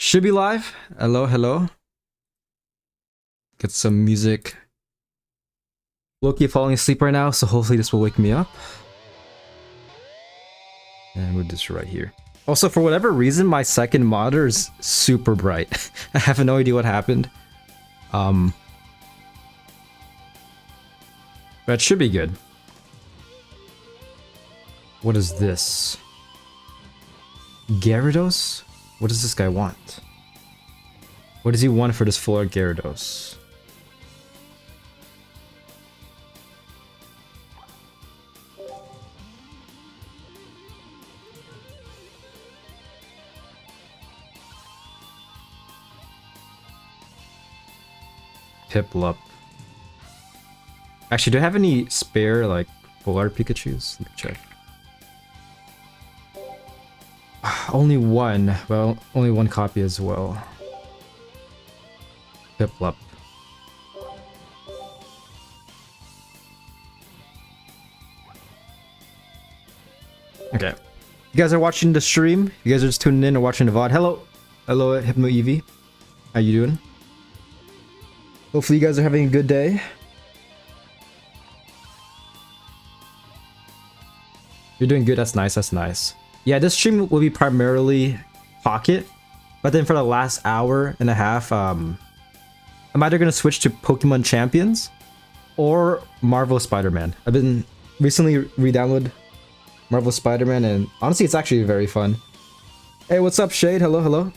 Should be live. Hello, hello. Get some music. Loki falling asleep right now, so hopefully this will wake me up. And move this right here. Also, for whatever reason, my second monitor is super bright. I have no idea what happened. But it should be good. What is this? Gyarados? What does this guy want? What does he want for this floor Gyarados? Piplup. Actually, do I have any spare, like, full art Pikachus? Let me check. Only one. Well, only one copy as well. Piplup. Okay. You guys are watching the stream? You guys are just tuning in or watching the VOD? Hello! Hello, Hypno Eevee. How you doing? Hopefully you guys are having a good day. You're doing good, that's nice, that's nice. Yeah, this stream will be primarily Pocket, but then for the last hour and a half, I'm either gonna switch to Pokemon Champions or Marvel Spider-Man. I've been recently re-downloaded Marvel Spider-Man, and honestly, it's actually very fun. Hey, what's up, Shade? Hello, hello.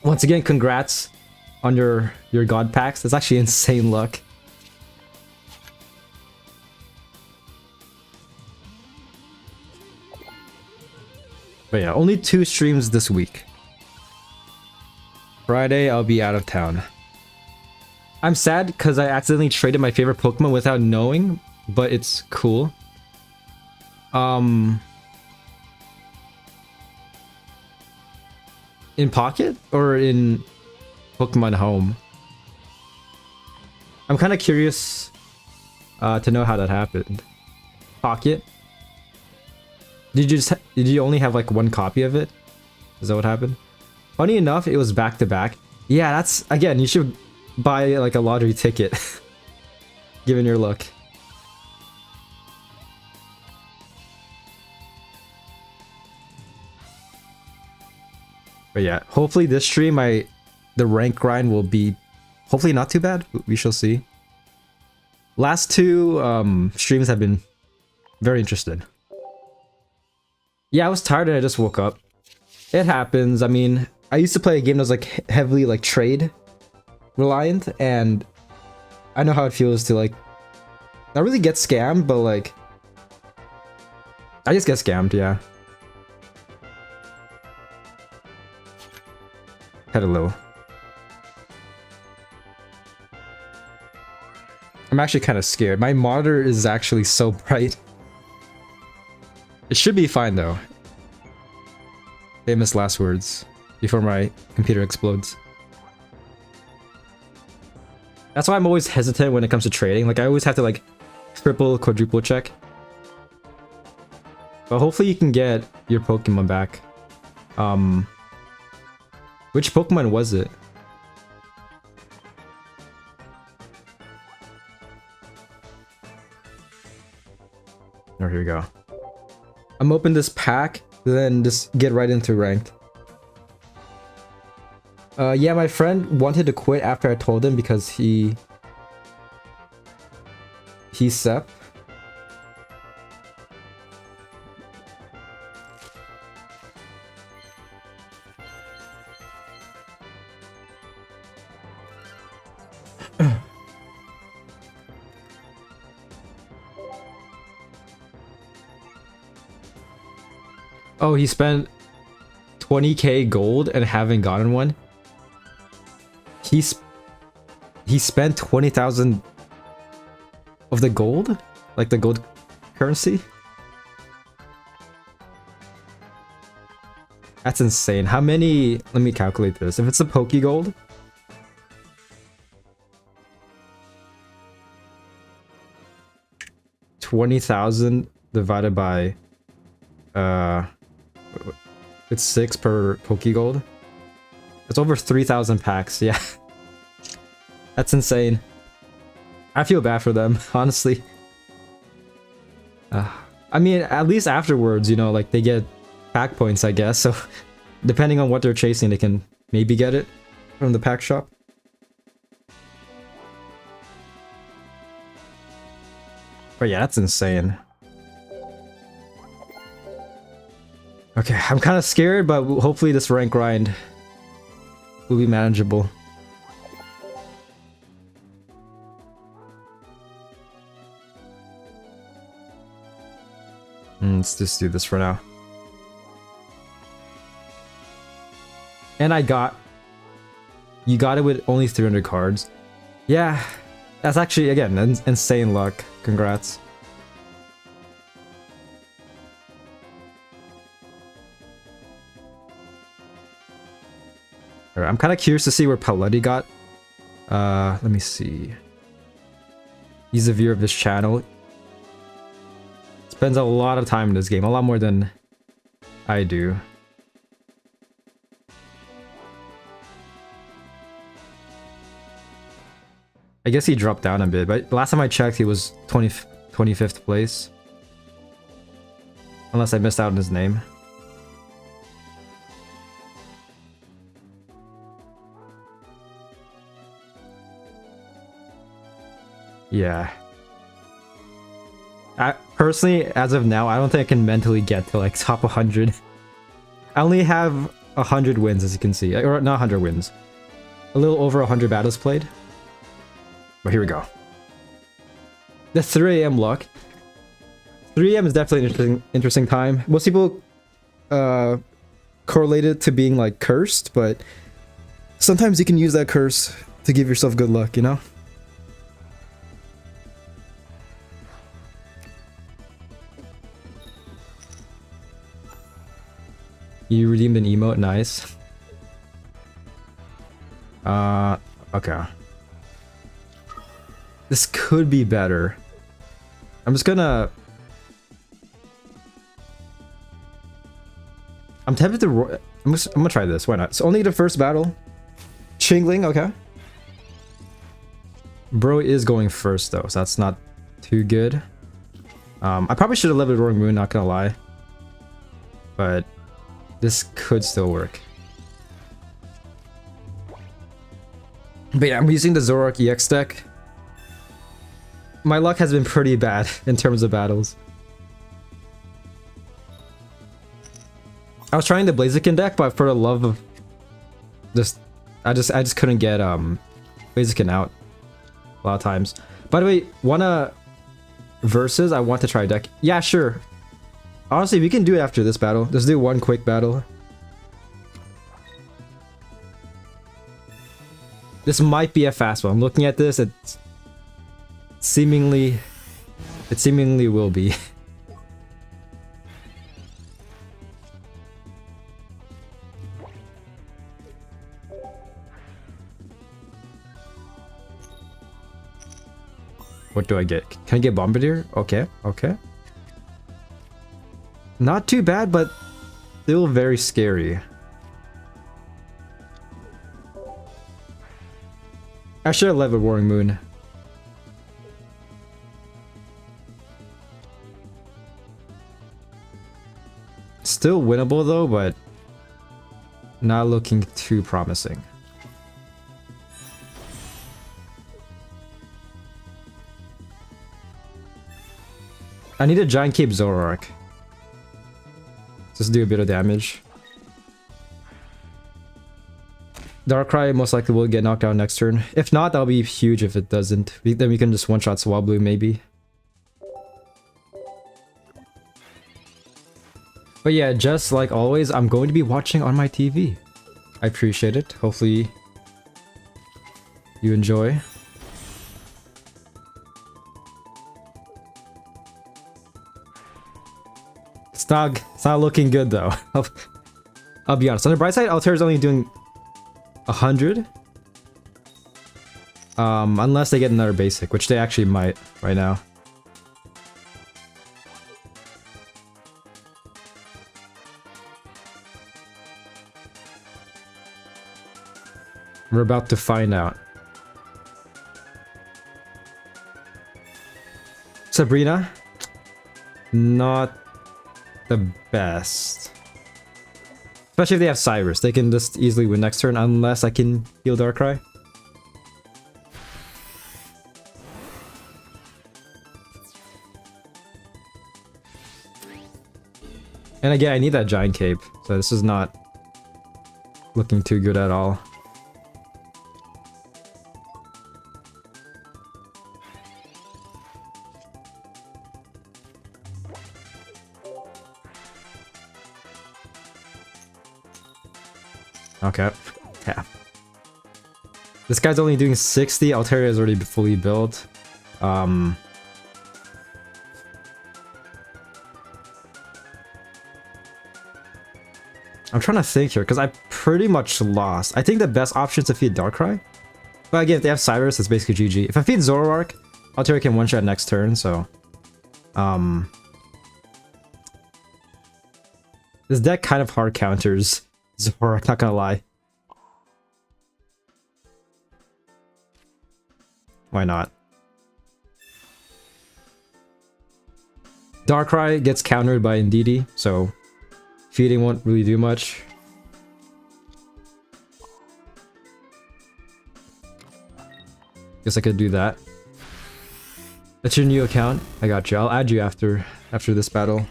Once again, congrats on your God packs. That's actually insane luck. But yeah, only 2 streams this week. Friday, I'll be out of town. I'm sad because I accidentally traded my favorite Pokemon without knowing, but it's cool. In Pocket or in Pokemon Home? I'm kind of curious to know how that happened. Pocket? Did you only have like one copy of it? Is that what happened? Funny enough, it was back to back. Yeah, that's, again, you should buy like a lottery ticket. Given your luck. But yeah, hopefully this stream, the rank grind will be hopefully not too bad. We shall see. Last 2 streams have been very interesting. Yeah, I was tired and I just woke up. It happens. I mean, I used to play a game that was like heavily like trade reliant, and I know how it feels to like not really get scammed, but like I just get scammed, yeah. Hello. I'm actually kind of scared. My monitor is actually so bright. It should be fine though. Famous last words before my computer explodes. That's why I'm always hesitant when it comes to trading. Like I always have to like triple, quadruple check. But hopefully you can get your Pokemon back. Which Pokemon was it? Oh, here we go. I'm open this pack, then just get right into ranked. Yeah, my friend wanted to quit after I told him because he's SEP. Oh, he spent 20k gold and haven't gotten one. He spent 20,000 of the gold, like the gold currency. That's insane. How many? Let me calculate this. If it's a Pokegold, $20,000 divided by it's 6 per Pokegold. It's over 3,000 packs, yeah. That's insane. I feel bad for them, honestly. I mean, at least afterwards, you know, like they get pack points, I guess. So depending on what they're chasing, they can maybe get it from the pack shop. But yeah, that's insane. Okay, I'm kind of scared, but hopefully this rank grind will be manageable. Let's just do this for now. And you got it with only 300 cards. Yeah, that's actually, again, insane luck. Congrats. Alright, I'm kind of curious to see where Paletti got. Let me see. He's a viewer of this channel. Spends a lot of time in this game, a lot more than I do. I guess he dropped down a bit, but last time I checked he was 25th place. Unless I missed out on his name. Yeah. Personally, as of now, I don't think I can mentally get to like top 100. I only have 100 wins, as you can see. Or not 100 wins. A little over 100 battles played. But here we go. The 3 AM luck. 3 AM is definitely an interesting time. Most people correlate it to being like cursed, but sometimes you can use that curse to give yourself good luck, you know? You redeemed an emote, nice. Okay. This could be better. I'm just gonna... I'm tempted to... I'm gonna try this, why not? It's only the first battle. Chingling, okay. Bro is going first though, so that's not too good. I probably should have leveled Roaring Moon, not gonna lie. But this could still work. But yeah, I'm using the Zoroark EX deck. My luck has been pretty bad in terms of battles. I was trying the Blaziken deck, but for the love of just I just couldn't get Blaziken out a lot of times. By the way, wanna versus? I want to try a deck. Yeah, sure. Honestly, we can do it after this battle. Just do one quick battle. This might be a fast one. I'm looking at this, it seemingly will be. What do I get? Can I get Bombardier? Okay, okay. Not too bad, but still very scary. I should have leveled Roaring Moon. Still winnable though, but not looking too promising. I need a Giant Cape Zoroark. Just do a bit of damage. Darkrai most likely will get knocked out next turn. If not, that'll be huge if it doesn't. Then we can just one-shot Swablu maybe. But yeah, just like always, I'm going to be watching on my TV. I appreciate it. Hopefully you enjoy. It's not looking good though. I'll be honest. On the bright side, Altair's only doing 100. Unless they get another basic, which they actually might right now. We're about to find out. Sabrina, not the best. Especially if they have Cyrus. They can just easily win next turn unless I can heal Darkrai. And again, I need that Giant Cape, so this is not looking too good at all. Okay. Yeah. This guy's only doing 60. Altaria is already fully built. I'm trying to think here, because I pretty much lost. I think the best option is to feed Darkrai. But again, if they have Cyrus, it's basically GG. If I feed Zoroark, Altaria can one-shot next turn, so... This deck kind of hard counters Zoroark, not gonna lie. Why not? Darkrai gets countered by Indeedee, so feeding won't really do much. Guess I could do that. That's your new account? I got you. I'll add you after this battle.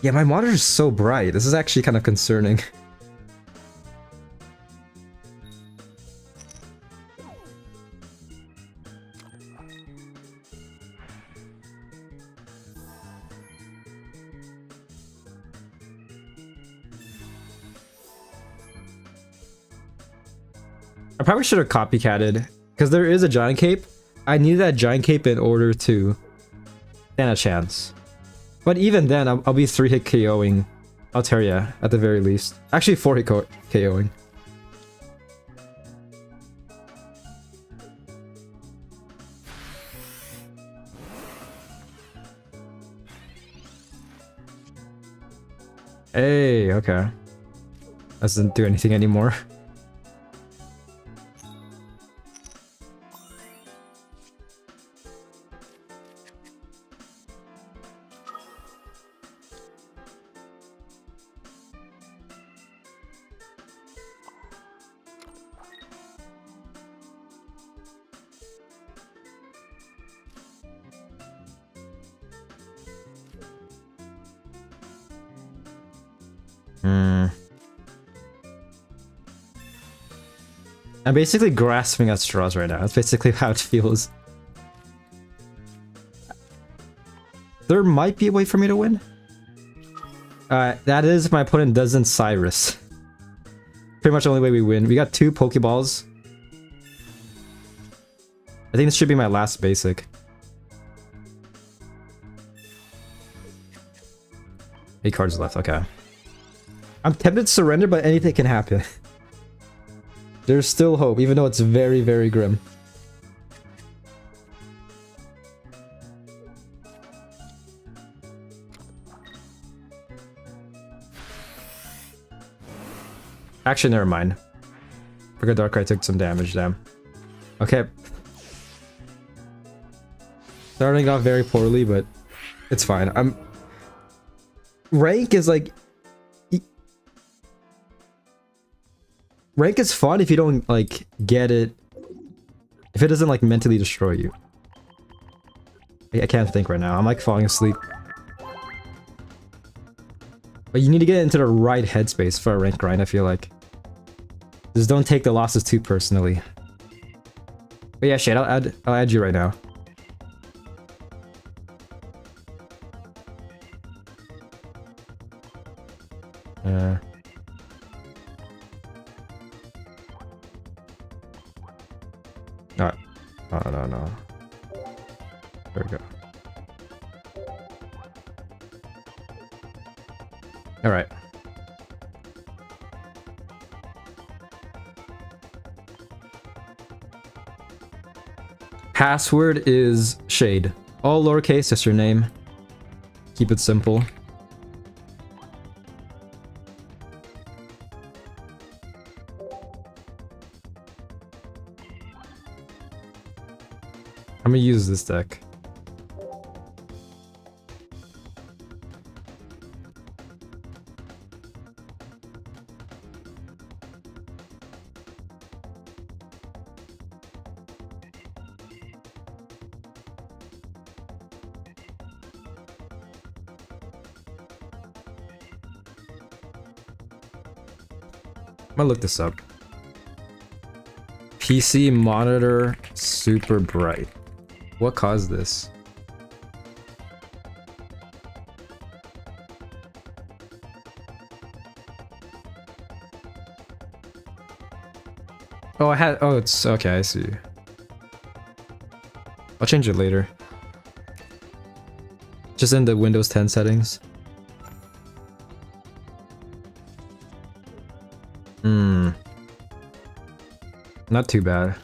Yeah, my monitor is so bright. This is actually kind of concerning. I probably should have copycatted, because there is a Giant Cape. I need that Giant Cape in order to stand a chance. But even then, I'll be 3-hit KOing Altaria at the very least. Actually, 4-hit KOing. Hey, okay. That doesn't do anything anymore. I'm basically grasping at straws right now. That's basically how it feels. There might be a way for me to win. That is if my opponent doesn't Cyrus. Pretty much the only way we win. We got 2 Pokeballs. I think this should be my last basic. 8 cards left, okay. I'm tempted to surrender, but anything can happen. There's still hope, even though it's very, very grim. Actually, never mind. Forgot Darkrai took some damage, damn. Okay. Starting off very poorly, but it's fine. Rank is like... Rank is fun if you don't, like, get it... If it doesn't, like, mentally destroy you. I can't think right now. I'm, like, falling asleep. But you need to get into the right headspace for a rank grind, I feel like. Just don't take the losses too personally. But yeah, shit, I'll add you right now. No. There we go. Alright. Password is Shade. All lowercase, just your name. Keep it simple. use this deck. I'm gonna look this up. PC monitor super bright. What caused this? Oh, oh, it's okay, I see. I'll change it later. Just in the Windows 10 settings. Not too bad.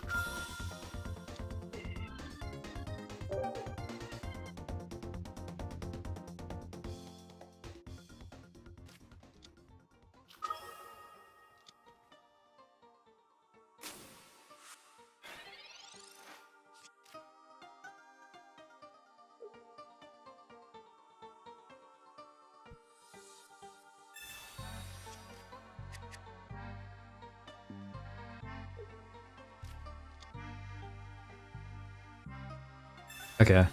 Okay.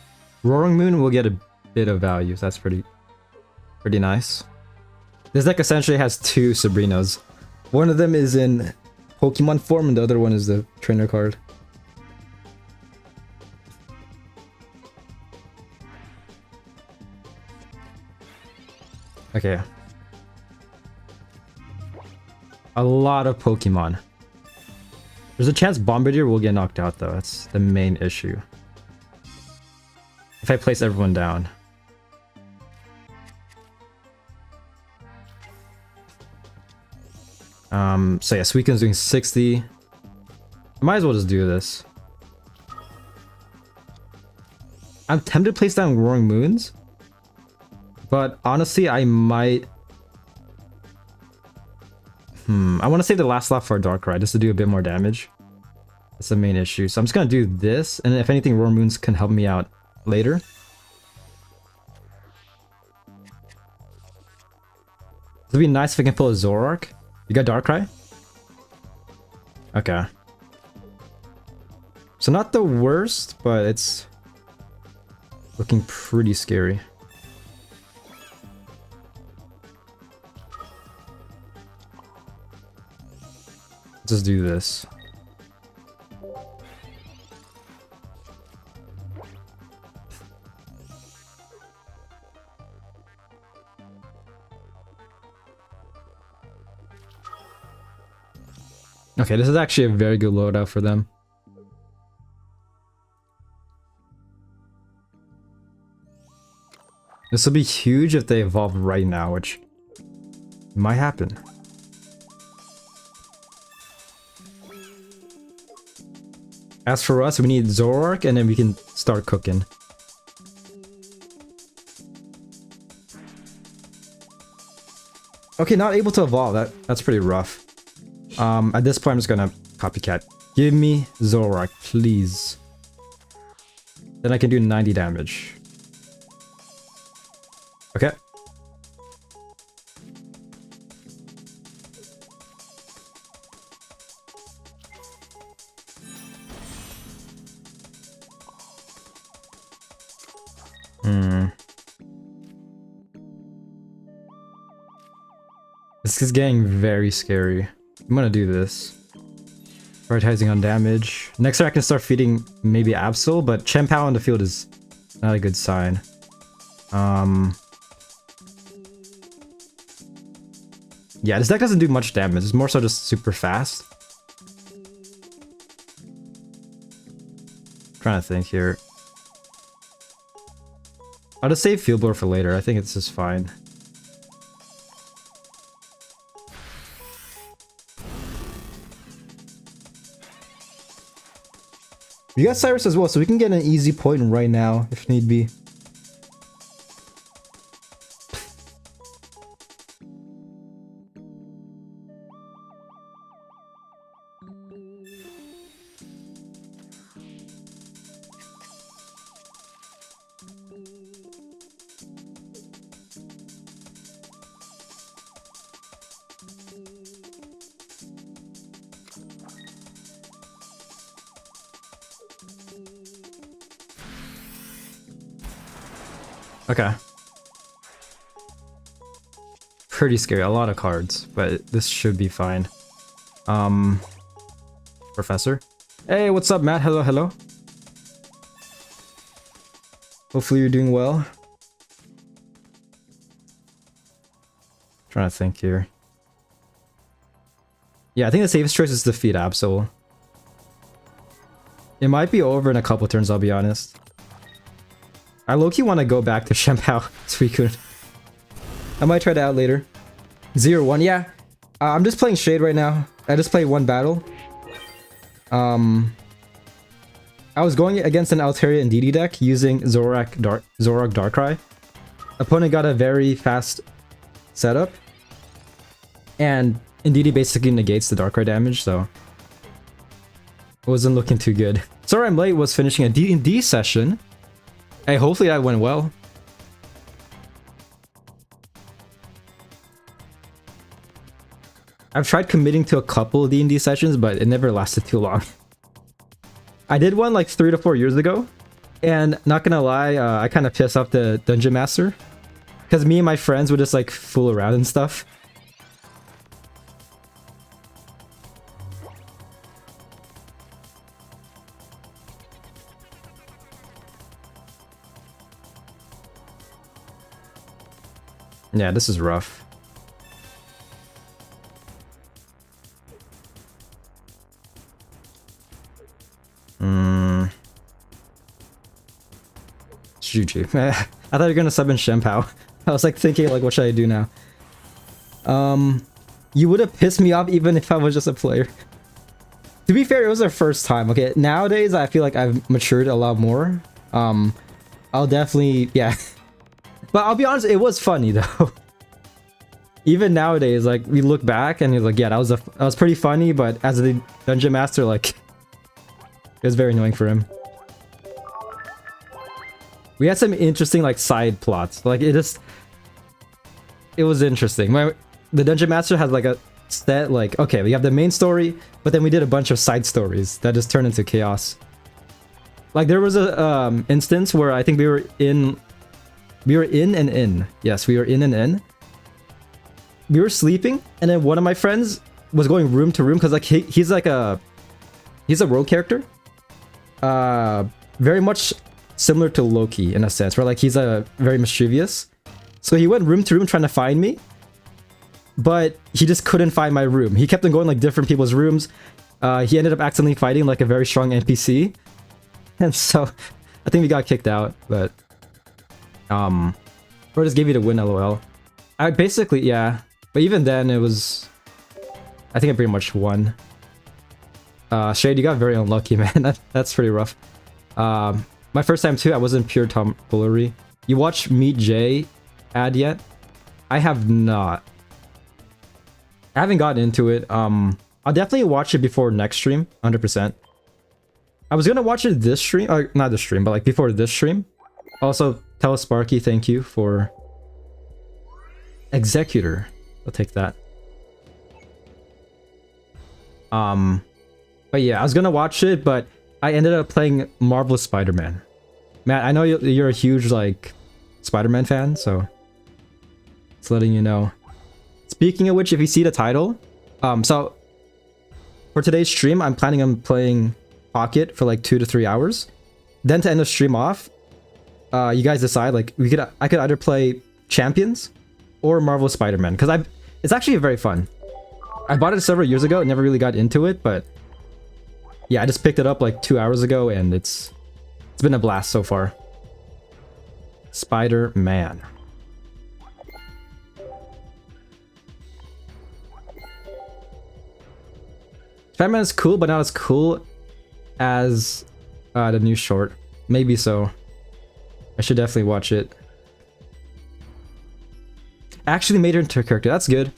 Roaring Moon will get a bit of value. So that's pretty nice. This deck essentially has two Sabrinas. One of them is in Pokemon form and the other one is the trainer card. Okay. A lot of Pokemon. There's a chance Bombardier will get knocked out though. That's the main issue. If I place everyone down. So yeah, Suicune's doing 60. Might as well just do this. I'm tempted to place down Roaring Moons. But honestly, I might... I want to save the last slot for a Darkrai just to do a bit more damage. That's the main issue. So I'm just going to do this, and if anything, Roaring Moons can help me out later. It'd be nice if I can pull a Zoroark. You got Darkrai? Okay. So not the worst, but it's looking pretty scary. Just do this. Okay, this is actually a very good loadout for them. This will be huge if they evolve right now, which might happen. As for us, we need Zoroark and then we can start cooking. Okay, not able to evolve. That's pretty rough. At this point, I'm just gonna copycat. Give me Zoroark, please. Then I can do 90 damage. Okay. This is getting very scary. I'm gonna do this. Prioritizing on damage. Next turn I can start feeding maybe Absol, but Chien-Pao on the field is not a good sign. Yeah, this deck doesn't do much damage. It's more so just super fast. Trying to think here. I'll just save Field Blower for later. I think it's just fine. You got Cyrus as well, so we can get an easy point right now, if need be. Okay. Pretty scary. A lot of cards, but this should be fine. Professor. Hey, what's up, Matt? Hello, hello. Hopefully you're doing well. Trying to think here. Yeah, I think the safest choice is defeat Absol. It might be over in a couple turns, I'll be honest. I low-key want to go back to Shenpao Suicune. I might try that out later. 0-1, yeah. I'm just playing Shade right now. I just played one battle. I was going against an Altaria and DD deck using Zoroark Darkrai. Opponent got a very fast setup. And Indeedee basically negates the Darkrai damage, so it wasn't looking too good. Sorry I'm late, was finishing a D&D session. Hey, hopefully that went well. I've tried committing to a couple of D&D sessions, but it never lasted too long. I did one like 3 to 4 years ago, and not gonna lie, I kind of pissed off the Dungeon Master. Because me and my friends would just like fool around and stuff. Yeah, this is rough. GG. I thought you were gonna sub in Shenpao. I was like thinking like, what should I do now? You would have pissed me off even if I was just a player. To be fair, it was our first time. Okay, nowadays I feel like I've matured a lot more. I'll definitely, yeah. But I'll be honest, it was funny though. Even nowadays, like we look back and you're like, yeah, that was pretty funny. But as the Dungeon Master, like, it was very annoying for him. We had some interesting like side plots. Like it was interesting. The Dungeon Master has like a set like, okay, we have the main story, but then we did a bunch of side stories that just turned into chaos. Like there was a instance where I think we were in and in. Yes, we were in and in. We were sleeping, and then one of my friends was going room to room because like he's a rogue character. Very much similar to Loki in a sense, where like he's a very mischievous. So he went room to room trying to find me, but he just couldn't find my room. He kept on going like different people's rooms. He ended up accidentally fighting like a very strong NPC, and so I think we got kicked out. But or just gave you the win, lol. I basically, yeah. But even then, it was, I think I pretty much won. Shade, you got very unlucky, man. That's pretty rough. My first time too, I was in pure tomfoolery. You watched Meet Jay ad yet? I have not. I haven't gotten into it. I'll definitely watch it before next stream, 100%. I was gonna watch it this stream, or not this stream, but like before this stream. Also, tell Sparky thank you for Executor. I'll take that. But yeah, I was gonna watch it, but I ended up playing Marvel's Spider-Man. Matt, I know you're a huge like Spider-Man fan, so just letting you know. Speaking of which, if you see the title, so for today's stream, I'm planning on playing Pocket for like 2 to 3 hours. Then to end the stream off, you guys decide. Like I could either play Champions or Marvel Spider-Man, because it's actually very fun. I bought it several years ago, never really got into it, but yeah, I just picked it up like 2 hours ago, and it's been a blast so far. Spider-Man. Spider-Man is cool, but not as cool as the new short. Maybe so. I should definitely watch it. Actually made her into a character. That's good.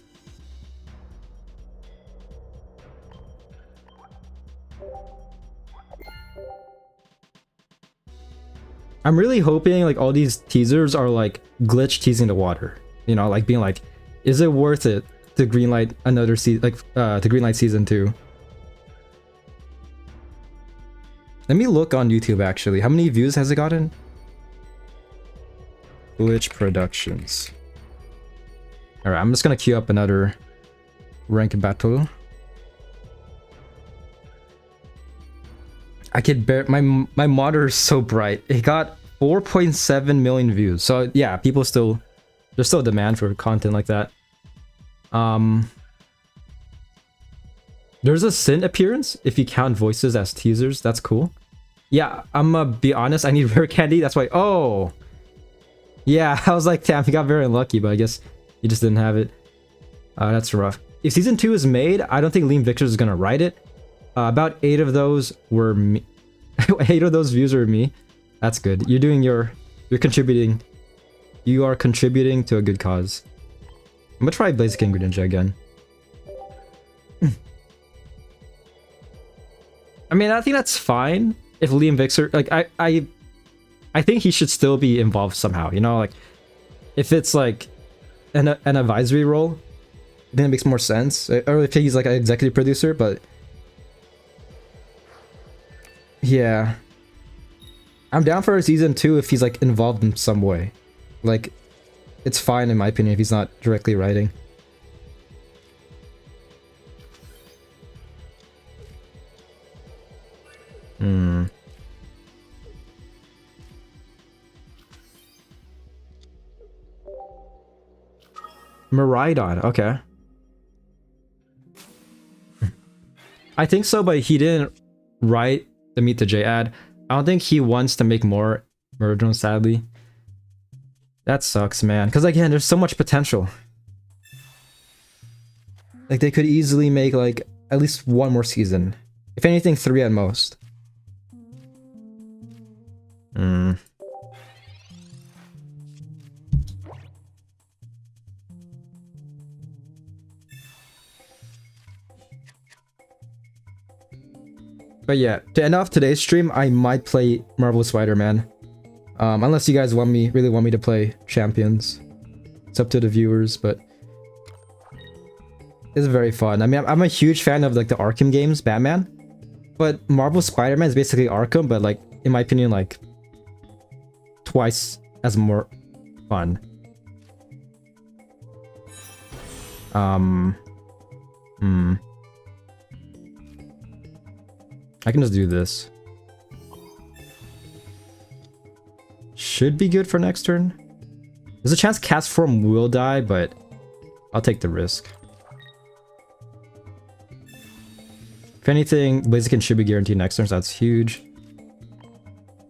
I'm really hoping like all these teasers are like glitch teasing the water. You know, like being like, is it worth it to greenlight another season, like to greenlight season 2? Let me look on YouTube actually. How many views has it gotten? Glitch Productions. Alright, I'm just gonna queue up another rank battle. I could bear my monitor is so bright. It got 4.7 million views. So yeah, people still there's still demand for content like that. There's a Sin appearance if you count voices as teasers. That's cool. Yeah, I'm gonna be honest, I need rare candy. That's why. Oh, yeah, I was like, damn, he got very unlucky, but I guess he just didn't have it. That's rough. If season 2 is made, I don't think Liam Victor is gonna write it. About 8 of those were me. 8 of those views are me. That's good. You're contributing. You are contributing to a good cause. I'm gonna try Blaziken Greninja again. I mean, I think that's fine if Liam Victor, like, I think he should still be involved somehow, you know, like, if it's like an advisory role, then it makes more sense, or if he's like an executive producer, but yeah, I'm down for a season 2 if he's like involved in some way. Like, it's fine in my opinion if he's not directly writing. Miraidon, okay. I think so, but he didn't write the Meet the J ad. I don't think he wants to make more Miraidon, sadly. That sucks, man. Because again, there's so much potential. Like, they could easily make like at least one more season. If anything, 3 at most. But yeah, to end off today's stream, I might play Marvel Spider-Man. Unless you guys really want me to play Champions. It's up to the viewers, but it's very fun. I mean, I'm a huge fan of like the Arkham games, Batman. But Marvel Spider-Man is basically Arkham, but like, in my opinion, like twice as more fun. I can just do this. Should be good for next turn. There's a chance Cast Form will die, but I'll take the risk. If anything, Blaziken should be guaranteed next turn, so that's huge.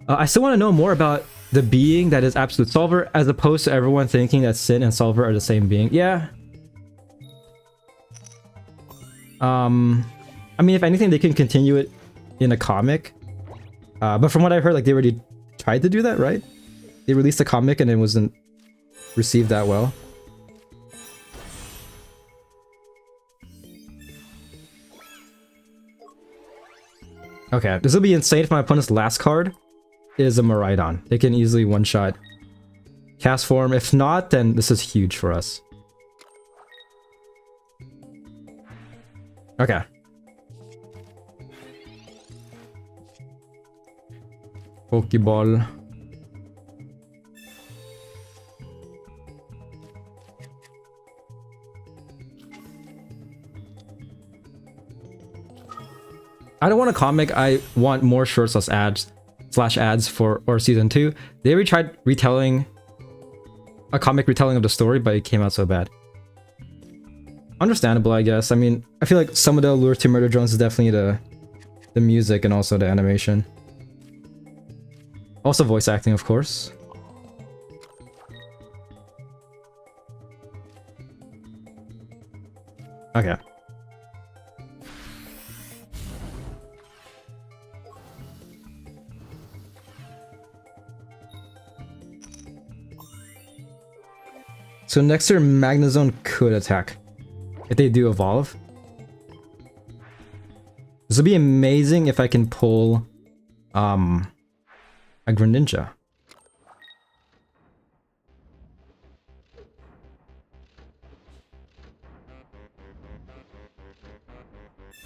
I still want to know more about the being that is Absolute Solver, as opposed to everyone thinking that Sin and Solver are the same being. Yeah. I mean, if anything, they can continue it in a comic. But from what I heard, like, they already tried to do that, right? They released a comic and it wasn't received that well. Okay, this will be insane if my opponent's last card is a Miraidon. They can easily one-shot Cast Form. If not, then this is huge for us. Okay. Pokeball. I don't want a comic, I want more short ads for season 2. They already tried retelling a comic retelling of the story, but it came out so bad. Understandable, I guess. I mean, I feel like some of the allure to Murder Drones is definitely the music and also the animation. Also voice acting, of course. Okay. So next turn, Magnezone could attack. If they do evolve. This would be amazing if I can pull a Greninja.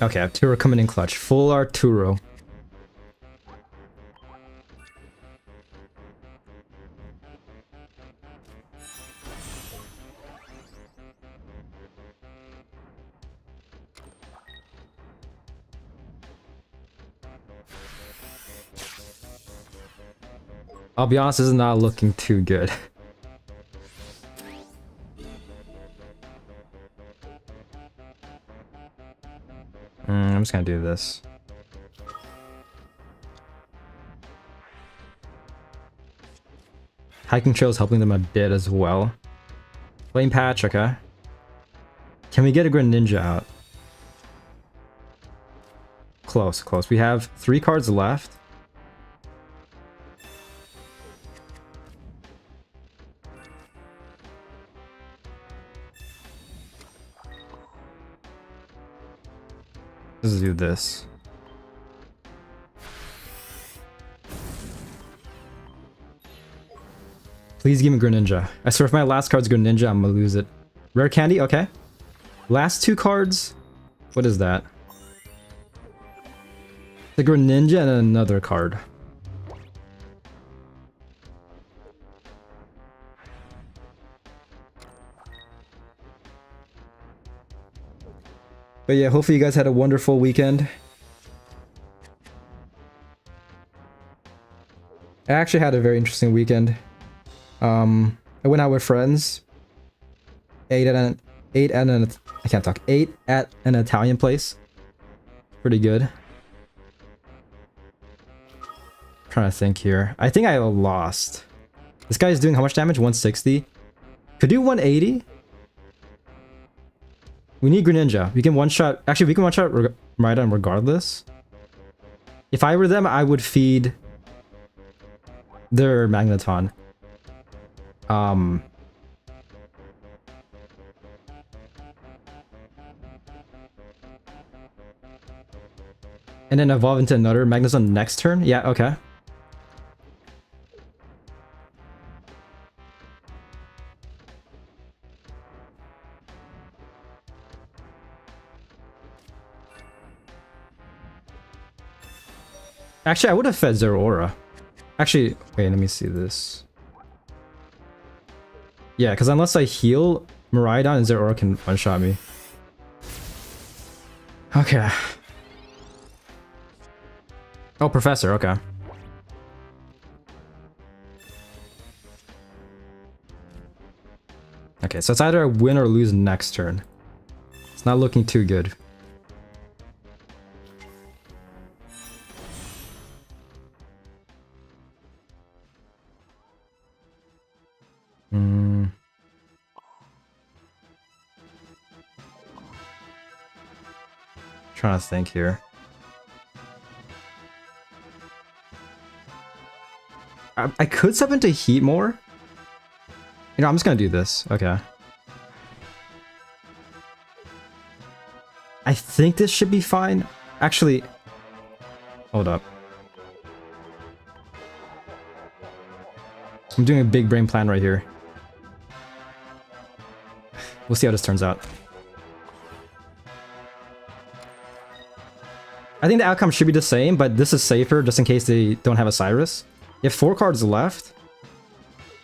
Okay, Arturo coming in clutch. Full Arturo. I'll be honest, this is not looking too good. I'm just gonna do this. Hiking trail is helping them a bit as well. Flame patch, okay. Can we get a Greninja out? Close, close. We have 3 cards left. Let's do this. Please give me Greninja. I swear if my last card's Greninja, I'm gonna lose it. Rare candy, okay. Last 2 cards. What is that? The Greninja and another card. But yeah, hopefully you guys had a wonderful weekend. I actually had a very interesting weekend. I went out with friends. Ate at an Italian place. Pretty good. Trying to think here. I think I lost. This guy is doing how much damage? 160. Could do 180. We need Greninja. We can one-shot... Actually, we can one-shot Miraidon regardless. If I were them, I would feed their Magneton. And then evolve into another Magneton next turn? Yeah, okay. Actually, I would have fed Zeraora. Actually, wait, let me see this. Yeah, because unless I heal, Miraidon and Zeraora can one-shot me. Okay. Oh, Professor, okay. Okay, so it's either I win or lose next turn. It's not looking too good. Trying to think here. I could step into heat more. You know, I'm just gonna do this. Okay. I think this should be fine. Actually, hold up. I'm doing a big brain plan right here. We'll see how this turns out. I think the outcome should be the same, but this is safer just in case they don't have a Cyrus. You have 4 cards left.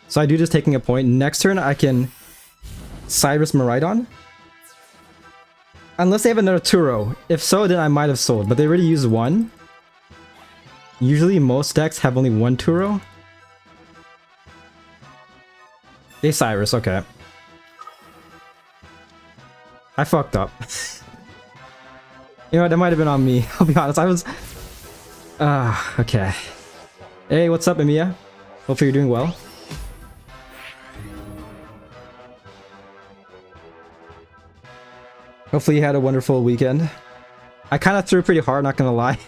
So I do just taking a point. Next turn, I can Cyrus Miraidon. Unless they have another Turo. If so, then I might have sold, but they already used 1. Usually most decks have only 1 Turo. They Cyrus, okay. I fucked up. You know what, that might have been on me. I'll be honest, I was... okay. Hey, what's up, Emiya? Hopefully you're doing well. Hopefully you had a wonderful weekend. I kind of threw pretty hard, not gonna lie.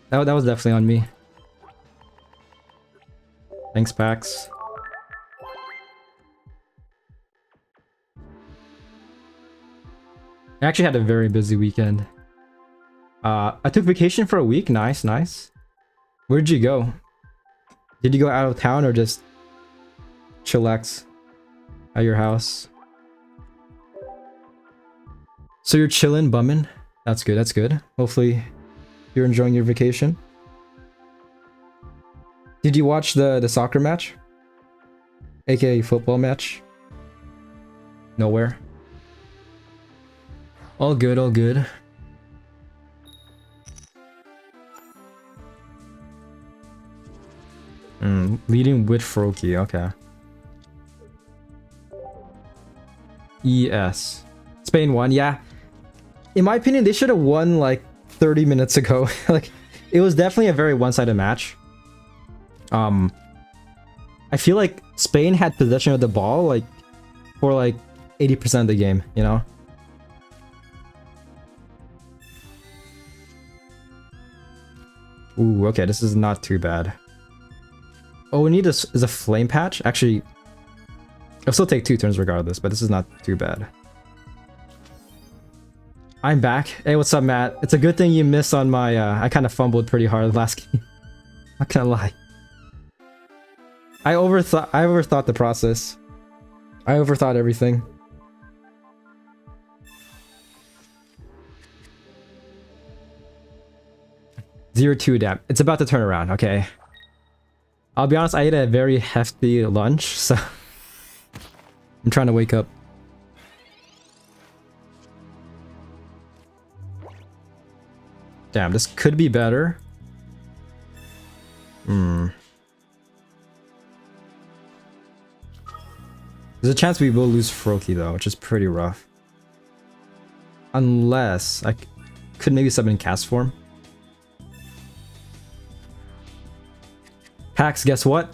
That was definitely on me. Thanks, Pax. I actually had a very busy weekend. I took vacation for a week. Nice, nice. Where'd you go? Did you go out of town or just chillax at your house? So you're chilling, bumming? That's good, that's good. Hopefully you're enjoying your vacation. Did you watch the soccer match? AKA football match? Nowhere. All good, all good. Leading with Froakie, okay. ES. Spain won, yeah. In my opinion, they should have won like 30 minutes ago. Like, it was definitely a very one-sided match. I feel like Spain had possession of the ball like for like 80% of the game, you know? Ooh, okay, this is not too bad. Oh, we need is a flame patch? Actually, I'll still take 2 turns regardless, but this is not too bad. I'm back. Hey, what's up, Matt? It's a good thing you missed on my, I kind of fumbled pretty hard last game. Not gonna lie. I overthought the process. I overthought everything. Zero 2 adapt. It's about to turn around, okay? I'll be honest, I ate a very hefty lunch, so I'm trying to wake up. Damn, this could be better. There's a chance we will lose Froakie though, which is pretty rough. Unless I could maybe sub in cast form. Pax, guess what?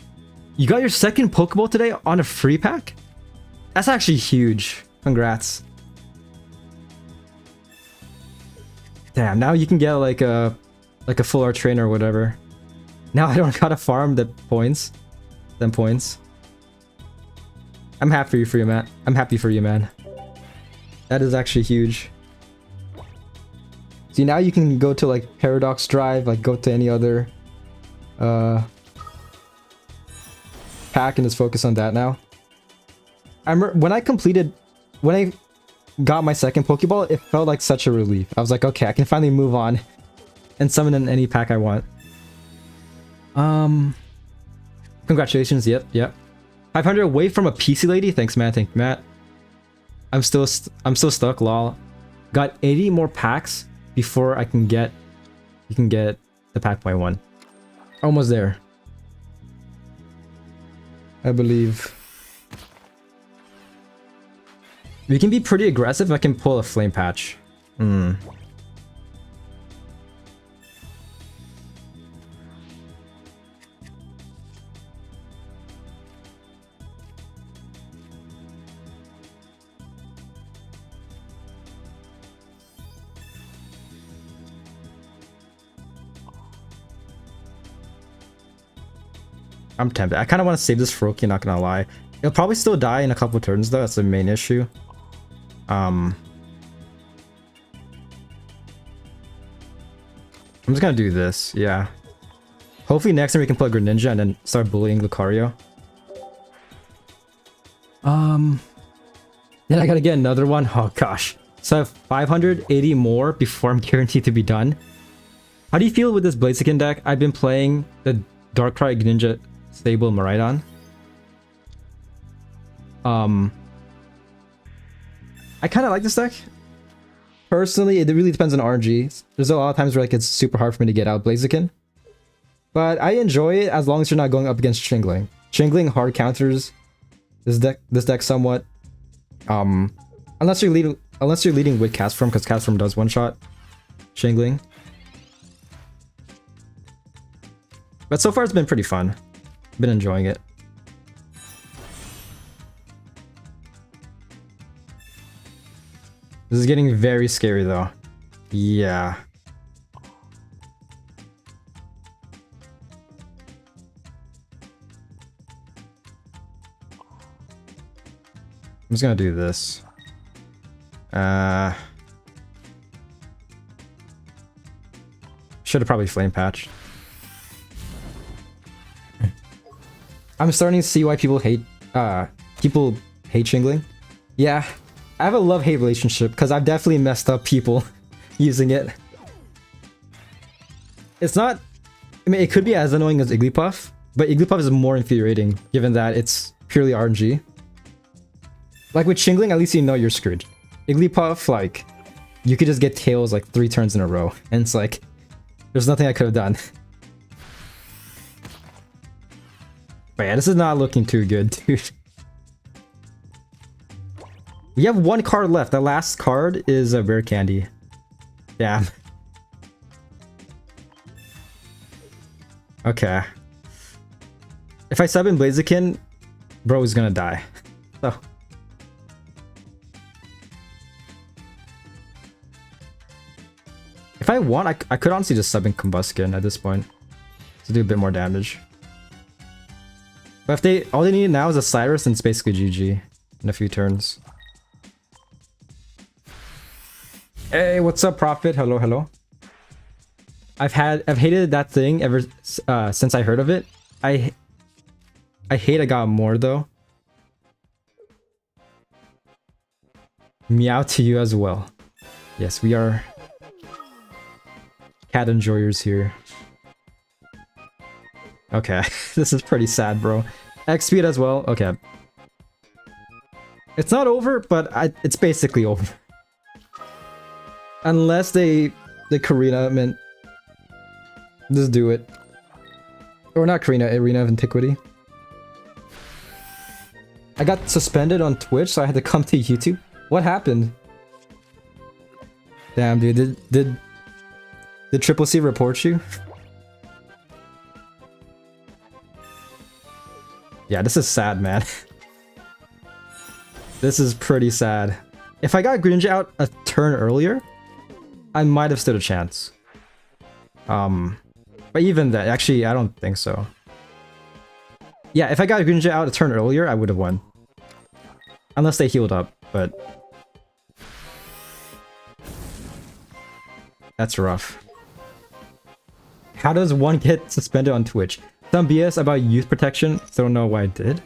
You got your second Pokeball today on a free pack? That's actually huge. Congrats. Damn, now you can get like a full art trainer or whatever. Now I don't gotta farm the points. Them points. I'm happy for you, man. I'm happy for you, man. That is actually huge. See, now you can go to like Paradox Drive, like go to any other pack and just focus on that now. I remember when I got my second Pokeball, it felt like such a relief. I was like, okay, I can finally move on and summon in any pack I want. Congratulations, yep. 500 away from a PC lady? Thanks, man. Thank you, Matt. I'm still stuck, lol. Got 80 more packs before I can get... You can get the pack point 1. Almost there. I believe. We can be pretty aggressive if I can pull a flame patch. I'm tempted. I kind of want to save this Froakie, not gonna lie. It'll probably still die in a couple turns though, that's the main issue. I'm just gonna do this, yeah. Hopefully next time we can play Greninja and then start bullying Lucario. Then I gotta get another one. Oh gosh. So I have 580 more before I'm guaranteed to be done. How do you feel with this Blaziken deck? I've been playing the Darkrai Greninja Stable Miraidon. I kind of like this deck. Personally, it really depends on RNG. There's a lot of times where like it's super hard for me to get out Blaziken. But I enjoy it as long as you're not going up against Chingling. Chingling hard counters this deck somewhat. Unless you're leading with Cast Form, because Cast Form does one-shot Chingling. But so far it's been pretty fun. Been enjoying it. This is getting very scary though. Yeah. I'm just gonna do this. Should have probably flame patched. I'm starting to see why people hate Chingling. Yeah, I have a love-hate relationship because I've definitely messed up people using it. It's not... I mean, it could be as annoying as Igglypuff, but Igglypuff is more infuriating given that it's purely RNG. Like with Chingling, at least you know you're screwed. Igglypuff, like, you could just get Tails like 3 turns in a row, and it's like, there's nothing I could have done. But yeah, this is not looking too good, dude. We have one card left. The last card is a rare candy. Damn. Okay. If I sub in Blaziken, bro is gonna die. So. If I want, I could honestly just sub in Combuskin at this point to do a bit more damage. But if they all they need now is a Cyrus, then it's basically GG in a few turns. Hey, what's up, Prophet? Hello, hello. I've hated that thing ever since I heard of it. I hate I got more though. Meow to you as well. Yes, we are cat enjoyers here. Okay, this is pretty sad, bro. X speed as well. Okay. It's not over, but it's basically over. Unless the Karina meant just do it. Or not Karina, Arena of Antiquity. I got suspended on Twitch, so I had to come to YouTube. What happened? Damn, dude, did Triple C report you? Yeah, this is sad, man. This is pretty sad. If I got Greninja out a turn earlier, I might have stood a chance. But even that, actually, I don't think so. Yeah, if I got Greninja out a turn earlier, I would have won. Unless they healed up, but... That's rough. How does one get suspended on Twitch? Some BS about youth protection, so I don't know why I did.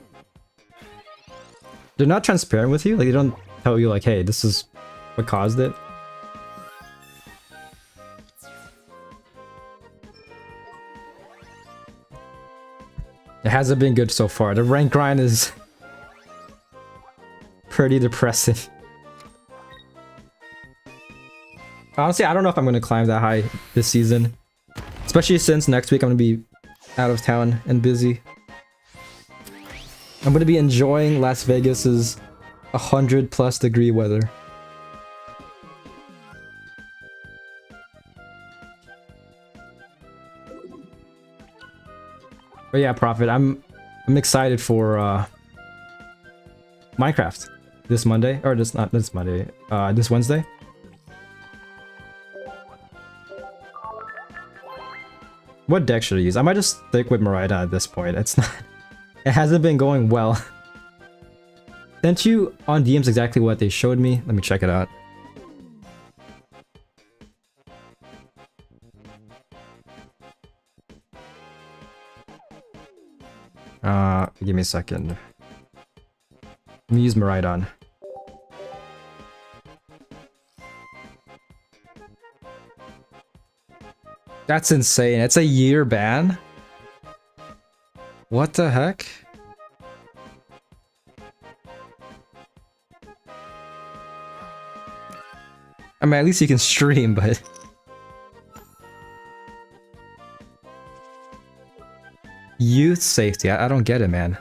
They're not transparent with you? Like, they don't tell you, like, hey, this is what caused it? It hasn't been good so far. The rank grind is pretty depressing. Honestly, I don't know if I'm going to climb that high this season. Especially since next week I'm going to be out of town and busy. I'm going to be enjoying Las Vegas's 100+ degree weather. But yeah, Prophet, I'm excited for Minecraft this Monday, or this Monday, this Wednesday. What deck should I use? I might just stick with Miraida at this point. It's not, it hasn't been going well. Sent you on DMs exactly what they showed me. Let me check it out. Give me a second. Let me use Miraidon. That's insane. It's a year ban? What the heck? I mean, at least you can stream, but... Youth safety, I don't get it, man.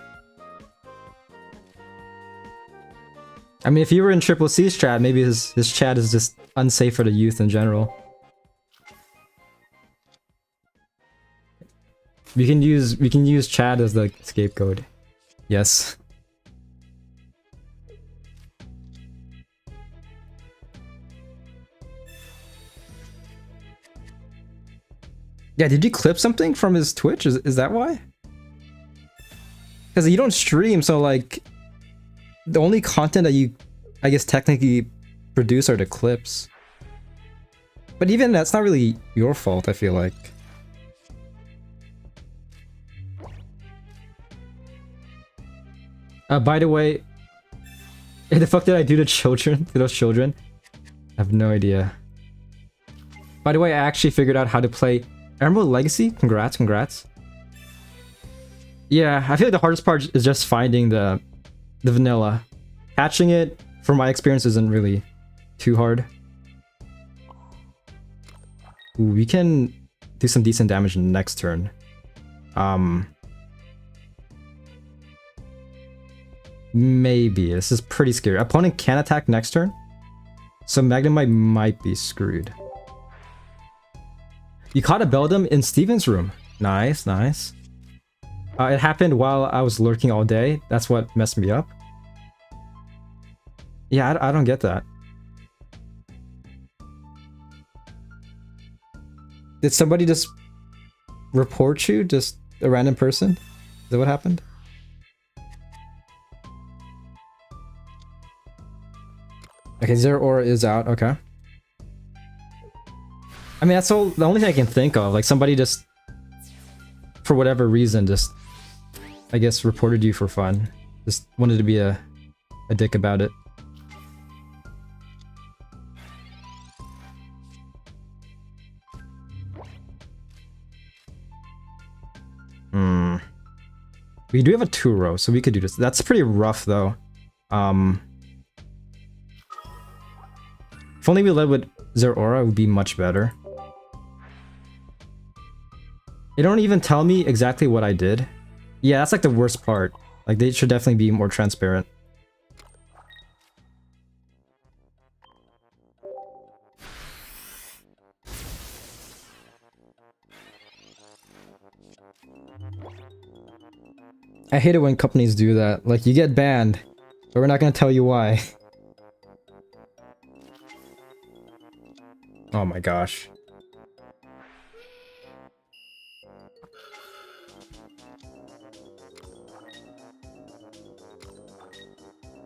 I mean, if you were in Triple C's chat, maybe his chat is just unsafe for the youth in general. We can use chat as the scapegoat. Yes. Yeah, did you clip something from his Twitch? Is that why? Because you don't stream, so like the only content that you, I guess, technically produce are the clips. But even that's not really your fault, I feel like. By the way, the fuck did I do to children? To those children? I have no idea. By the way, I actually figured out how to play Emerald Legacy. Congrats, congrats. Yeah, I feel like the hardest part is just finding the vanilla. Catching it, from my experience, isn't really too hard. Ooh, we can do some decent damage in the next turn. Maybe. This is pretty scary. Opponent can attack next turn. So Magnemite might be screwed. You caught a Beldum in Steven's room. Nice, nice. It happened while I was lurking all day. That's what messed me up. Yeah, I don't get that. Did somebody just report you? Just a random person? Is that what happened? Okay, Zero Aura is out. Okay. I mean, that's the only thing I can think of. Like, somebody just, for whatever reason, just, I guess, reported you for fun. Just wanted to be a dick about it. We do have a 2-row, so we could do this. That's pretty rough, though. If only we led with Zero Aura, it would be much better. They don't even tell me exactly what I did. Yeah, that's like the worst part. Like, they should definitely be more transparent. I hate it when companies do that. Like, you get banned, but we're not gonna tell you why. Oh my gosh.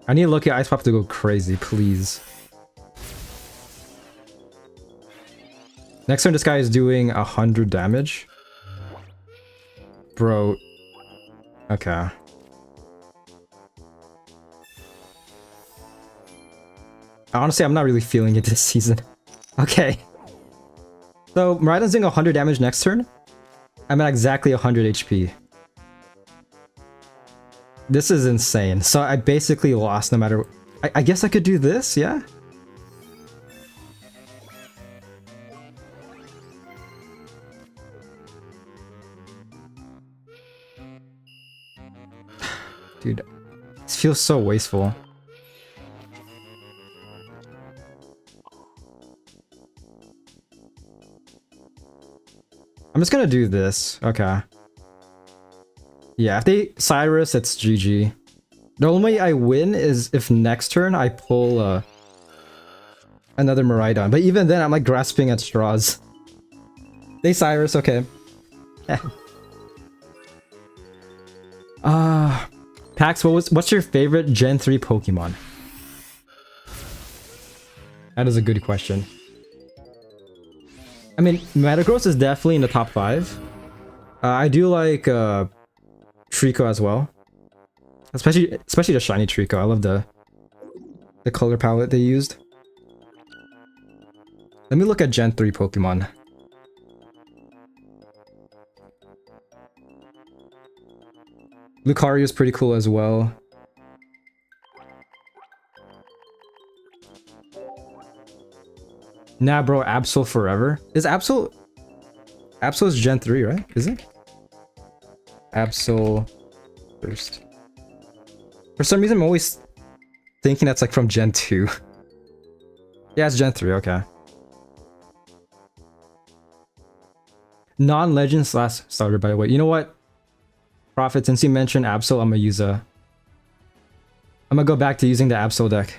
I need Lucky Ice Pop to go crazy, please. Next turn, this guy is doing 100 damage. Bro. Okay. Honestly, I'm not really feeling it this season. Okay. So, Miraidon's doing 100 damage next turn. I'm at exactly 100 HP. This is insane. So I basically lost no matter... I guess I could do this, yeah? Dude, this feels so wasteful. I'm just gonna do this. Okay. Yeah, if they Cyrus, it's GG. The only way I win is if next turn I pull another Miraidon. But even then, I'm like grasping at straws. They Cyrus, okay. Pax, what's your favorite Gen 3 Pokemon? That is a good question. I mean, Metagross is definitely in the top 5. I do like Trico as well. Especially the shiny Trico. I love the color palette they used. Let me look at Gen 3 Pokemon. Lucario is pretty cool as well. Nah, bro, Absol forever. Is Absol... Absol's Gen 3, right? Is it? Absol first. For some reason, I'm always thinking that's like from Gen 2. Yeah, it's Gen 3, okay. Non-legend slash starter, by the way. You know what? Prophet, since you mentioned Absol, I'm gonna go back to using the Absol deck.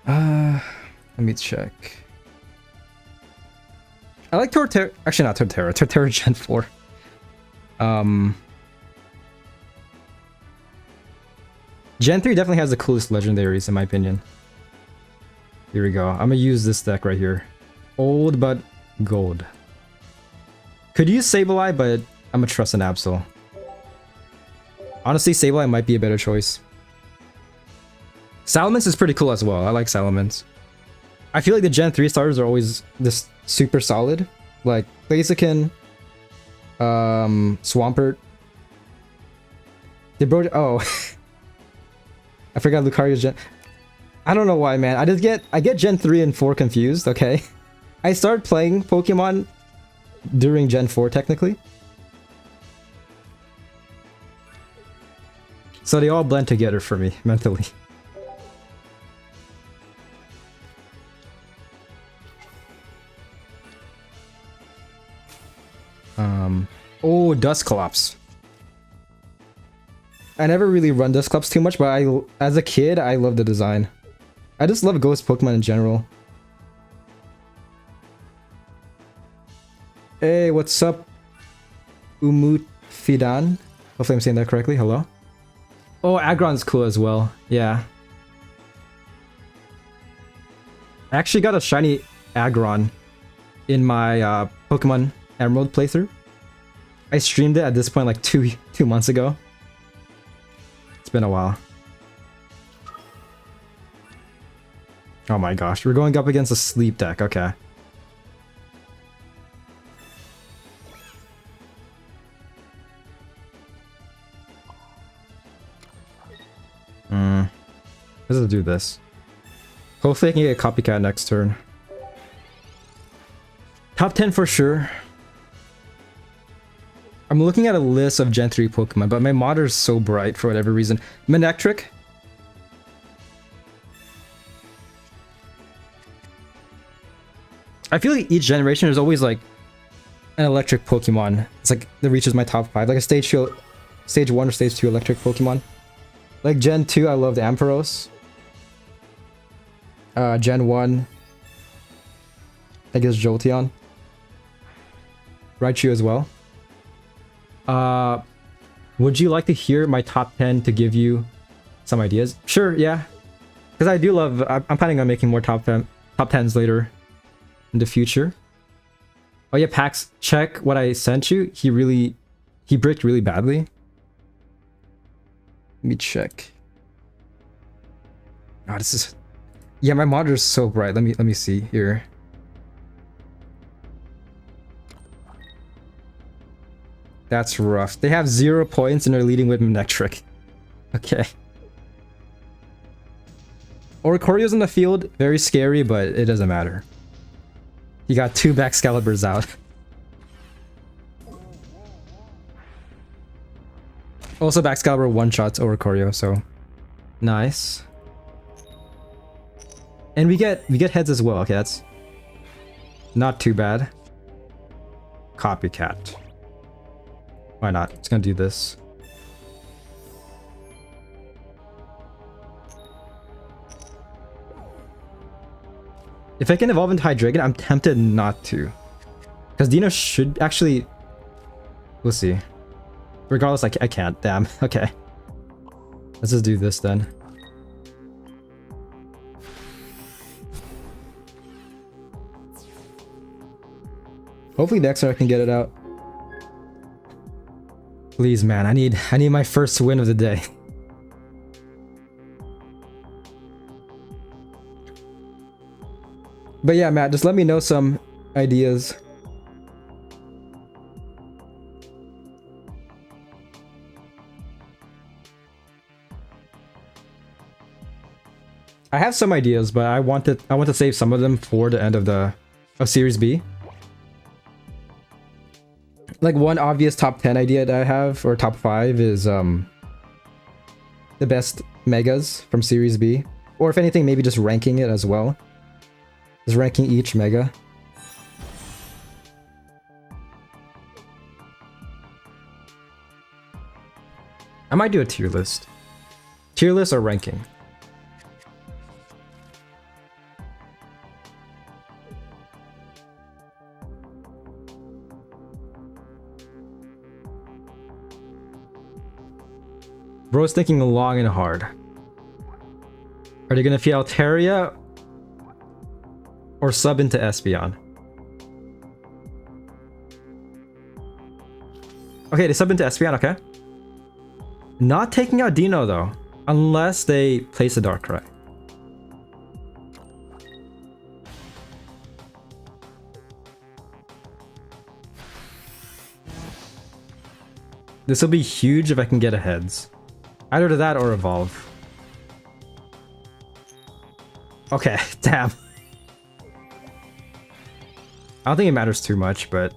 Let me check. I like Torterra. Actually, not Torterra. Torterra Gen 4. Gen 3 definitely has the coolest legendaries, in my opinion. Here we go. I'm gonna use this deck right here. Old but gold. Could use Sableye, but I'm gonna trust an Absol. Honestly, Sableye might be a better choice. Salamence is pretty cool as well. I like Salamence. I feel like the Gen 3 starters are always this super solid. Like Blaziken, Swampert. They brought oh I forgot Lucario's Gen. I don't know why, man. I get Gen 3 and 4 confused, okay? I started playing Pokemon during Gen 4 technically. So they all blend together for me, mentally. Oh, Dusclops. I never really run Dusclops too much, but as a kid, I love the design. I just love ghost Pokemon in general. Hey, what's up? Umutfidan? Hopefully I'm saying that correctly. Hello? Oh, Aggron's cool as well. Yeah. I actually got a shiny Aggron in my Pokemon Emerald playthrough. I streamed it at this point like two months ago. It's been a while. Oh my gosh, we're going up against a sleep deck. Okay. Let's do this. Hopefully I can get a copycat next turn. Top 10 for sure. I'm looking at a list of Gen 3 Pokemon, but my modder is so bright for whatever reason. Manectric. I feel like each generation there's always like an electric Pokemon. It's like that reaches my top 5. Like a stage 1 or stage 2 electric Pokemon. Like Gen 2, I loved Ampharos. Gen 1, I guess Jolteon. Raichu as well. Would you like to hear my top 10 to give you some ideas? Sure, yeah. Because I do love... I'm planning on making more top 10s later in the future. Oh yeah, Pax, check what I sent you. He bricked really badly. Let me check. Oh, this is... Yeah, my monitor is so bright. Let me see here. That's rough. They have 0 points and they're leading with Manectric. Okay. Oricorio's in the field. Very scary, but it doesn't matter. He got 2 Baxcaliburs out. Also, Baxcalibur one-shots Oricorio, so... Nice. And we get heads as well. Okay, that's... not too bad. Copycat. Why not? It's gonna do this. If I can evolve into Hydreigon, I'm tempted not to. Because Dino should actually... We'll see. Regardless, I can't. Damn. Okay. Let's just do this then. Hopefully next time I can get it out. Please, man. I need my first win of the day. But yeah, Matt, just let me know some ideas. I have some ideas, but I want to save some of them for the end of Series B. Like one obvious top 10 idea that I have, or top 5, is the best megas from Series B. Or if anything, maybe just ranking it as well. Just ranking each mega. I might do a tier list. Tier list or ranking. Bro's thinking long and hard. Are they gonna feed Altaria or sub into Espeon? Okay, they sub into Espeon, okay. Not taking out Dino though, unless they place a Darkrai. This will be huge if I can get a heads. Either that or evolve. Okay, damn. I don't think it matters too much, but...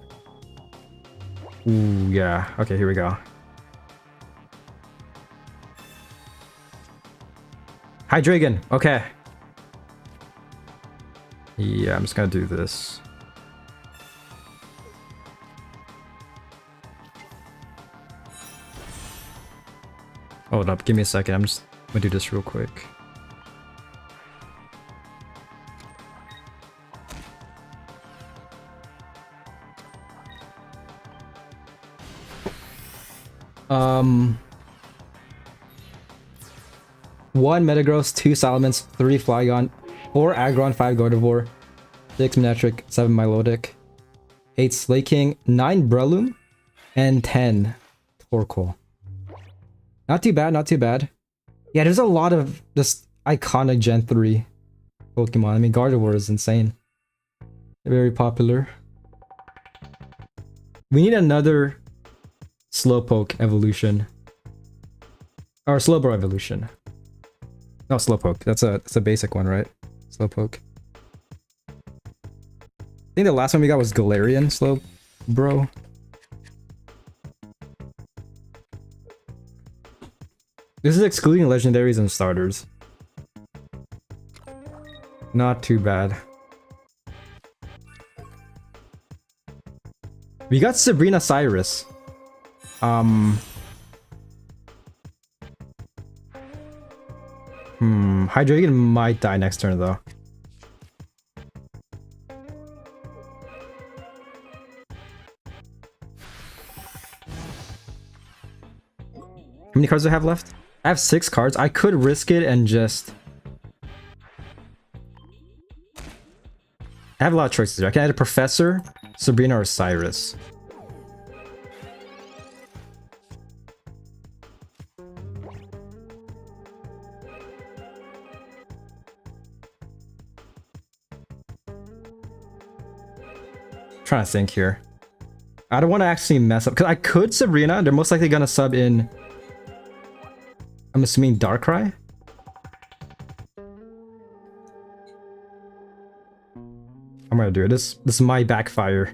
Ooh, yeah. Okay, here we go. Hydreigon. Okay. Yeah, I'm just gonna do this. Hold up, give me a second. I'm just gonna do this real quick. One Metagross, 2 Salamence, 3 Flygon, 4 Aggron, 5 Gardevoir, 6 Manectric, 7 Milotic, 8 Slaking, 9 Breloom, and 10 Torkoal. Not too bad, not too bad. Yeah, there's a lot of just iconic Gen 3 Pokemon. I mean, Gardevoir is insane. Very popular. We need another Slowpoke evolution. Or Slowbro evolution. No, Slowpoke. That's a basic one, right? Slowpoke. I think the last one we got was Galarian Slowbro. This is excluding legendaries and starters. Not too bad. We got Sabrina Cyrus. Hydreigon might die next turn though. How many cards do I have left? I have 6 cards. I could risk it and just... I have a lot of choices here. I can add a Professor, Sabrina, or Cyrus. Trying to think here. I don't want to actually mess up because I could Sabrina. They're most likely gonna sub in, I'm assuming, Darkrai. I'm gonna do it. This might backfire.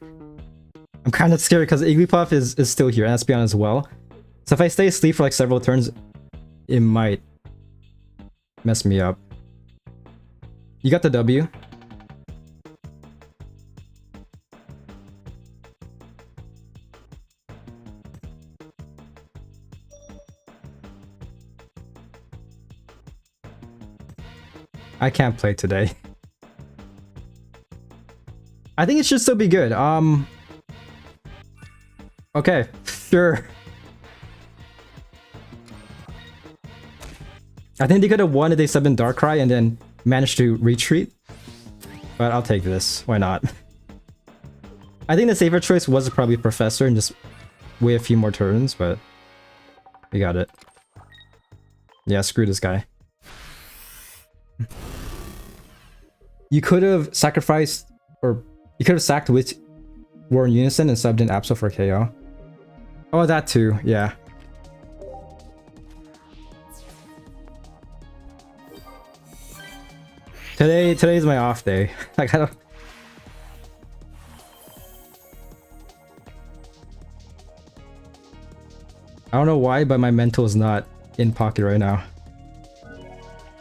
I'm kind of scared because Igglybuff is still here, and Espeon as well. So if I stay asleep for like several turns, it might mess me up. You got the W. I can't play today. I think it should still be good. Okay, sure. I think they could have won if they subbed in Darkrai and then managed to retreat. But I'll take this. Why not? I think the safer choice was probably Professor and just wait a few more turns, but we got it. Yeah, screw this guy. You could have sacrificed, or you could have sacked with War in Unison and subbed in Absol for KO. Oh, that too, yeah. Today's my off day. Like, I don't know why, but my mental is not in pocket right now.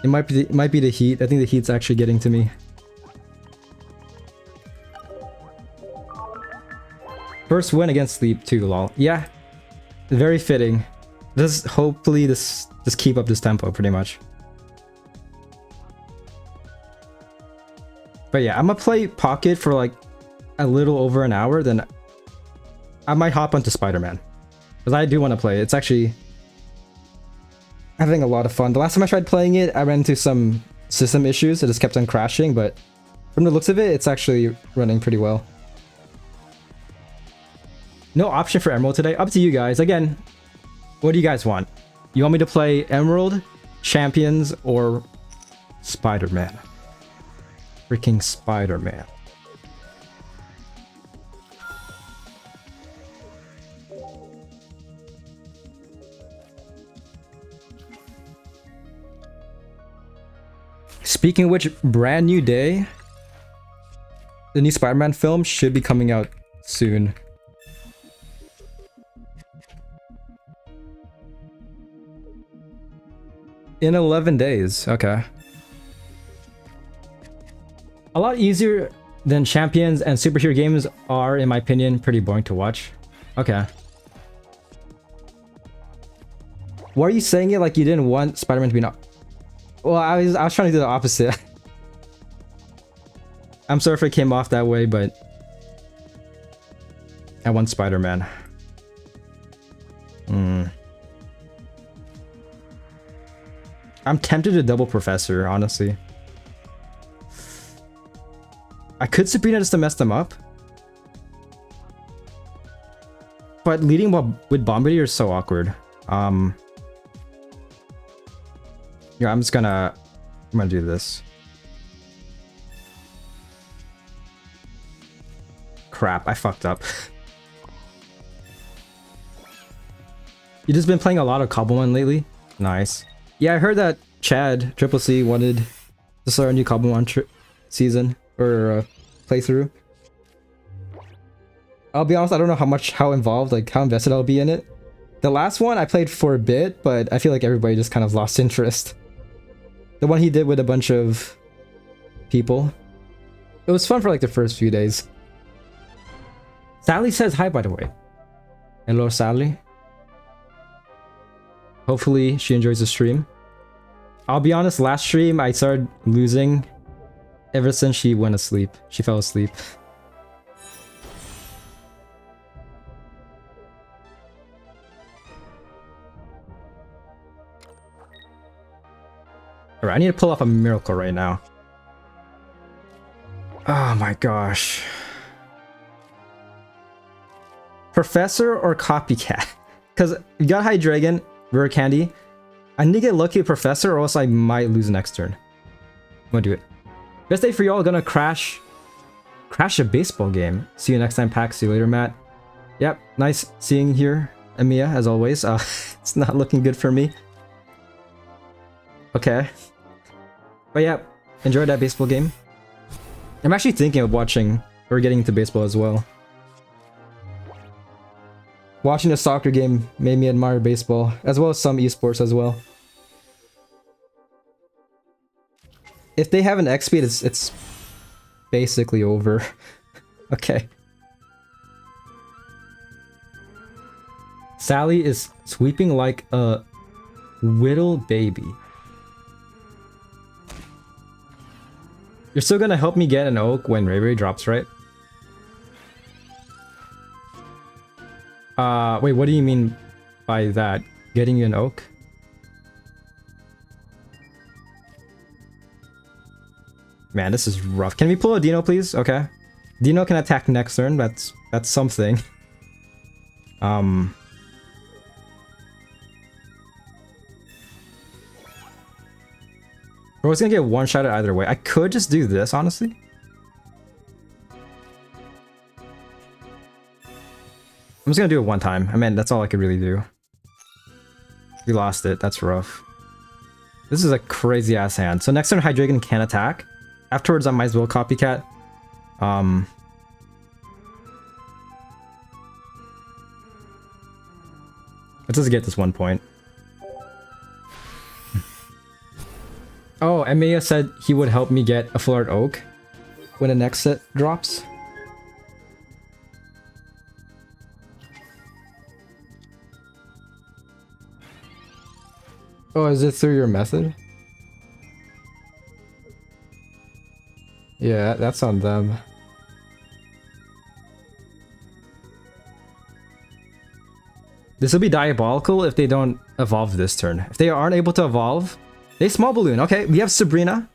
It might be the heat. I think the heat's actually getting to me. First win against Sleep too, lol. Yeah, very fitting. Hopefully just keep up this tempo pretty much. But yeah, I'm gonna play Pocket for like a little over an hour, then I might hop onto Spider-Man. Because I do want to play it. It's actually having a lot of fun. The last time I tried playing it, I ran into some system issues. It just kept on crashing, but from the looks of it, it's actually running pretty well. No option for Emerald today. Up to you guys. Again, what do you guys want? You want me to play Emerald, Champions, or Spider-Man? Freaking Spider-Man. Speaking of which, brand new day. The new Spider-Man film should be coming out soon. In 11 days. Okay. A lot easier than Champions, and superhero games are, in my opinion, pretty boring to watch. Okay. Why are you saying it like you didn't want Spider-Man to be not? Well, I was trying to do the opposite. I'm sorry if it came off that way, but I want Spider-Man. I'm tempted to double Professor, honestly. I could Sabrina just to mess them up. But leading with Bombardier is so awkward. Yeah, I'm gonna do this. Crap, I fucked up. You just been playing a lot of Cobblemon lately? Nice. Yeah, I heard that Chad, Triple C, wanted to start a new Cobblemon season, or playthrough. I'll be honest, I don't know how involved, like how invested I'll be in it. The last one I played for a bit, but I feel like everybody just kind of lost interest. The one he did with a bunch of people. It was fun for like the first few days. Sally says hi, by the way. Hello, Sally. Hopefully she enjoys the stream. I'll be honest, last stream I started losing ever since she went asleep. She fell asleep. Alright, I need to pull off a miracle right now. Oh my gosh. Professor or Copycat? Because you got High Dragon, Rare Candy. I need to get lucky with Professor or else I might lose next turn. I'm gonna do it. Best day for y'all. Gonna crash a baseball game. See you next time, Pack. See you later, Matt. Yep, nice seeing here, Emiya, as always. It's not looking good for me. Okay. But yeah, enjoyed that baseball game. I'm actually thinking of watching or getting into baseball as well. Watching a soccer game made me admire baseball, as well as some esports as well. If they have an X speed, it's basically over. Okay. Sally is sweeping like a little baby. You're still gonna help me get an oak when Ray Ray drops, right? Wait, what do you mean by that? Getting you an oak? Man, this is rough. Can we pull a Dino, please? Okay. Dino can attack next turn. That's something. We're always gonna get one-shotted either way. I could just do this, honestly. I'm just gonna do it one time. I mean, that's all I could really do. We lost it. That's rough. This is a crazy-ass hand. So next turn, Hydreigon can attack. Afterwards, I might as well Copycat. Let's just get this 1 point. Oh, Emiya said he would help me get a full art oak when the next set drops. Oh, is it through your method? Yeah, that's on them. This will be diabolical if they don't evolve this turn. If they aren't able to evolve, they Small Balloon. Okay, we have Sabrina.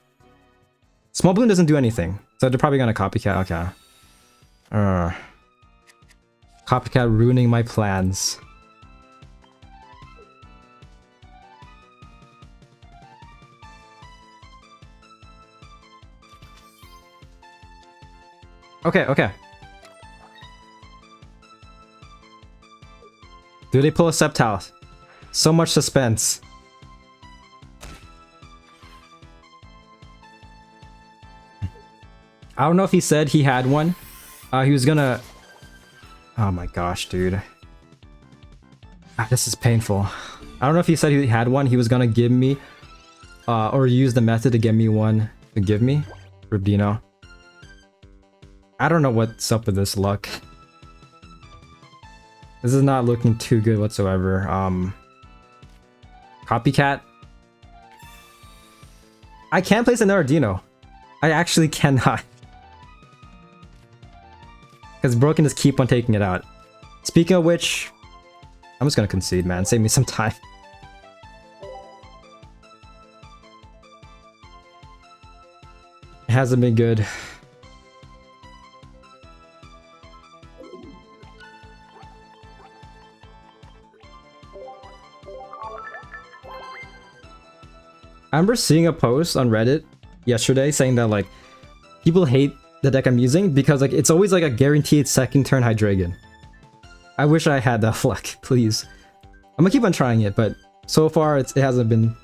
Small Balloon doesn't do anything, so they're probably gonna Copycat. Okay. Copycat ruining my plans. Okay. Do they pull a Sceptile? So much suspense. I don't know if he said he had one. He was gonna... Oh my gosh, dude. This is painful. I don't know if he said he had one. He was gonna give me or use the method to get me one to give me for Dino. I don't know what's up with this luck. This is not looking too good whatsoever. Copycat. I can't place another Dino. I actually cannot. Because bro can just keep on taking it out. Speaking of which, I'm just gonna concede, man. Save me some time. It hasn't been good. I remember seeing a post on Reddit yesterday saying that like people hate the deck I'm using because like it's always like a guaranteed second turn Hydreigon. I wish I had that luck, please. I'm gonna keep on trying it, but so far it hasn't been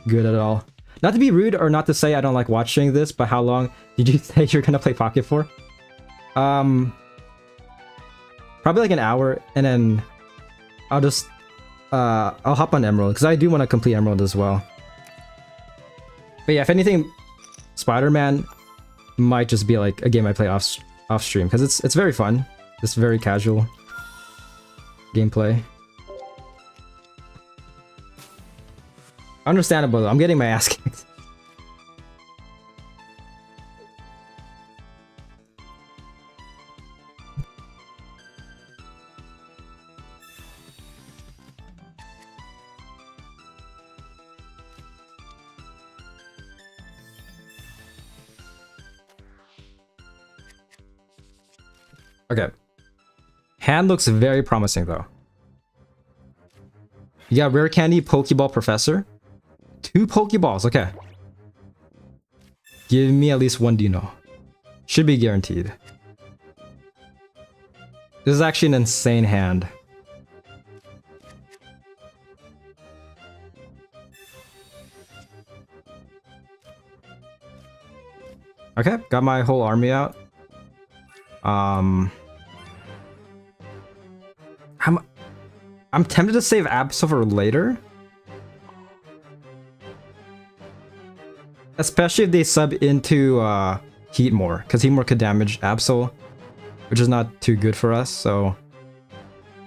good at all. Not to be rude or not to say I don't like watching this, but how long did you say you're gonna play Pocket for? Probably like an hour, and then I'll just I'll hop on Emerald because I do want to complete Emerald as well. But yeah, if anything, Spider-Man might just be like a game I play off stream because it's very fun. It's very casual gameplay. Understandable though, I'm getting my ass kicked. Okay. Hand looks very promising though. You got Rare Candy, Pokeball Professor. 2 Pokeballs, okay. Give me at least 1 Dino. Should be guaranteed. This is actually an insane hand. Okay, got my whole army out. I'm tempted to save Absol for later. Especially if they sub into Heatmore, because Heatmore could damage Absol, which is not too good for us, so...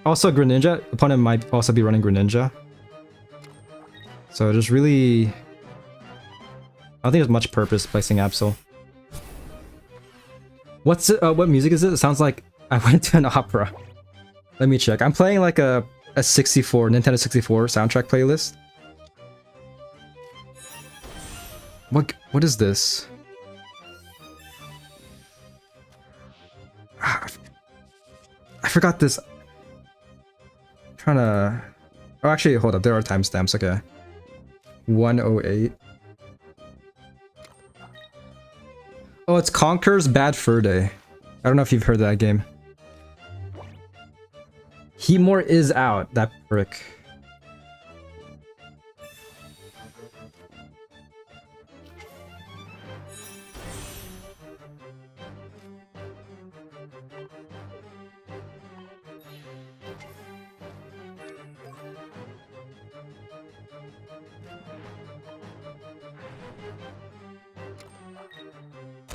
Also Greninja, opponent might also be running Greninja. So just really... I don't think there's much purpose placing Absol. What's it, what music is it? It sounds like I went to an opera. Let me check. I'm playing like a Nintendo 64 soundtrack playlist. What is this? I forgot this. I'm trying to... Oh, actually, hold up. There are timestamps. Okay. 108. Oh, it's Conker's Bad Fur Day. I don't know if you've heard of that game. Heatmore is out, that prick.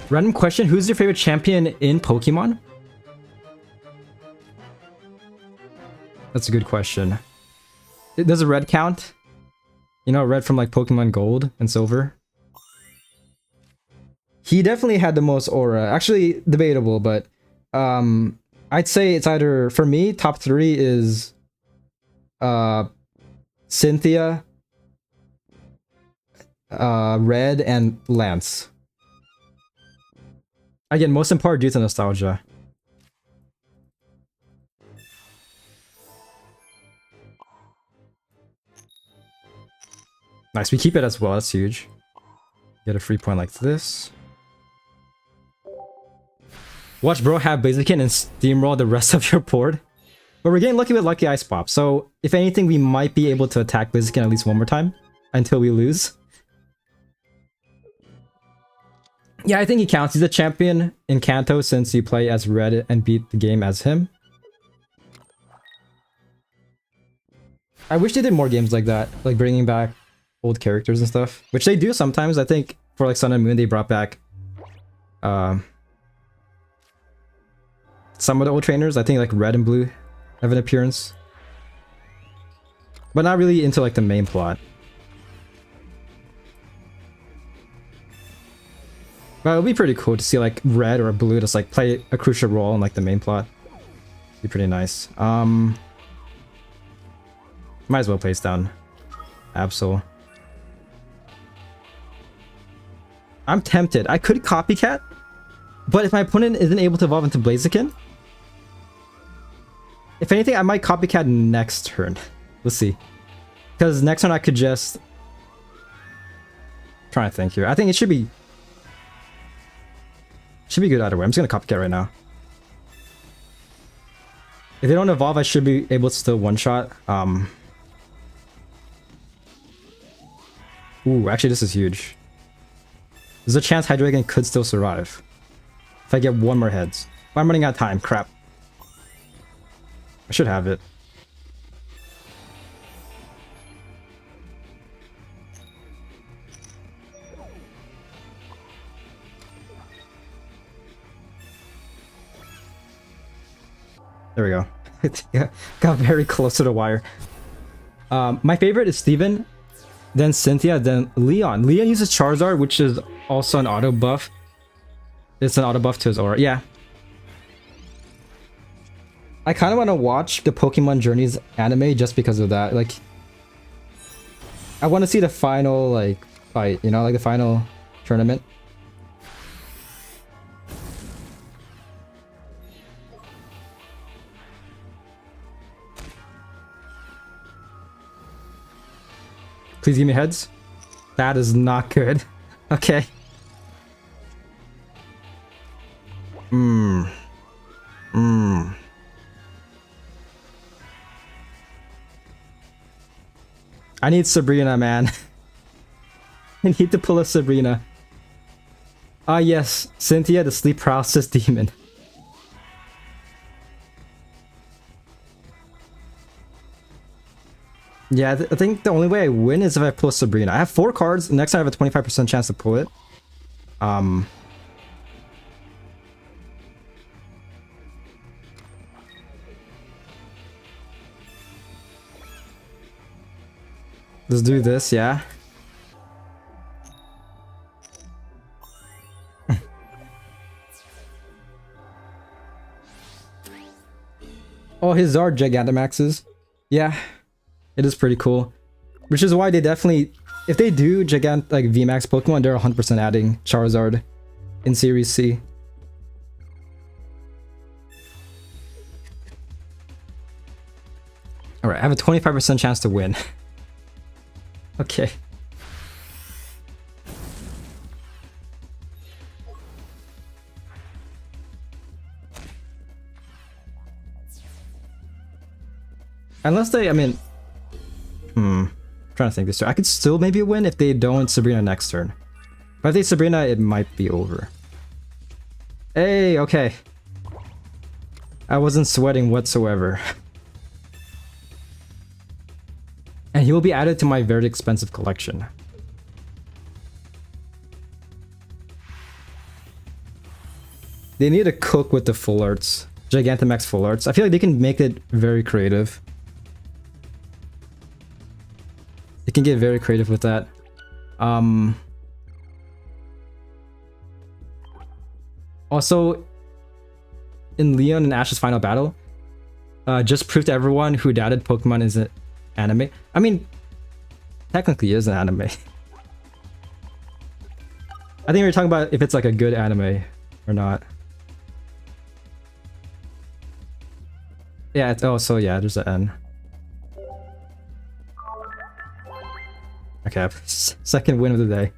Random question, who's your favorite champion in Pokemon? That's a good question. Does a red count? You know, red from like Pokemon Gold and Silver? He definitely had the most aura. Actually, debatable, but I'd say it's either, for me, top 3 is Cynthia, Red, and Lance. Again, most in part due to nostalgia. Nice, we keep it as well, that's huge. Get a free point like this. Watch bro have Blaziken and steamroll the rest of your board. But we're getting lucky with Lucky Ice Pop, so if anything, we might be able to attack Blaziken at least one more time until we lose. Yeah, I think he counts. He's a champion in Kanto since you play as Red and beat the game as him. I wish they did more games like that, like bringing back old characters and stuff, which they do sometimes. I think for like Sun and Moon, they brought back some of the old trainers. I think like Red and Blue have an appearance, but not really into like the main plot. But it would be pretty cool to see like Red or Blue just like play a crucial role in like the main plot. Be pretty nice. Might as well place down Absol. I'm tempted. I could copycat, but if my opponent isn't able to evolve into Blaziken, if anything, I might copycat next turn. Let's see. Because next turn I could just... trying to think here. I think it should be... should be good either way. I'm just gonna copycat right now. If they don't evolve, I should be able to still one-shot. Ooh, actually this is huge. There's a chance Hydreigon could still survive. If I get one more heads. But I'm running out of time. Crap. I should have it. There we go. Got very close to the wire. My favorite is Steven, then Cynthia, then Leon. Leon uses Charizard, which is also an auto buff. It's an auto buff to his aura. Yeah. I kind of want to watch the Pokemon Journeys anime just because of that. Like, I want to see the final, like, fight, you know, like the final tournament. Please give me heads. That is not good. Okay. I need Sabrina, man. I need to pull a Sabrina. Ah, yes. Cynthia, the sleep paralysis demon. Yeah, I think the only way I win is if I pull Sabrina. I have 4 cards. Next time I have a 25% chance to pull it. Let's do this, yeah. Oh, his are Gigantamaxes. Yeah. It is pretty cool. Which is why they definitely... if they do like VMAX Pokemon, they're 100% adding Charizard in Series C. Alright, I have a 25% chance to win. Okay. Unless they, I mean... I'm trying to think this turn. I could still maybe win if they don't Sabrina next turn. But if they Sabrina, it might be over. Hey, okay. I wasn't sweating whatsoever. And he will be added to my very expensive collection. They need to cook with the full arts. Gigantamax full arts. I feel like they can make it very creative. They can get very creative with that. Also, in Leon and Ash's final battle, just prove to everyone who doubted Pokemon isn't anime. I mean, technically it is an anime. I think we were talking about if it's like a good anime or not. Yeah, it's, oh, so yeah, there's an N. Okay, second win of the day.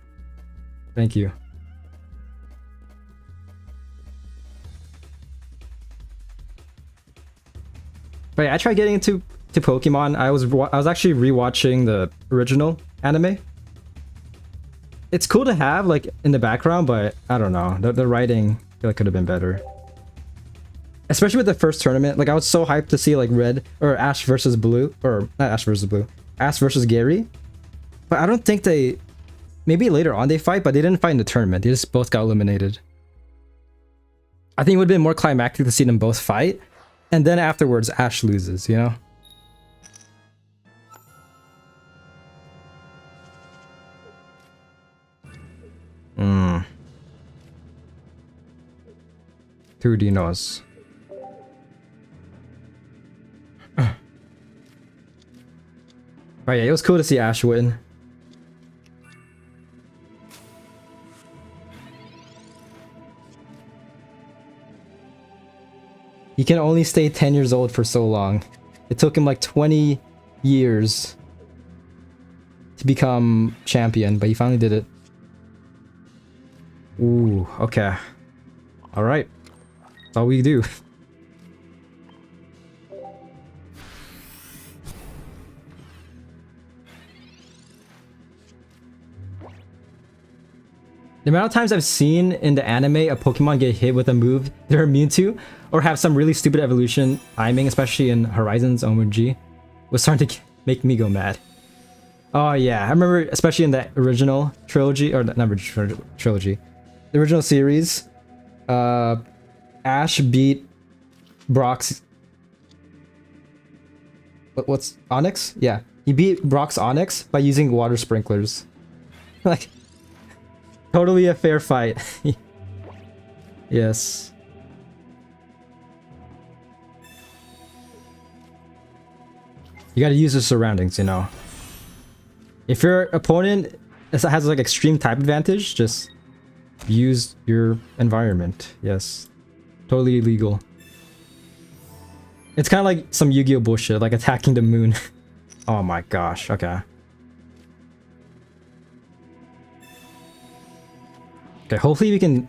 Thank you. But yeah, I tried getting into Pokemon. I was actually rewatching the original anime. It's cool to have like in the background, but I don't know. The writing I feel like could have been better. Especially with the first tournament. Like I was so hyped to see like Red or Ash versus Blue, or not Ash versus Blue, Ash versus Gary. But I don't think they... Maybe later on they fight, but they didn't fight in the tournament. They just both got eliminated. I think it would have been more climactic to see them both fight. And then afterwards, Ash loses, you know? Two dinos. But yeah, it was cool to see Ash win. He can only stay 10 years old for so long. It took him like 20 years to become champion, but he finally did it. Ooh, okay. Alright. That's all we do. The amount of times I've seen in the anime a Pokemon get hit with a move they're immune to, or have some really stupid evolution timing, especially in Horizons OMG, was starting to make me go mad. Oh yeah, I remember, especially in the original trilogy, or not trilogy, the original series, Ash beat Brock's... What's... Onyx? Yeah, he beat Brock's Onyx by using water sprinklers. Like... Totally a fair fight. Yes. You gotta use the surroundings, you know. If your opponent has like extreme type advantage, just use your environment. Yes. Totally illegal. It's kind of like some Yu-Gi-Oh bullshit, like attacking the moon. Oh my gosh, okay. Okay, hopefully we can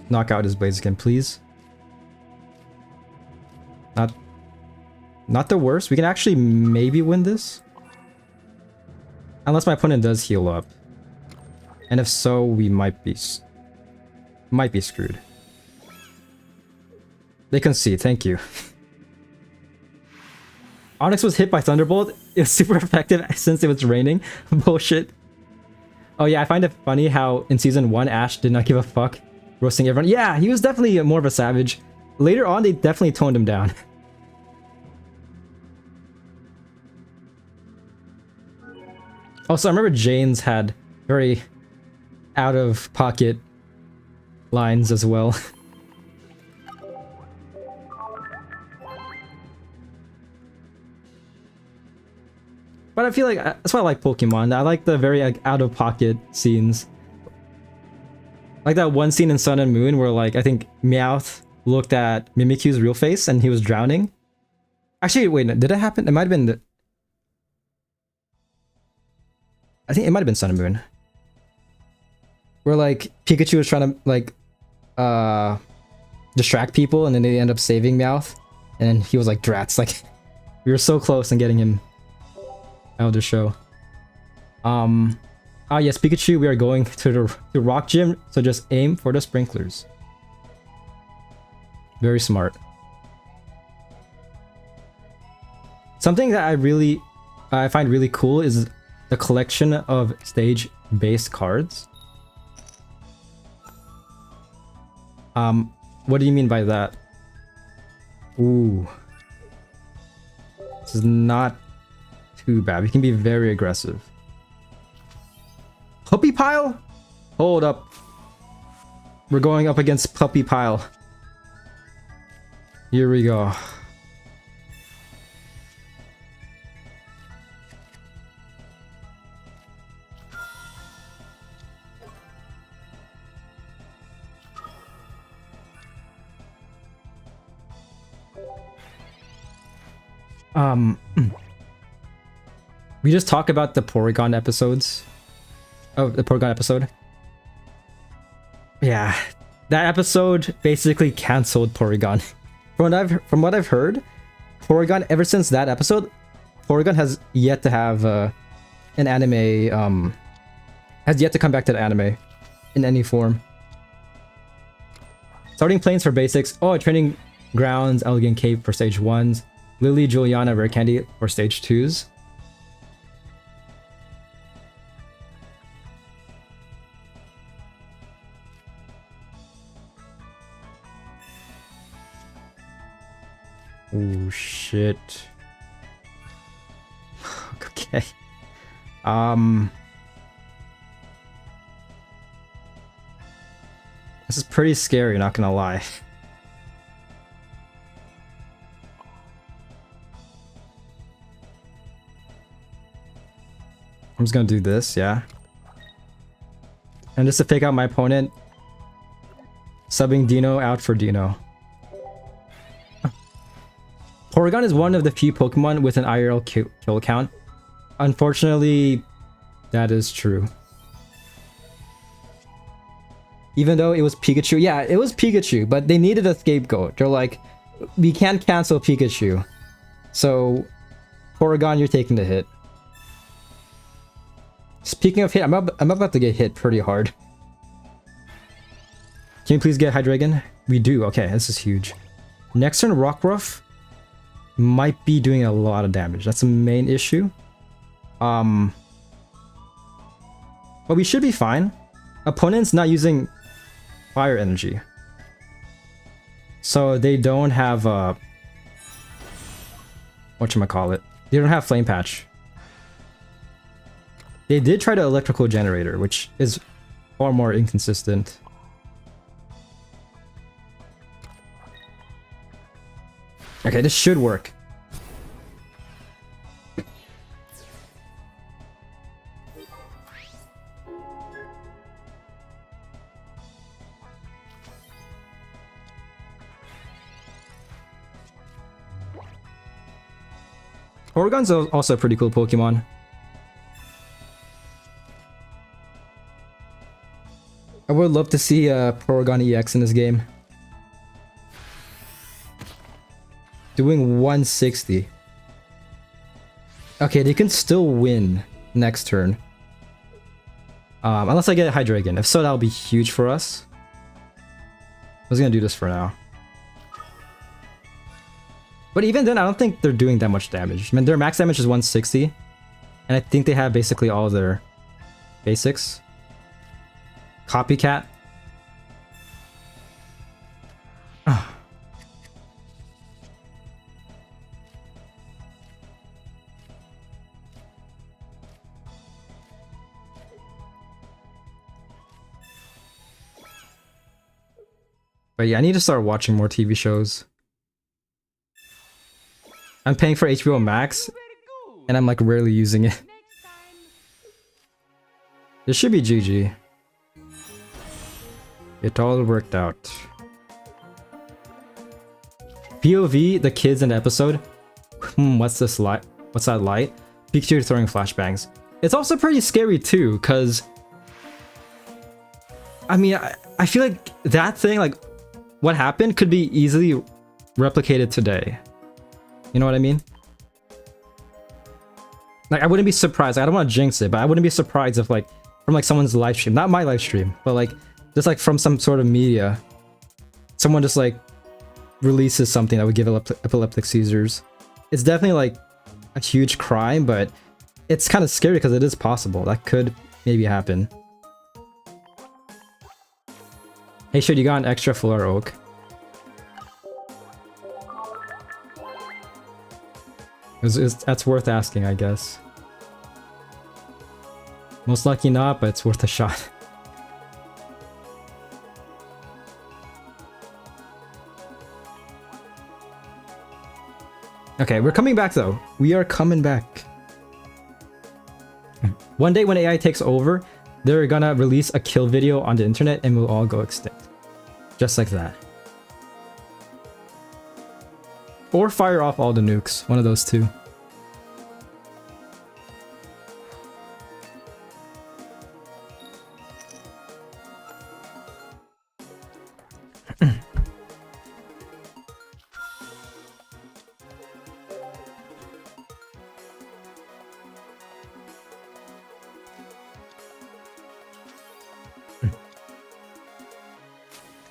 knock out his Blaziken, please. Not the worst. We can actually maybe win this. Unless my opponent does heal up. And if so, we might be screwed. They concede, thank you. Onyx was hit by Thunderbolt. It was super effective since it was raining. Bullshit. Oh yeah, I find it funny how in Season 1, Ash did not give a fuck, roasting everyone. Yeah, he was definitely more of a savage. Later on, they definitely toned him down. Also, I remember Jane's had very out-of-pocket lines as well. But I feel like that's why I like Pokemon. I like the very like, out-of-pocket scenes. Like that one scene in Sun and Moon where like I think Meowth looked at Mimikyu's real face and he was drowning. Actually, wait, did it happen? It might have been the... I think it might have been Sun and Moon. Where like Pikachu was trying to like distract people and then they end up saving Meowth. And then he was like, drats, like we were so close in getting him out of the show. Yes, Pikachu, we are going to the rock gym, so just aim for the sprinklers. Very smart. Something that I find really cool is the collection of stage-based cards. What do you mean by that? Ooh. This is not too bad. We can be very aggressive. Puppy Pile? Hold up. We're going up against Puppy Pile. Here we go. We just talk about the Porygon episodes. Oh, the Porygon episode. Yeah, that episode basically canceled Porygon. From what I've heard, Porygon, ever since that episode, Porygon has yet to have an anime, has yet to come back to the anime in any form. Starting planes for basics. Oh, training grounds, Elegant Cape for stage 1s. Lily, Juliana, Rare Candy for stage 2s. Oh shit. Okay. This is pretty scary, not gonna lie. I'm just gonna do this, yeah. And just to fake out my opponent, subbing Dino out for Dino. Porygon is one of the few Pokemon with an IRL kill count. Unfortunately, that is true. Even though it was Pikachu. Yeah, it was Pikachu, but they needed a scapegoat. They're like, we can't cancel Pikachu. So, Porygon, you're taking the hit. Speaking of hit, I'm about to get hit pretty hard. Can you please get Hydreigon? We do. Okay, this is huge. Next turn, Rockruff might be doing a lot of damage. That's the main issue. But we should be fine. Opponent's not using fire energy. So they don't have whatchamacallit. They don't have Flame Patch. They did try the electrical generator, which is far more inconsistent. Okay, this should work. Porygon's also a pretty cool Pokemon. I would love to see Porygon EX in this game. Doing 160. Okay, they can still win next turn. Unless I get a Hydreigon. If so, that'll be huge for us. I was gonna do this for now. But even then, I don't think they're doing that much damage. I mean, their max damage is 160. And I think they have basically all of their basics. Copycat. But yeah, I need to start watching more TV shows. I'm paying for HBO Max, and I'm like rarely using it. This should be GG. It all worked out. POV, the kids in the episode. What's this light? What's that light? Pikachu throwing flashbangs. It's also pretty scary too, because I mean, I feel like that thing, like what happened, could be easily replicated today. You know what I mean? Like, I wouldn't be surprised. I don't want to jinx it, but I wouldn't be surprised if, like, from like someone's live stream, not my live stream, but like just like from some sort of media, someone just like releases something that would give epileptic seizures. It's definitely like a huge crime, but it's kind of scary because it is possible. That could maybe happen. Hey, shit, you got an extra Flora Oak. That's worth asking, I guess. Most likely not, but it's worth a shot. Okay, we're coming back though. We are coming back. One day when AI takes over, they're gonna release a kill video on the internet and we'll all go extinct. Just like that. Or fire off all the nukes. One of those two.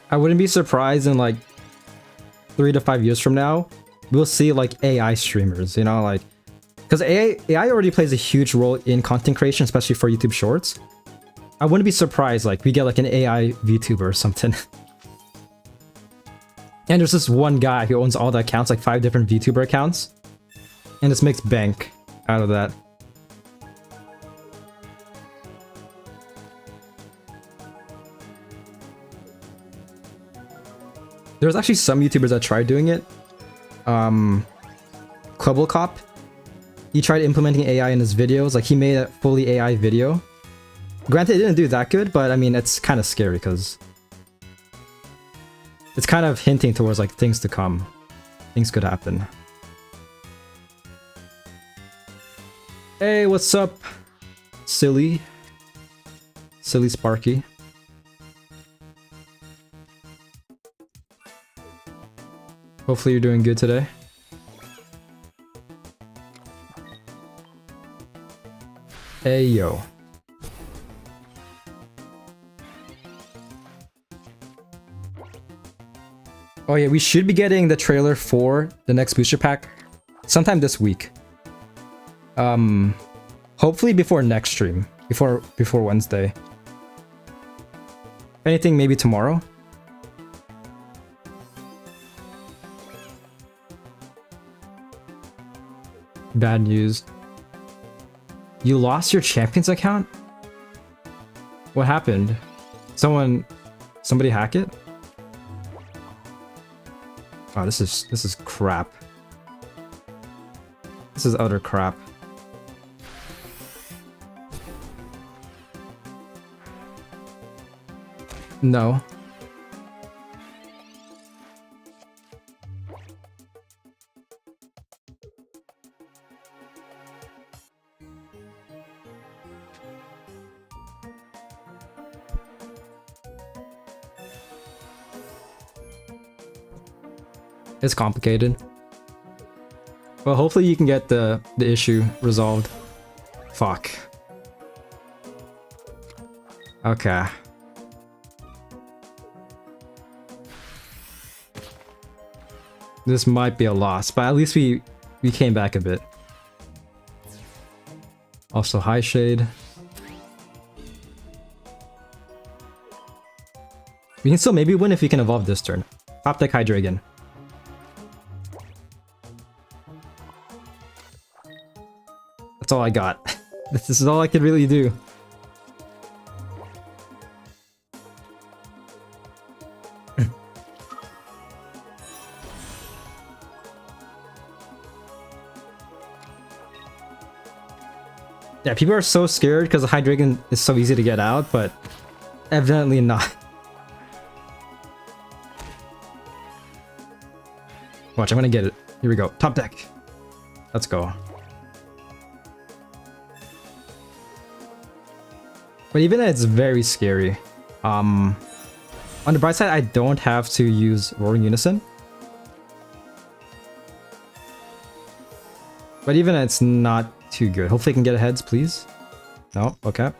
I wouldn't be surprised in like 3 to 5 years from now, we'll see like AI streamers, you know, like, because AI already plays a huge role in content creation, especially for YouTube Shorts. I wouldn't be surprised like we get like an AI VTuber or something. And there's this one guy who owns all the accounts, like 5 different VTuber accounts, and just makes bank out of that. There's actually some YouTubers that tried doing it. Cop, he tried implementing AI in his videos. Like, he made a fully AI video. Granted, it didn't do that good, but I mean, it's kind of scary because it's kind of hinting towards like things to come. Things could happen. Hey, what's up, Silly Sparky? Hopefully you're doing good today. Hey, yo. Oh yeah, we should be getting the trailer for the next booster pack sometime this week. Hopefully before next stream, before Wednesday. If anything, maybe tomorrow. Bad news. You lost your champions account? What happened? Somebody hack it? Oh, this is crap. This is utter crap. No. It's complicated. Well, hopefully you can get the issue resolved. Fuck. Okay. This might be a loss, but at least we came back a bit. Also, high shade. We can still maybe win if we can evolve this turn. Top deck Hydreigon. That's all I got. This is all I could really do. Yeah, people are so scared because the Hydreigon is so easy to get out, but evidently not. Watch, I'm gonna get it. Here we go. Top deck. Let's go. But even then, it's very scary. On the bright side, I don't have to use Roaring Unison. But even then, it's not too good. Hopefully I can get heads, please. No? Okay.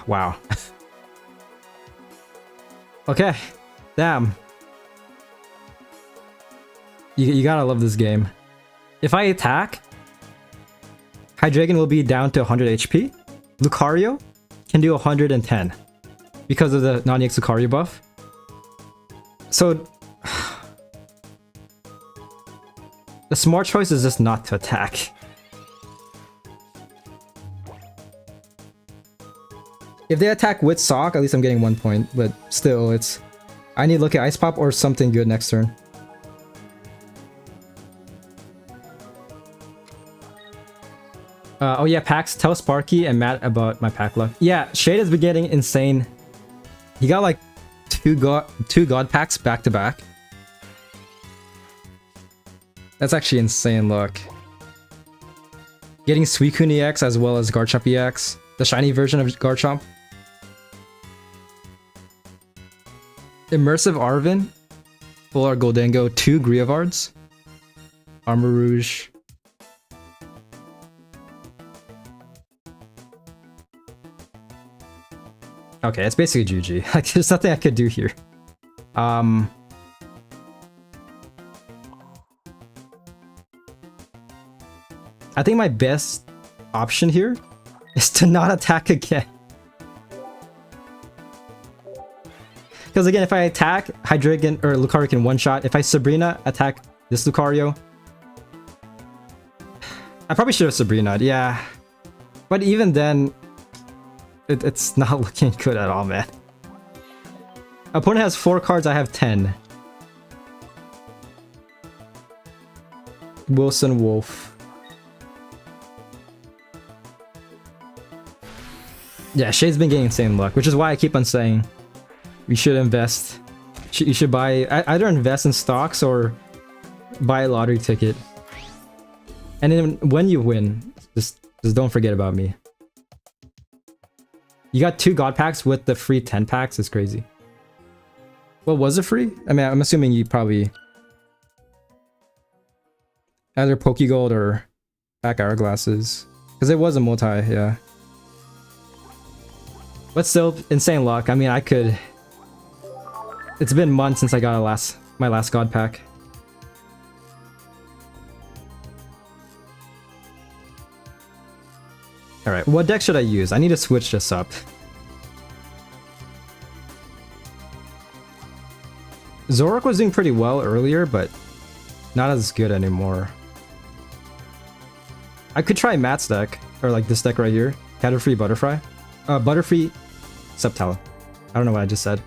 Wow. Okay. Damn. You gotta love this game. If I attack, Hydreigon will be down to 100 HP. Lucario can do 110 because of the non-EX Lucario buff. So the smart choice is just not to attack. If they attack with Sock, at least I'm getting 1 point, but still, it's... I need to look at Ice Pop or something good next turn. Oh yeah, Pax, tell Sparky and Matt about my pack luck. Yeah, Shade has been getting insane. He got like two god packs back to back. That's actually insane luck. Getting Suicune EX as well as Garchomp EX, the shiny version of Garchomp. Immersive Arvin, Full Art Goldengo, 2 Grievards, Armor Rouge. Okay, it's basically GG. Like, there's nothing I could do here. I think my best option here is to not attack again. Because again, if I attack, Hydreigon or Lucario can one-shot. If I Sabrina, attack this Lucario. I probably should have Sabrina, yeah. But even then, it's not looking good at all, man. Opponent has 4 cards, I have 10. Wilson Wolf. Yeah, Shade's been getting insane luck, which is why I keep on saying we should invest. You should buy, either invest in stocks or buy a lottery ticket. And then when you win, just don't forget about me. You got 2 God packs with the free 10 packs, it's crazy. Well, was it free? I mean, I'm assuming you probably either Pokegold or back hourglasses. Because it was a multi, yeah. But still, insane luck. I mean, I could... It's been months since I got my last God pack. Alright, what deck should I use? I need to switch this up. Zoroark was doing pretty well earlier, but not as good anymore. I could try Matt's deck, or like this deck right here. Caterfree Butterfree. Butterfree Sceptile. I don't know what I just said.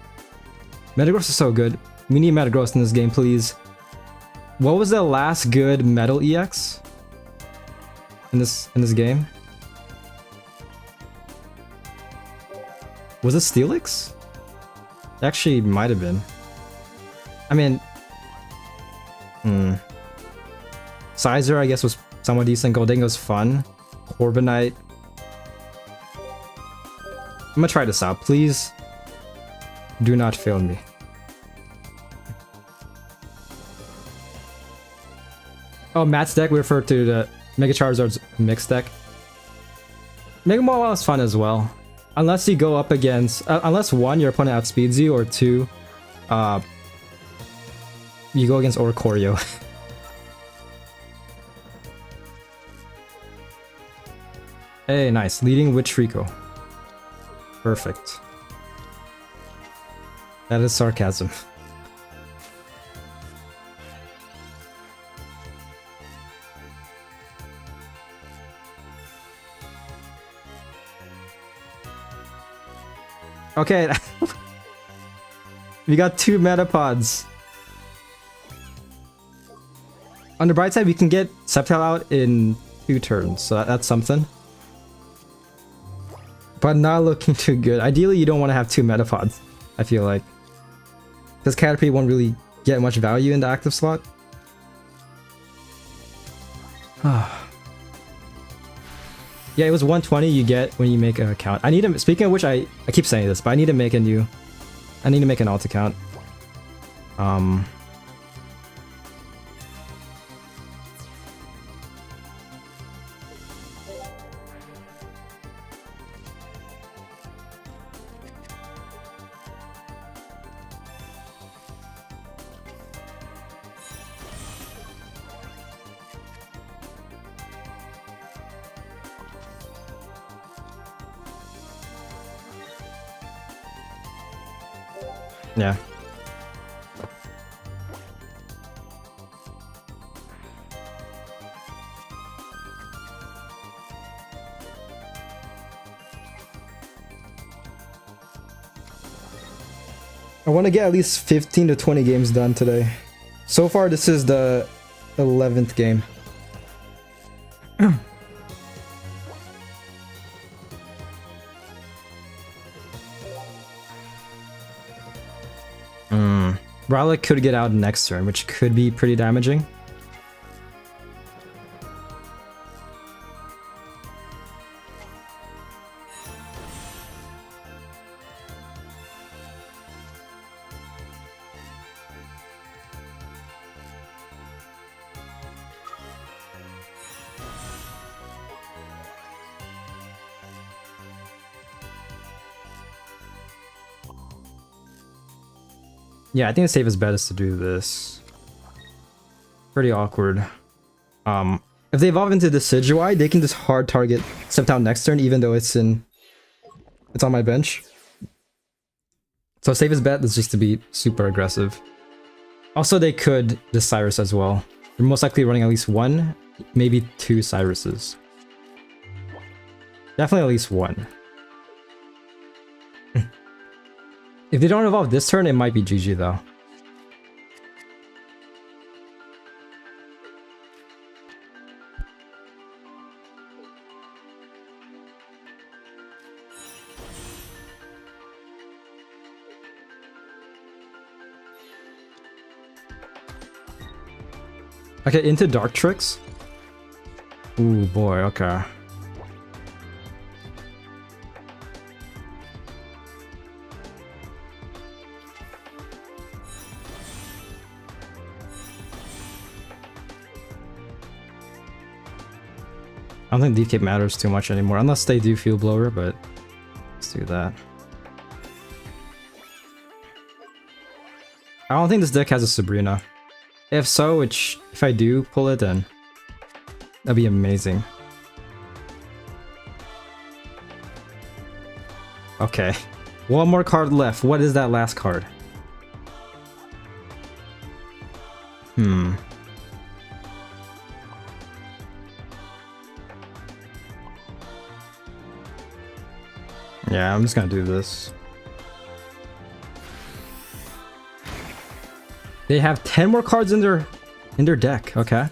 Metagross is so good. We need Metagross in this game, please. What was the last good Metal EX in this game? Was it Steelix? Actually, might have been. I mean, Sizer, I guess, was somewhat decent. Goldingo's fun. Corviknight. I'm gonna try this out. Please do not fail me. Oh, Matt's deck, we refer to the Mega Charizard's mixed deck. Mega Mall is fun as well. Unless you go up against... unless 1, your opponent outspeeds you, or 2, you go against Oricorio. Hey, nice. Leading with Trico. Perfect. That is sarcasm. Okay. We got 2 Metapods. On the bright side, we can get Sceptile out in 2 turns, so that's something. But not looking too good. Ideally, you don't want to have 2 Metapods, I feel like. Because Caterpie won't really get much value in the active slot. Yeah, it was 120 you get when you make an account. I need to, speaking of which, I keep saying this, but I need to make a new... I need to make an alt account. Yeah. I want to get at least 15 to 20 games done today. So far, this is the 11th game. Rowlet could get out next turn, which could be pretty damaging. Yeah, I think the safest bet is to do this. Pretty awkward. If they evolve into Decidueye, they can just hard target Sceptile next turn, even though it's on my bench. So safest bet is just to be super aggressive. Also, they could this Cyrus as well. They're most likely running at least one, maybe two Cyruses. Definitely at least one. If they don't evolve this turn, it might be GG though. Okay, into Dark Tricks. Ooh boy, okay. I don't think DK matters too much anymore, unless they do Field Blower, but let's do that. I don't think this deck has a Sabrina. If so, which if I do pull it, then that'd be amazing. Okay, one more card left. What is that last card? Yeah, I'm just gonna do this. They have 10 more cards in their deck, okay.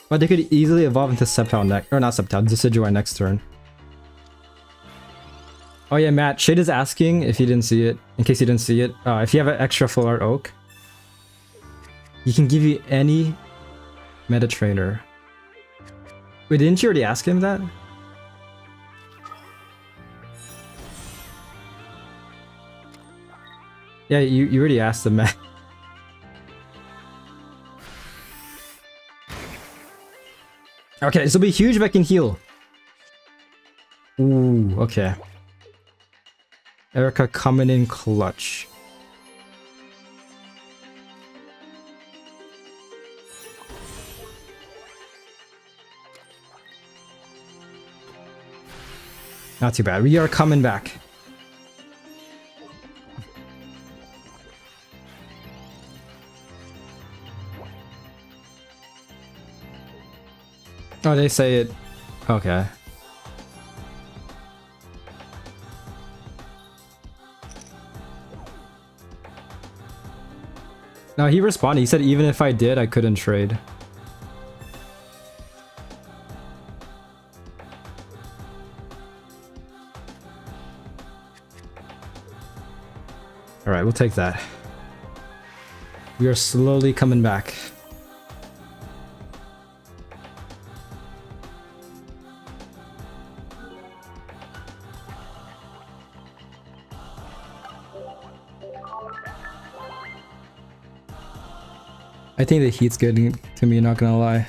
But they could easily evolve into Sceptile next, or not Sceptile, Decidueye next turn. Oh yeah, Matt, Shade is asking if you didn't see it, in case you didn't see it. If you have an extra Full Art Oak, he can give you any meta trainer. Wait, didn't you already ask him that? Yeah, you already asked the Matt. Okay, this will be huge if I can heal. Ooh, okay. Erica coming in clutch. Not too bad. We are coming back. Oh, they say it. Okay. No, he responded. He said even if I did, I couldn't trade. Alright, we'll take that. We are slowly coming back. I think the heat's getting to me, not gonna lie.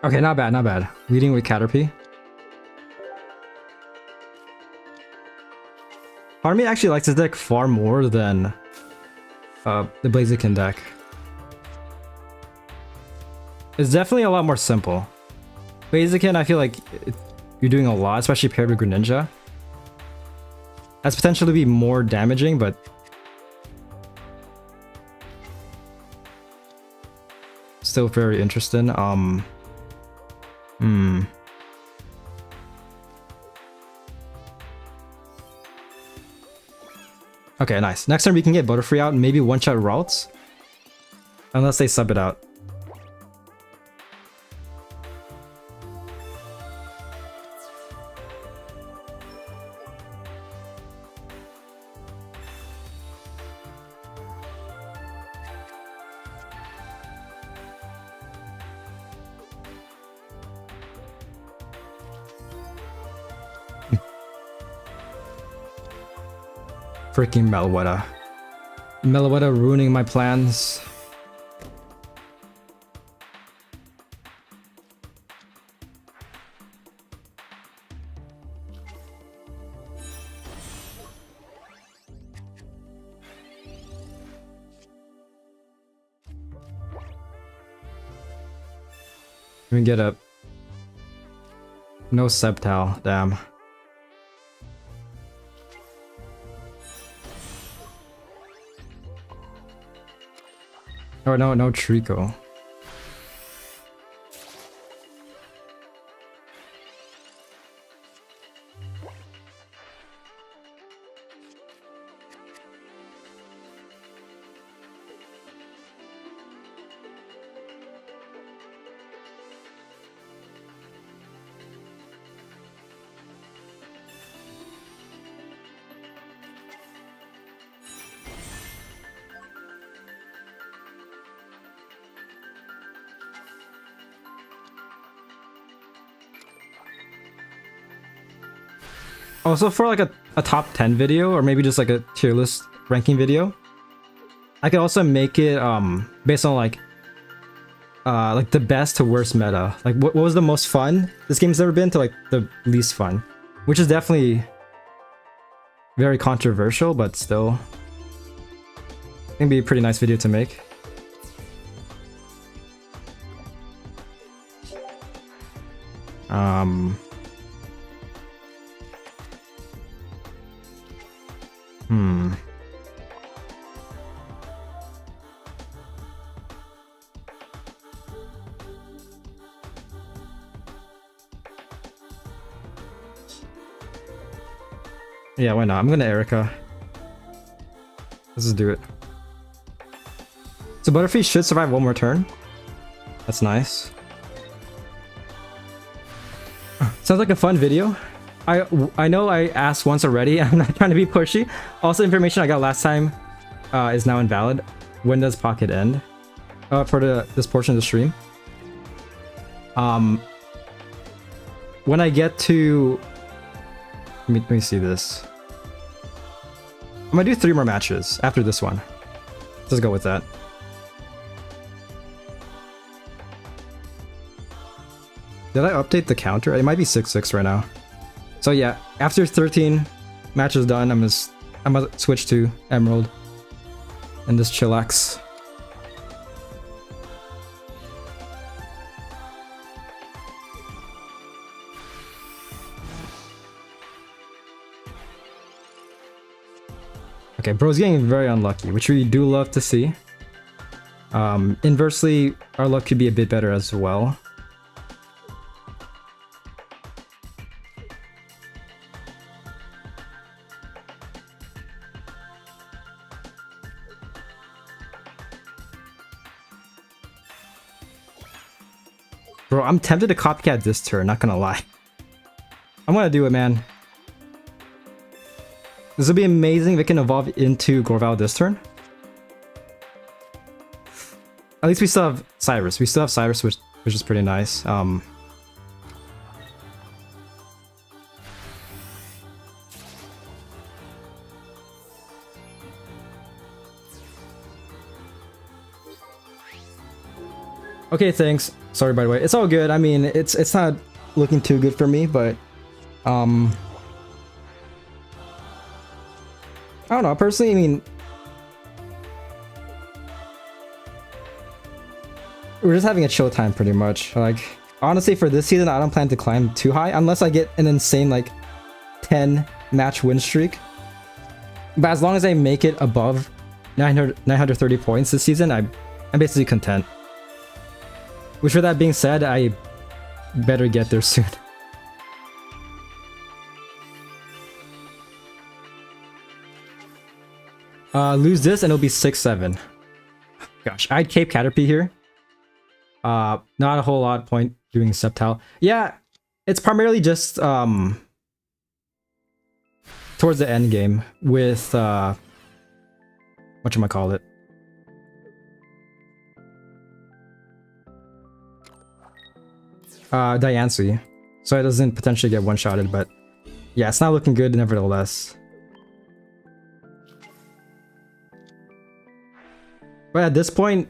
Okay, not bad, not bad. Leading with Caterpie. Part of me actually likes this deck far more than the Blaziken deck. It's definitely a lot more simple. Blaziken, I feel like you're doing a lot, especially paired with Greninja. That's potentially be more damaging, but still very interesting. Okay, nice. Next turn we can get Butterfree out and maybe one-shot routes. Unless they sub it out. Freaking Meloetta. Meloetta ruining my plans. Let me get a... No Sceptile, damn. Oh no, no Trico. Also for like a top 10 video, or maybe just like a tier list ranking video, I could also make it based on like the best to worst meta. Like what was the most fun this game's ever been to like the least fun, which is definitely very controversial, but still I think it'd be a pretty nice video to make. Yeah, why not? I'm gonna Erica. Let's just do it. So Butterfree should survive one more turn. That's nice. Sounds like a fun video. I know I asked once already. I'm not trying to be pushy. Also, information I got last time is now invalid. When does Pocket end? For this portion of the stream. When I get to... Let me see this. I'm gonna do 3 more matches after this one. Let's go with that. Did I update the counter? It might be 6-6 right now. So yeah, after 13 matches done, I'm gonna switch to Emerald and just chillax. Okay, bro's getting very unlucky, which we do love to see. Inversely, our luck could be a bit better as well. Bro, I'm tempted to copycat this turn, not gonna lie. I'm gonna do it, man. This would be amazing if it can evolve into Gorval this turn. At least we still have Cyrus. We still have Cyrus, which is pretty nice. Okay, thanks. Sorry, by the way. It's all good. I mean, it's not looking too good for me, but I don't know, personally, I mean, we're just having a chill time pretty much. Like, honestly, for this season, I don't plan to climb too high unless I get an insane, like, 10 match win streak. But as long as I make it above 930 points this season, I'm basically content. Which, with that being said, I better get there soon. Lose this and it'll be 6-7. Gosh, I'd Cape Caterpie here. Not a whole lot of point doing Sceptile. Yeah, it's primarily just towards the end game with whatchamacallit. Diancie. So it doesn't potentially get one-shotted, but yeah, it's not looking good nevertheless. But at this point,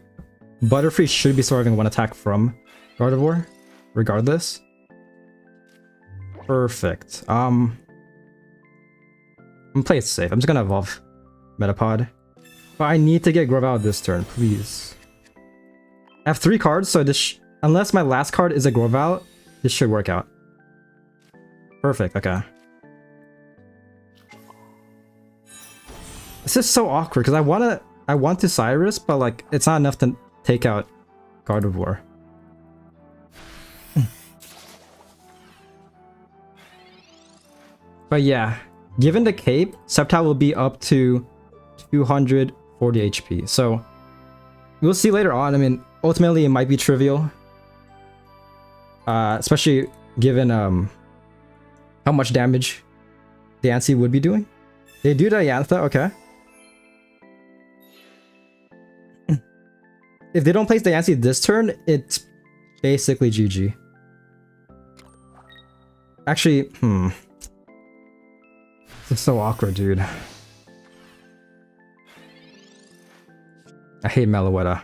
Butterfree should be surviving one attack from Gardevoir, regardless. Perfect. I'm gonna play it safe. I'm just gonna evolve Metapod. But I need to get Grovyle this turn, please. I have 3 cards, so this unless my last card is a Grovyle, this should work out. Perfect, okay. This is so awkward because I want to Cyrus, but like it's not enough to take out Gardevoir. But yeah, given the cape, Sceptile will be up to 240 HP. So we'll see later on. I mean, ultimately it might be trivial. Especially given how much damage Diancie would be doing. They do Diantha, okay. If they don't place Diancie this turn, it's basically GG. Actually, this is so awkward, dude. I hate Meloetta.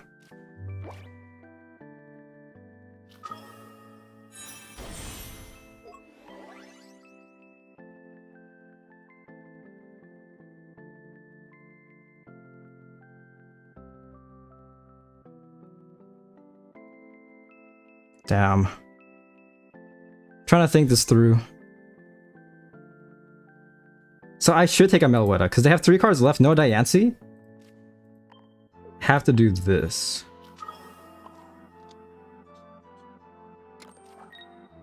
Damn. Trying to think this through. So I should take a Meloetta because they have 3 cards left, no Diancie. Have to do this.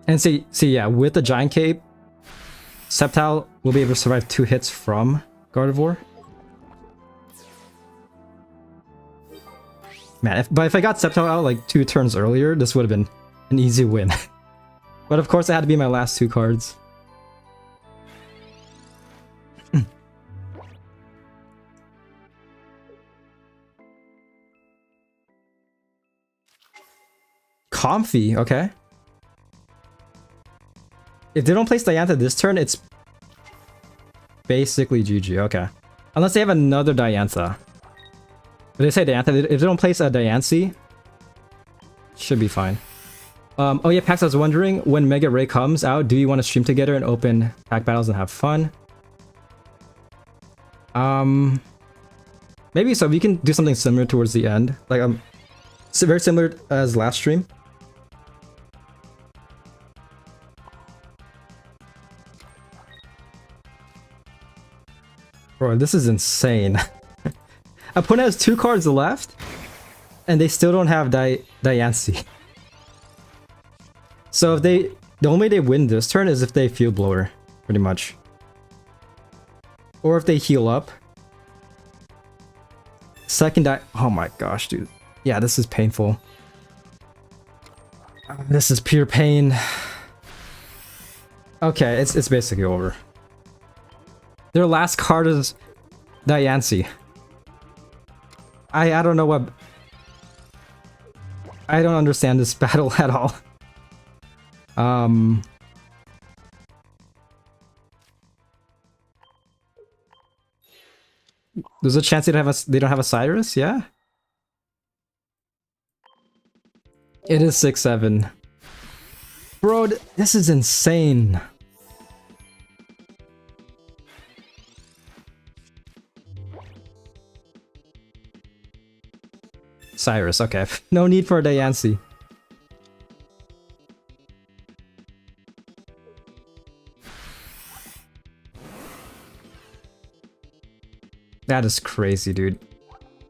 And see, yeah, with the Giant Cape, Sceptile will be able to survive 2 hits from Gardevoir. Man, but if I got Sceptile out like 2 turns earlier, this would have been an easy win. But of course, it had to be my last 2 cards. Comfy, okay. If they don't place Diantha this turn, it's basically GG, okay. Unless they have another Diantha. But they say Diantha, if they don't place a Diancie, should be fine. Oh yeah, Pax, I was wondering, when Mega Ray comes out, do you want to stream together and open pack battles and have fun? Maybe so. We can do something similar towards the end. Like, very similar as last stream. Bro, this is insane. Opponent has 2 cards left, and they still don't have Diancie. So if the only way they win this turn is if they Field Blower, pretty much. Or if they heal up. Second oh my gosh, dude. Yeah, this is painful. This is pure pain. Okay, it's basically over. Their last card is Diancie. I don't know what... I don't understand this battle at all. There's a chance they don't have a Cyrus, yeah? It is 6-7. Bro, this is insane. Cyrus, okay. No need for a Diancie. That is crazy, dude.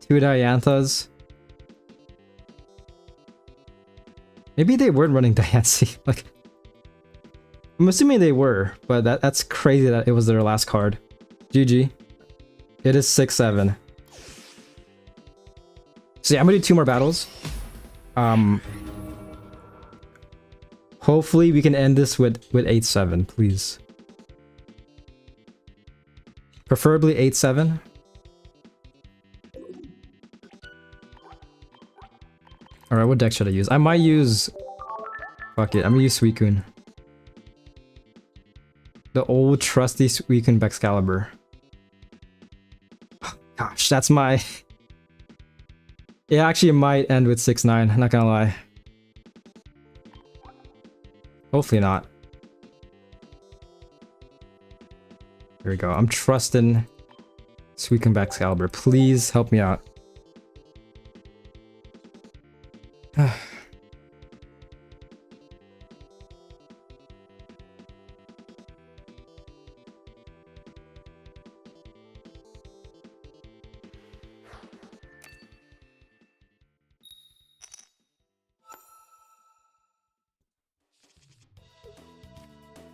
2 Dianthas. Maybe they weren't running Diancie. Like, I'm assuming they were, but that's crazy that it was their last card. GG. It is 6-7. So yeah, I'm gonna do 2 more battles. Hopefully we can end this with 8-7, please. Preferably 8-7. Alright, what deck should I use? I might use... Fuck it, I'm gonna use Suicune. The old trusty Suicune Excalibur. Gosh, that's my... It actually might end with 6-9, not gonna lie. Hopefully not. Here we go. I'm trusting Suicune Excalibur. Please help me out.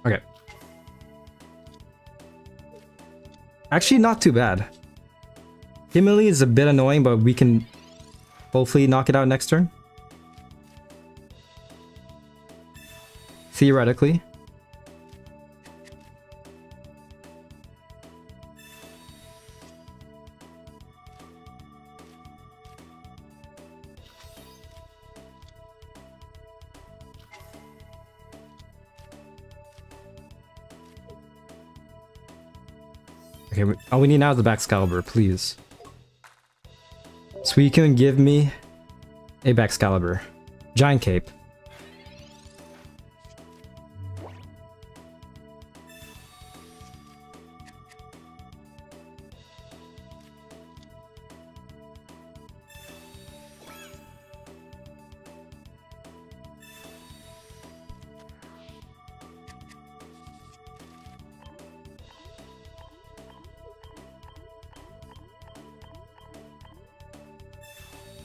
Okay. Actually, not too bad. Himili is a bit annoying, but we can hopefully knock it out next turn. Theoretically. Okay, all we need now is the Excalibur, please. So you can give me a Excalibur. Giant Cape.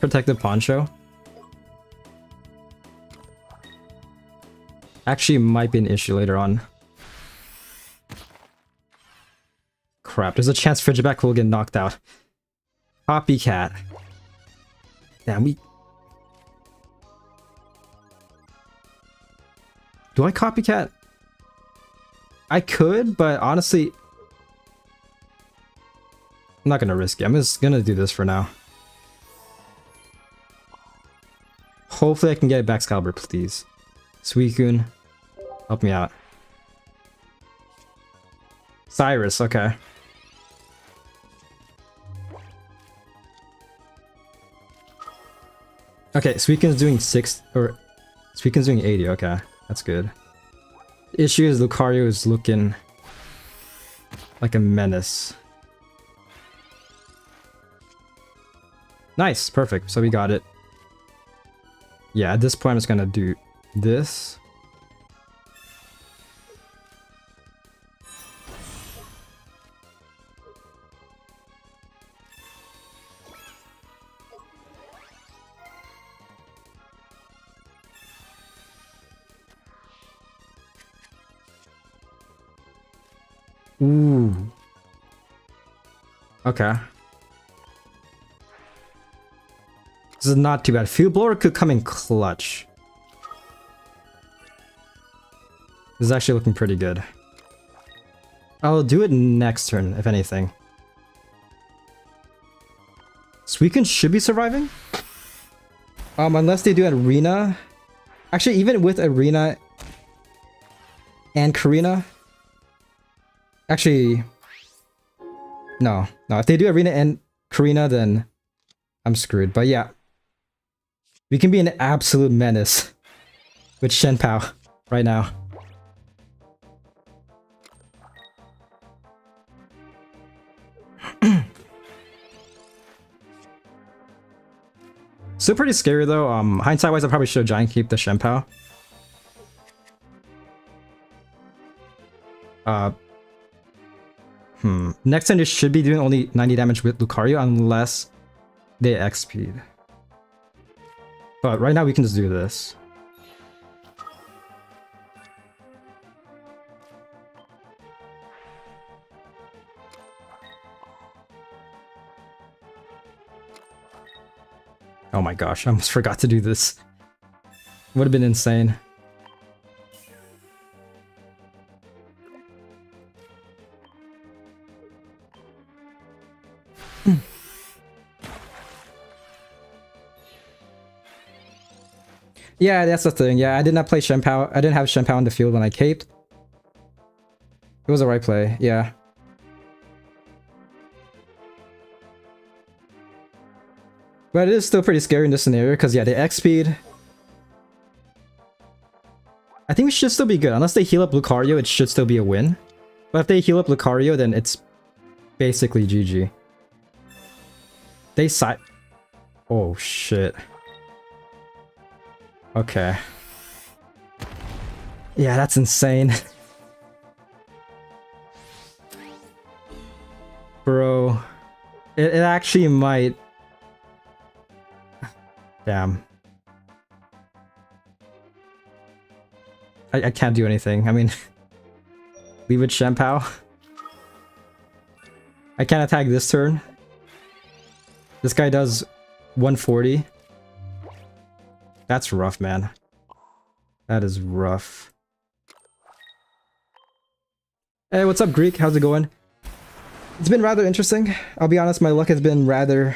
Protective Poncho. Actually might be an issue later on. Crap, there's a chance Frigiback will get knocked out. Copycat. Damn, we... Do I Copycat? I could, but honestly... I'm not gonna risk it. I'm just gonna do this for now. Hopefully I can get it back, Excalibur, please. Suicune, help me out. Cyrus, okay. Okay, Suicune's doing 6, or... Suicune's doing 80, okay. That's good. The issue is Lucario is looking like a menace. Nice, perfect. So we got it. Yeah, at this point I'm just gonna do this. Ooh. Okay. This is not too bad. Field Blower could come in clutch. This is actually looking pretty good. I'll do it next turn, if anything. Suicune should be surviving? Unless they do Arena. Actually, even with Arena and Karina. Actually, no. If they do Arena and Karina, then I'm screwed. But yeah. We can be an absolute menace with Shenpao right now. Still pretty scary though. Hindsight wise, I probably should have Giant Keep the Shenpao. Next turn they should be doing only 90 damage with Lucario unless they X-Speed. But right now we can just do this. Oh my gosh, I almost forgot to do this. Would have been insane. Yeah, that's the thing. Yeah, I did not play Shenpao. I didn't have Shenpao in the field when I caped. It was the right play, yeah. But it is still pretty scary in this scenario because, yeah, the X speed. I think we should still be good. Unless they heal up Lucario, it should still be a win. But if they heal up Lucario, then it's basically GG. They side. Oh, shit. Okay. Yeah, that's insane. Bro. It actually might. Damn. I can't do anything. I mean, leave it Shampoo. I can't attack this turn. This guy does 140. That's rough, man. That is rough. Hey, what's up, Greek? How's it going? It's been rather interesting. I'll be honest, my luck has been rather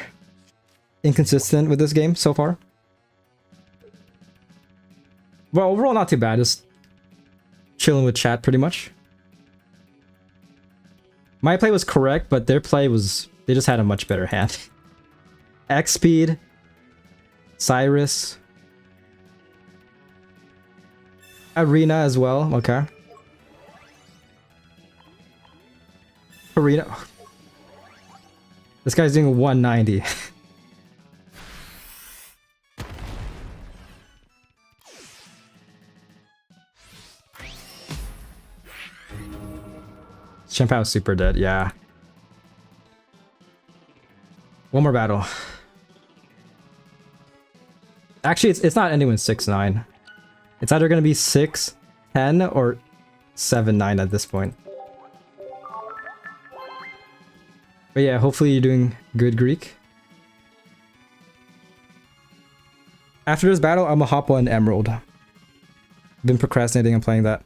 inconsistent with this game so far. Well, overall, not too bad. Just chilling with chat, pretty much. My play was correct, but their play was... They just had a much better hand. X-Speed. Cyrus. Arena as well, okay. Arena. This guy's doing 190. Shampoo is super dead, yeah. One more battle. Actually, it's not ending with 6-9. It's either going to be 6-10 or 7-9 at this point. But yeah, hopefully you're doing good, Greek. After this battle, I'm gonna hop on Emerald. Been procrastinating on playing that.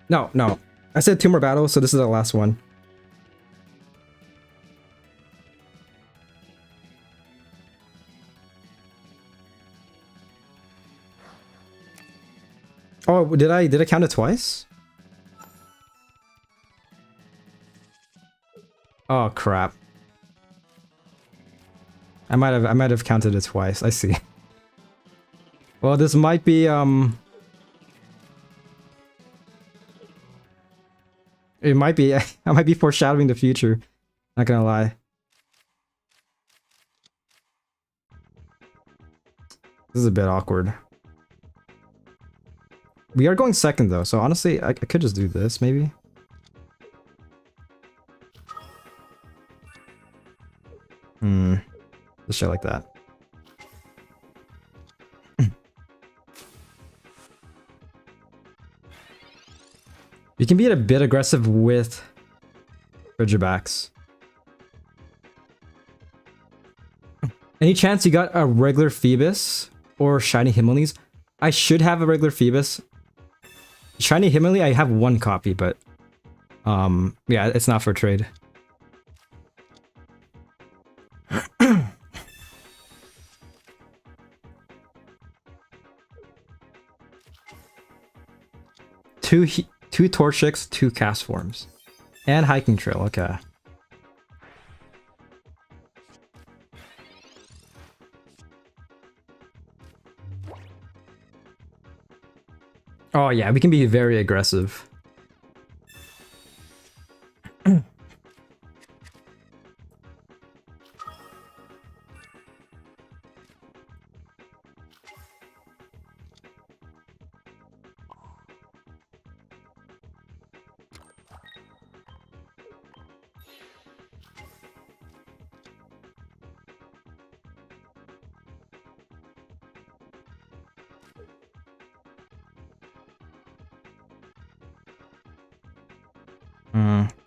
No, no. I said 2 more battles, so this is the last one. Oh, did I count it twice? Oh crap. I might have counted it twice. I see. Well, this might be it might be I might be foreshadowing the future. Not gonna lie. This is a bit awkward. We are going second though, so honestly, I could just do this, maybe. Just shit like that. You can be a bit aggressive with Ridgebacks. Any chance you got a regular Phoebus or Shiny Himmelys? I should have a regular Phoebus. Shiny Himely, I have 1 copy, but yeah, it's not for trade. Two Torchics, 2 Cast Forms. And Hiking Trail, okay. Oh yeah, we can be very aggressive.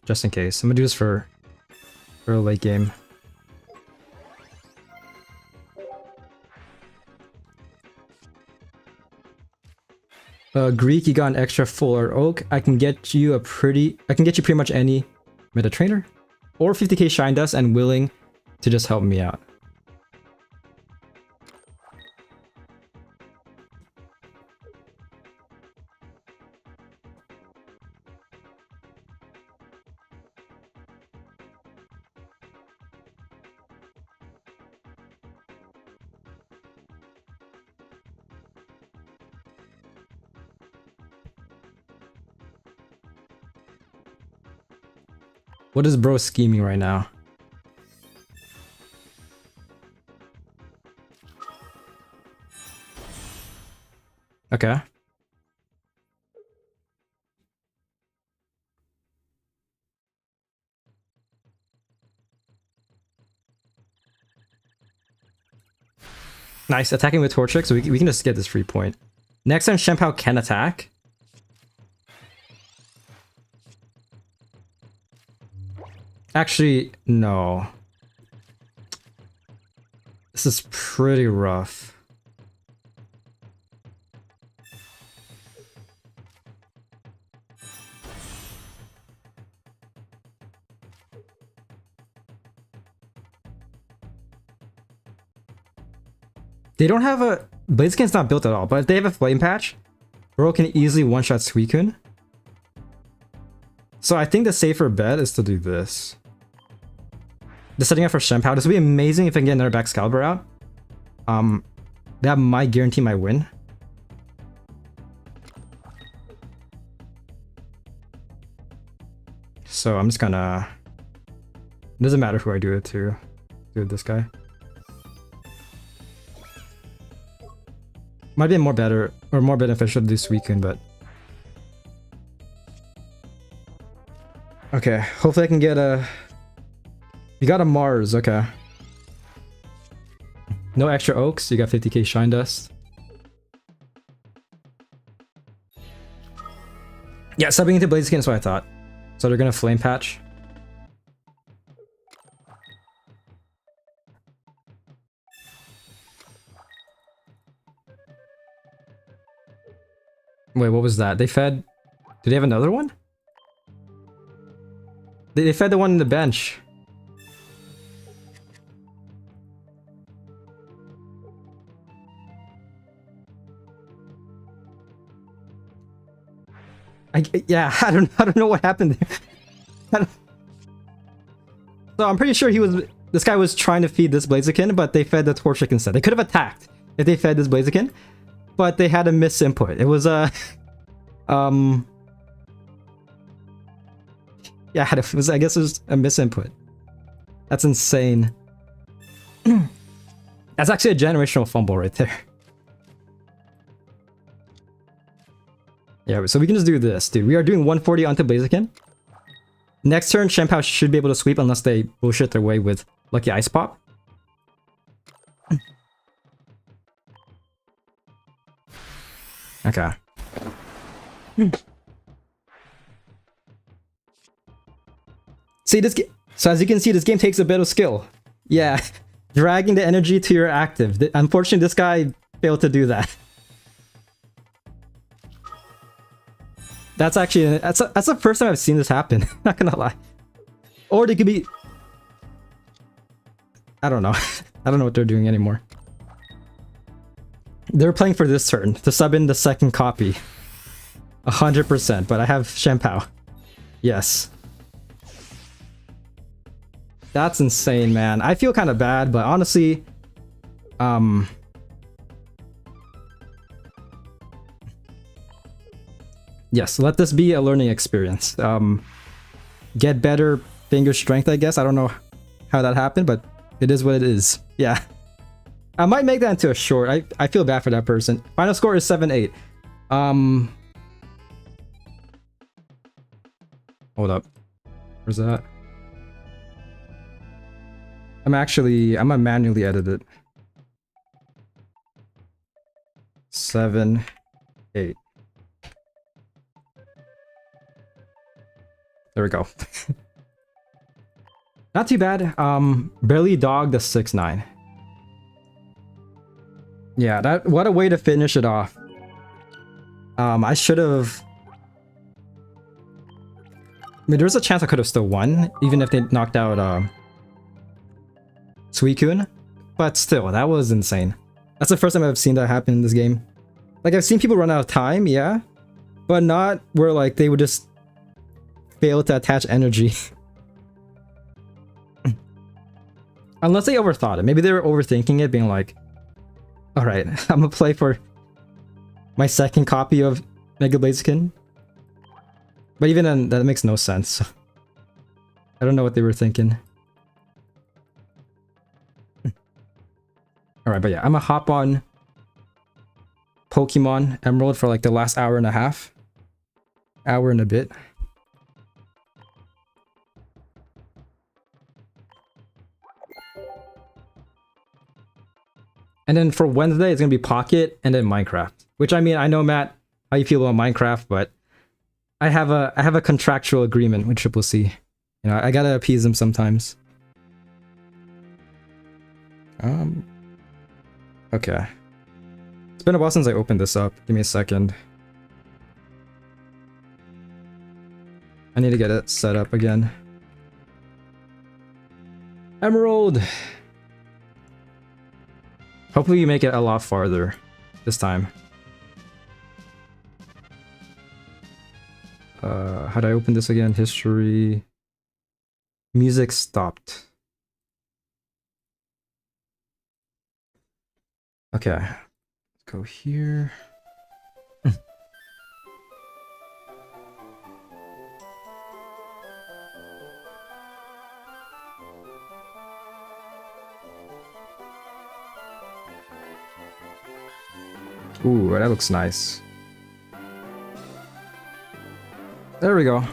Just in case. I'm gonna do this for a late game. Greek, you got an extra full art oak. I can get you pretty much any meta trainer. Or 50k shine dust and willing to just help me out. What is bro scheming right now? Okay. Nice, attacking with Torchic, so we can just get this free point. Next time Shenpao can attack. Actually, no. This is pretty rough. They don't have a... Blaziken's not built at all, but if they have a Flame Patch, bro can easily one-shot Suicune. So I think the safer bet is to do this. The setting up for Shenpao. This would be amazing if I can get another Excalibur out. That might guarantee my win. So I'm just gonna... It doesn't matter who I do it to. Do this guy. Might be more better or more beneficial to do Suicune, but... Okay, hopefully I can get a... You got a Mars, okay. No extra Oaks, you got 50k Shine Dust. Yeah, subbing into Blaziken is what I thought. So they're gonna Flame Patch. Wait, what was that? They fed... Did they have another one? They fed the one in the bench. Yeah, I don't know what happened there. So I'm pretty sure this guy was trying to feed this Blaziken, but they fed the Torchic instead. They could have attacked if they fed this Blaziken, but they had a misinput. It was a yeah, it was, I guess it was a misinput. That's insane. That's actually a generational fumble right there. Yeah, so we can just do this, dude. We are doing 140 onto Blaziken. Next turn, Shenpao should be able to sweep unless they bullshit their way with Lucky Ice Pop. Okay. See, this game... So as you can see, this game takes a bit of skill. Yeah, dragging the energy to your active. Unfortunately, this guy failed to do that. That's actually... That's the first time I've seen this happen. Not gonna lie. Or they could be... I don't know. I don't know what they're doing anymore. They're playing for this turn, to sub in the second copy. 100%, but I have Shenpao. Yes. That's insane, man. I feel kind of bad, but honestly... Yes, let this be a learning experience. Get better finger strength, I guess. I don't know how that happened, but it is what it is. Yeah. I might make that into a short. I feel bad for that person. Final score is 7-8. Hold up. Where's that? I'm gonna manually edit it. 7-8. There we go. Not too bad. Barely dogged the 6-9. Yeah, what a way to finish it off. I should have... I mean, there's a chance I could have still won, even if they knocked out Suicune. But still, that was insane. That's the first time I've seen that happen in this game. Like, I've seen people run out of time, yeah, but not where, like, they would just fail to attach energy. Unless they overthought it. Maybe they were overthinking it, being like, alright, I'm gonna play for my second copy of Mega Blaziken. But even then, that makes no sense. I don't know what they were thinking. Alright, but yeah, I'm gonna hop on Pokemon Emerald for like the last hour and a half. Hour and a bit. And then for Wednesday, it's gonna be Pocket and then Minecraft. Which I mean, I know Matt, how you feel about Minecraft, but I have a contractual agreement with Triple C. You know, I gotta appease them sometimes. Okay. It's been a while since I opened this up. Give me a second. I need to get it set up again. Emerald! Hopefully you make it a lot farther this time. How do I open this again? History. Music stopped. Okay. Let's go here. Ooh, that looks nice. There we go. Let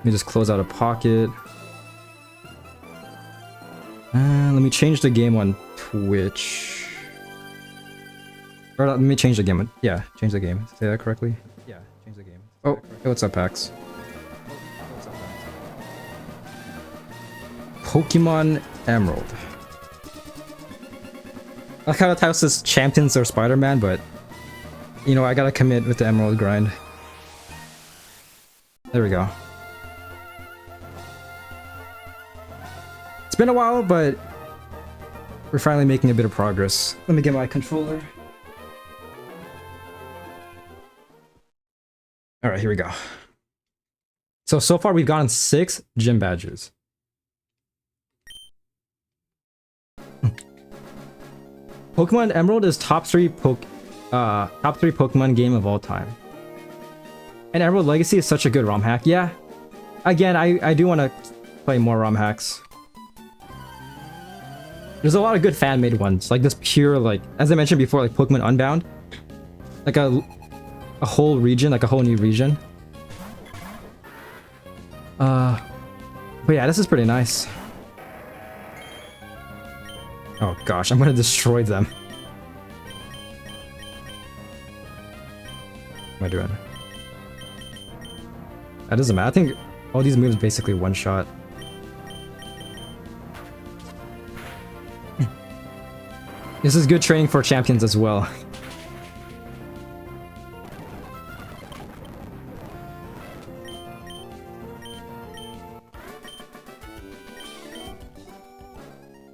me just close out a Pocket. Let me change the game on Twitch. Or let me change the game. Yeah, change the game. Say that correctly? Yeah, change the game. Oh, hey, what's up, Pax? Pokemon Emerald. I like how the title says Champions or Spider-Man, but you know, I gotta commit with the Emerald grind. There we go. It's been a while, but we're finally making a bit of progress. Let me get my controller. Alright, here we go. So far we've gotten 6 gym badges. Pokemon Emerald is top 3 Pokemon game of all time. And Emerald Legacy is such a good ROM hack. Yeah. Again, I do want to play more ROM hacks. There's a lot of good fan-made ones, like this pure, like, as I mentioned before, like Pokemon Unbound. Like a whole region, like a whole new region. But yeah, this is pretty nice. Oh gosh, I'm gonna destroy them. What am I doing? That doesn't matter. I think all these moves basically one-shot. This is good training for champions as well.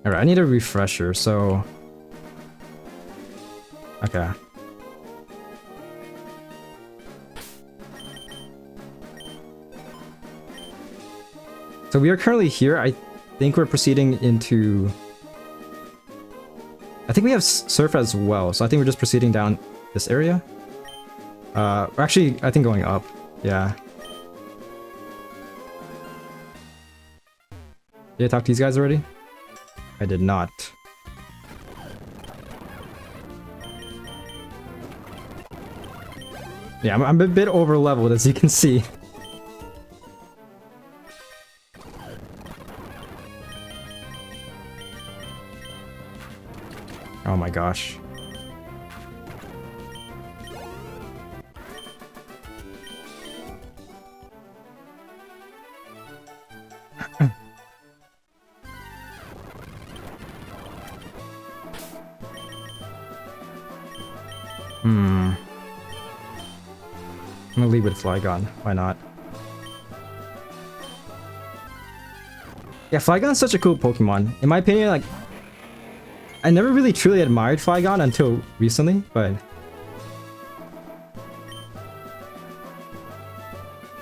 Alright, I need a refresher, so... Okay. So we are currently here. I think we're proceeding into... I think we have Surf as well, so I think we're just proceeding down this area. We're actually, I think, going up. Yeah. Did I talk to these guys already? I did not. Yeah, I'm a bit over leveled, as you can see. Oh my gosh. I'm gonna lead with Flygon. Why not? Yeah, Flygon is such a cool Pokemon. In my opinion, like, I never really truly admired Flygon until recently, but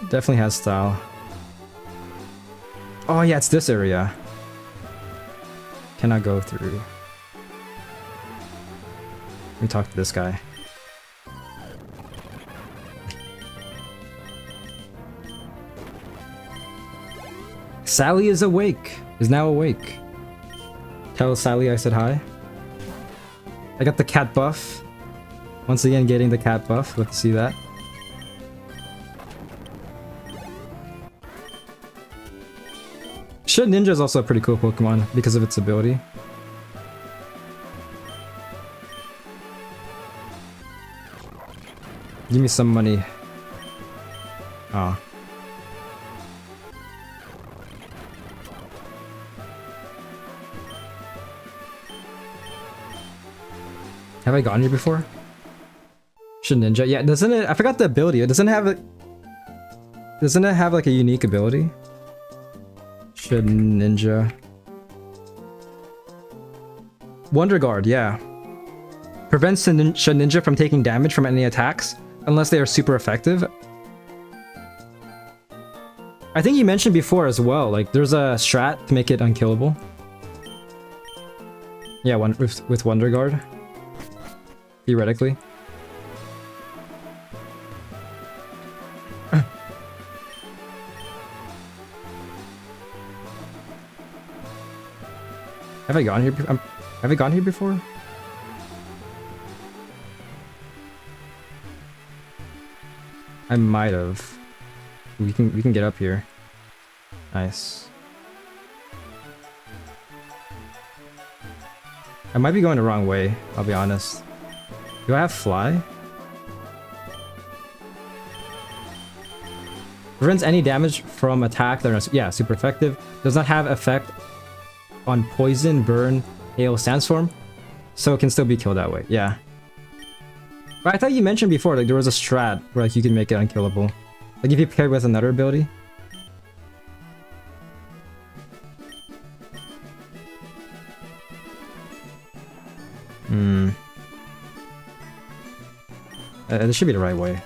definitely has style. Oh yeah, it's this area. Cannot go through. Let me talk to this guy. Sally is awake. Is now awake. Tell Sally I said hi. I got the cat buff. Once again, getting the cat buff. Let's see that. Shit Ninja is also a pretty cool Pokemon because of its ability. Give me some money. Oh. Have I gone here before? Shit Ninja. Yeah, doesn't it? I forgot the ability. It doesn't have a. Doesn't it have like a unique ability? Shit Ninja. Wonder Guard, yeah. Prevents Shit Ninja from taking damage from any attacks unless they are super effective. I think you mentioned before as well, like there's a strat to make it unkillable. Yeah, with Wonder Guard. Theoretically. Have I gone here? Have I gone here before? I might have. We can get up here. Nice. I might be going the wrong way, I'll be honest. Do I have fly? Prevents any damage from attack that are, yeah, super effective. Does not have effect on poison, burn, hail, sandstorm. So it can still be killed that way, yeah. But I thought you mentioned before, like there was a strat where like you can make it unkillable. Like if you pair with another ability. This should be the right way.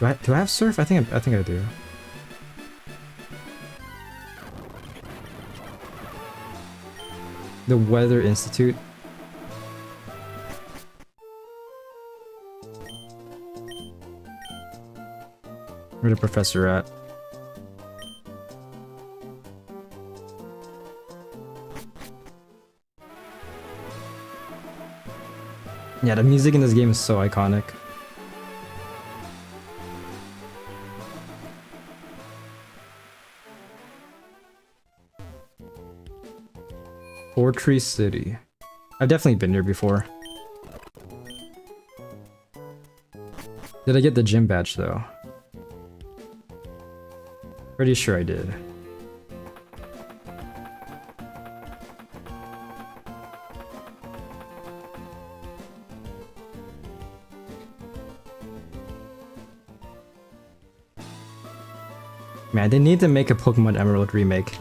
Do I have surf? I think I do. The Weather Institute. Where's the professor at? Yeah, the music in this game is so iconic. Fortree City. I've definitely been here before. Did I get the gym badge though? Pretty sure I did. Man, they need to make a Pokemon Emerald remake.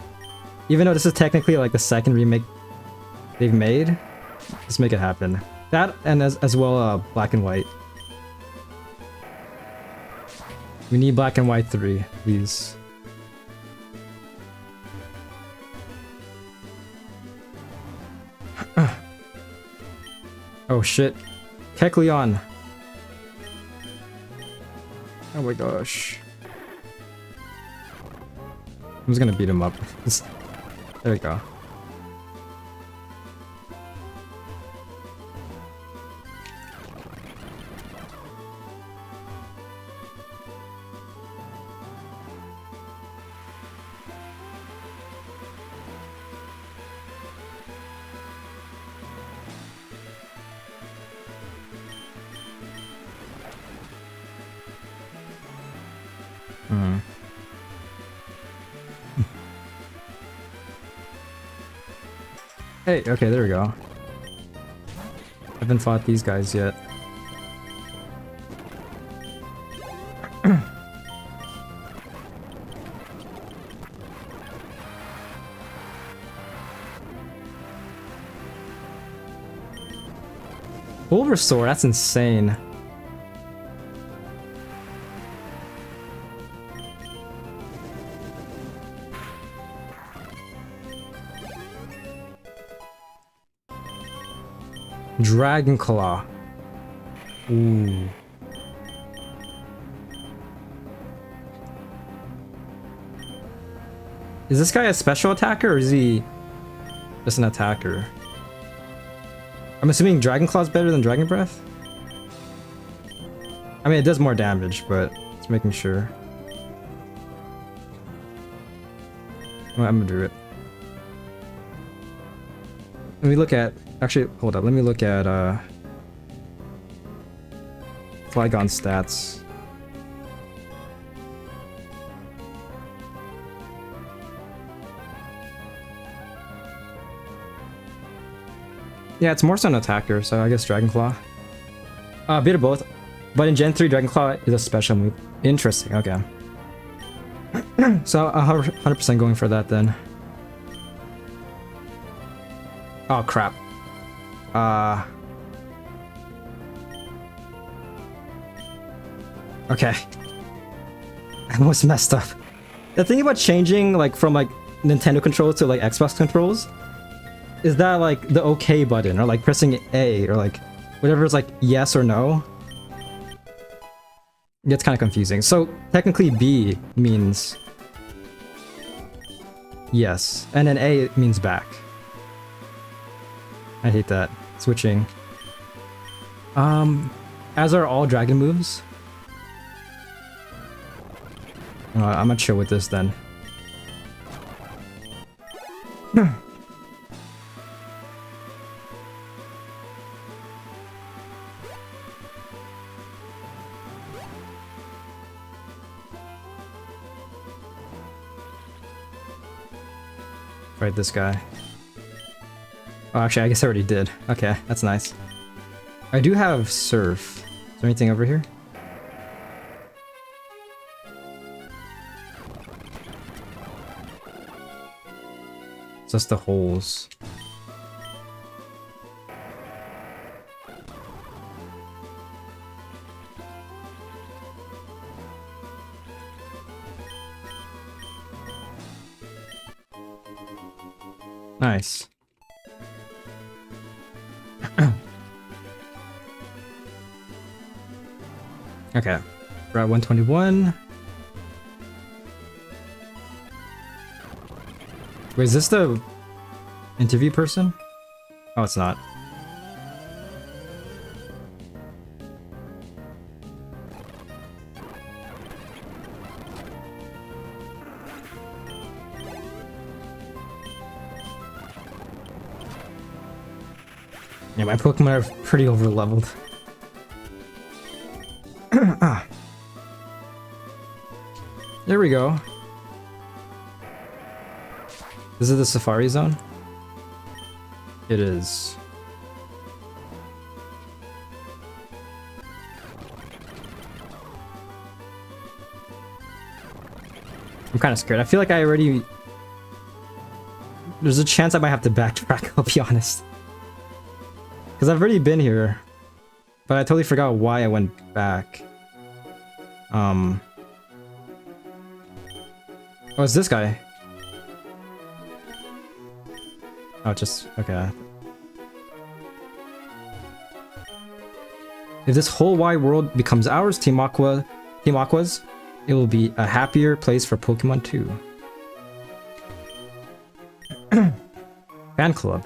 Even though this is technically like the second remake they've made, let's make it happen. That and as well Black and White. We need Black and White 3, please. Oh shit. Kecleon. Oh my gosh. I'm just gonna beat him up. There we go. Hey, okay, there we go. Haven't fought these guys yet. Bulbasaur, that's insane. Dragon Claw. Ooh. Is this guy a special attacker or is he just an attacker? I'm assuming Dragon Claw's better than Dragon Breath? I mean, it does more damage, but just making sure. I'm gonna do it. Let me look at... Actually, hold up. Let me look at Flygon stats. Yeah, it's more so an attacker, so I guess Dragon Claw. A bit of both. But in Gen 3, Dragon Claw is a special move. Interesting, okay. So 100% going for that then. Oh crap. Okay. I almost messed up. The thing about changing like from like Nintendo controls to like Xbox controls is that like the OK button or like pressing A or like whatever is like yes or no. It gets kind of confusing. So technically B means yes, and then A means back. I hate that. Switching. As are all dragon moves. I'm gonna chill with this then. Fight this guy. Oh, actually, I guess I already did. Okay, that's nice. I do have Surf. Is there anything over here? It's just the holes. Nice. Okay, we're at 121. Wait, is this the interview person? Oh, it's not. Yeah, my Pokemon are pretty over-leveled. Ah. There we go. Is it the Safari Zone? It is. I'm kind of scared. I feel like I already... There's a chance I might have to backtrack, I'll be honest. Because I've already been here. But I totally forgot why I went back. Oh, it's this guy. Oh, just... okay. If this whole wide world becomes ours, Team Aqua's, it will be a happier place for Pokemon too. Fan club.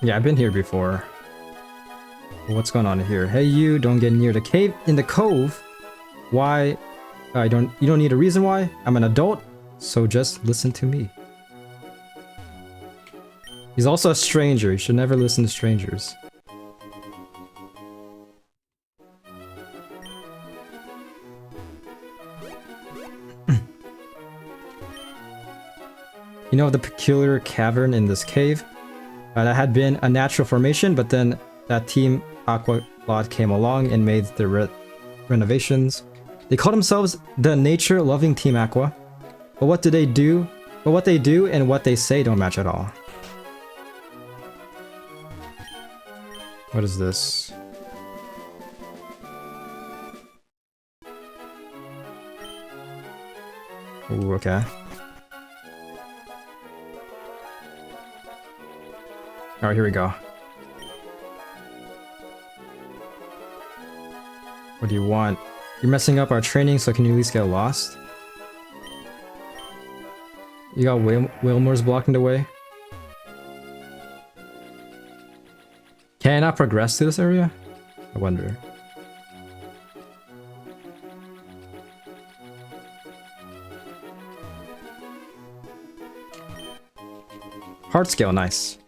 Yeah, I've been here before. What's going on here? Hey, you! Don't get near the cave in the cove. Why? You don't need a reason why. I'm an adult, so just listen to me. He's also a stranger. You should never listen to strangers. You know the peculiar cavern in this cave? That had been a natural formation, but then that Team Aqua lot came along and made the renovations. They call themselves the nature-loving Team Aqua. But what do they do? But what they do and what they say don't match at all. What is this? Ooh, okay. Alright, here we go. What do you want? You're messing up our training, so can you at least get lost? You got Wilmer's blocking the way. Can I not progress to this area? I wonder. Heart scale, nice.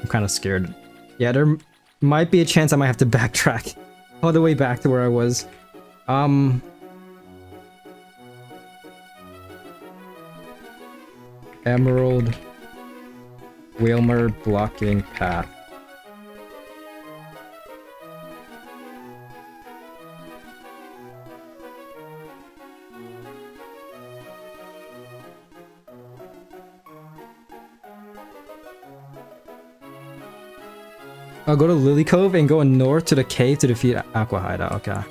I'm kind of scared. Yeah, there might be a chance I might have to backtrack all the way back to where I was. Emerald Wilmer blocking path. I'll go to Lily Cove and go north to the cave to defeat Aqua Hideout. Okay.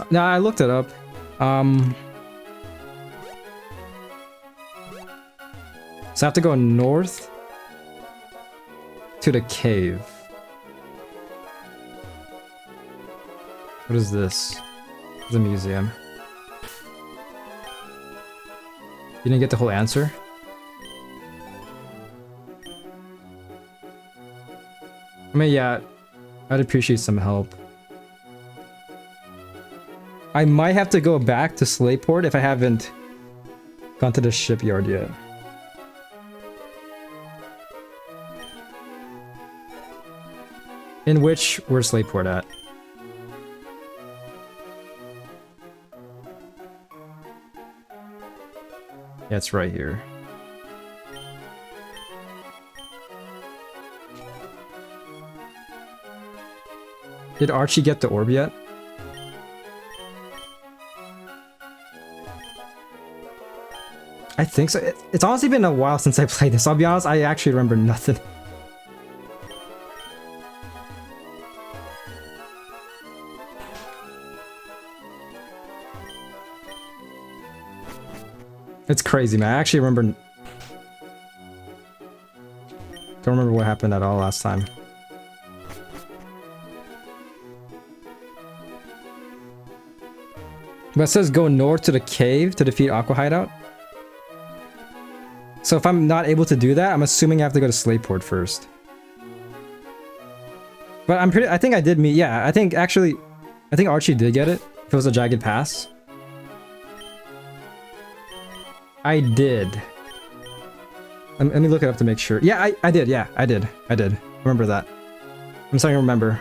No, I looked it up. So I have to go north to the cave. What is this? It's a museum. You didn't get the whole answer? I mean, yeah, I'd appreciate some help. I might have to go back to Slayport if I haven't gone to the shipyard yet. In which, where's Slayport at? Yeah, it's right here. Did Archie get the orb yet? I think so. It's honestly been a while since I played this. I'll be honest, I actually remember nothing. It's crazy, man. I actually remember... Don't remember what happened at all last time. But it says go north to the cave to defeat Aqua Hideout. So if I'm not able to do that, I'm assuming I have to go to Slayport first. But I think I did meet, yeah, I think Archie did get it. If it was a Jagged Pass. I did. Let me look it up to make sure. Yeah, I did, yeah, I did. Remember that. I'm starting to remember.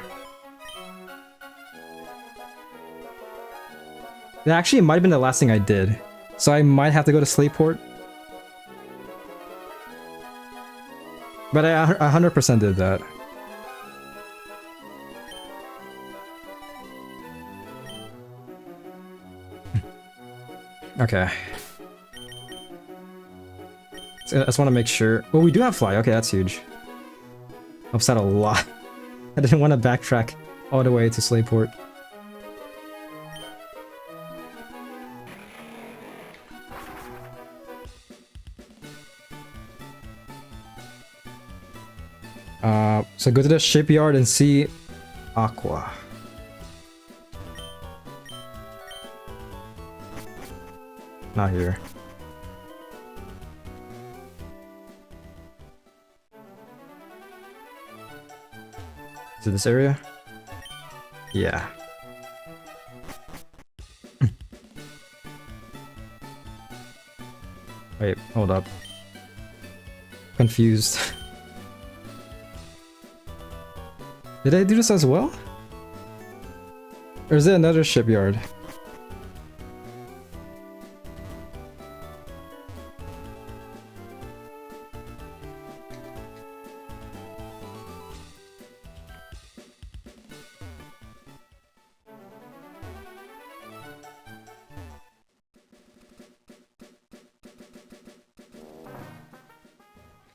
Actually, it might have been the last thing I did. So I might have to go to Slayport. But I 100% did that. Okay. So I just want to make sure. Well, we do have fly. Okay, that's huge. Helps out a lot. I didn't want to backtrack all the way to Slayport. So go to the shipyard and see Aqua. Not here. Is it this area? Yeah. Wait, hold up. Confused. Did I do this as well? Or is it another shipyard?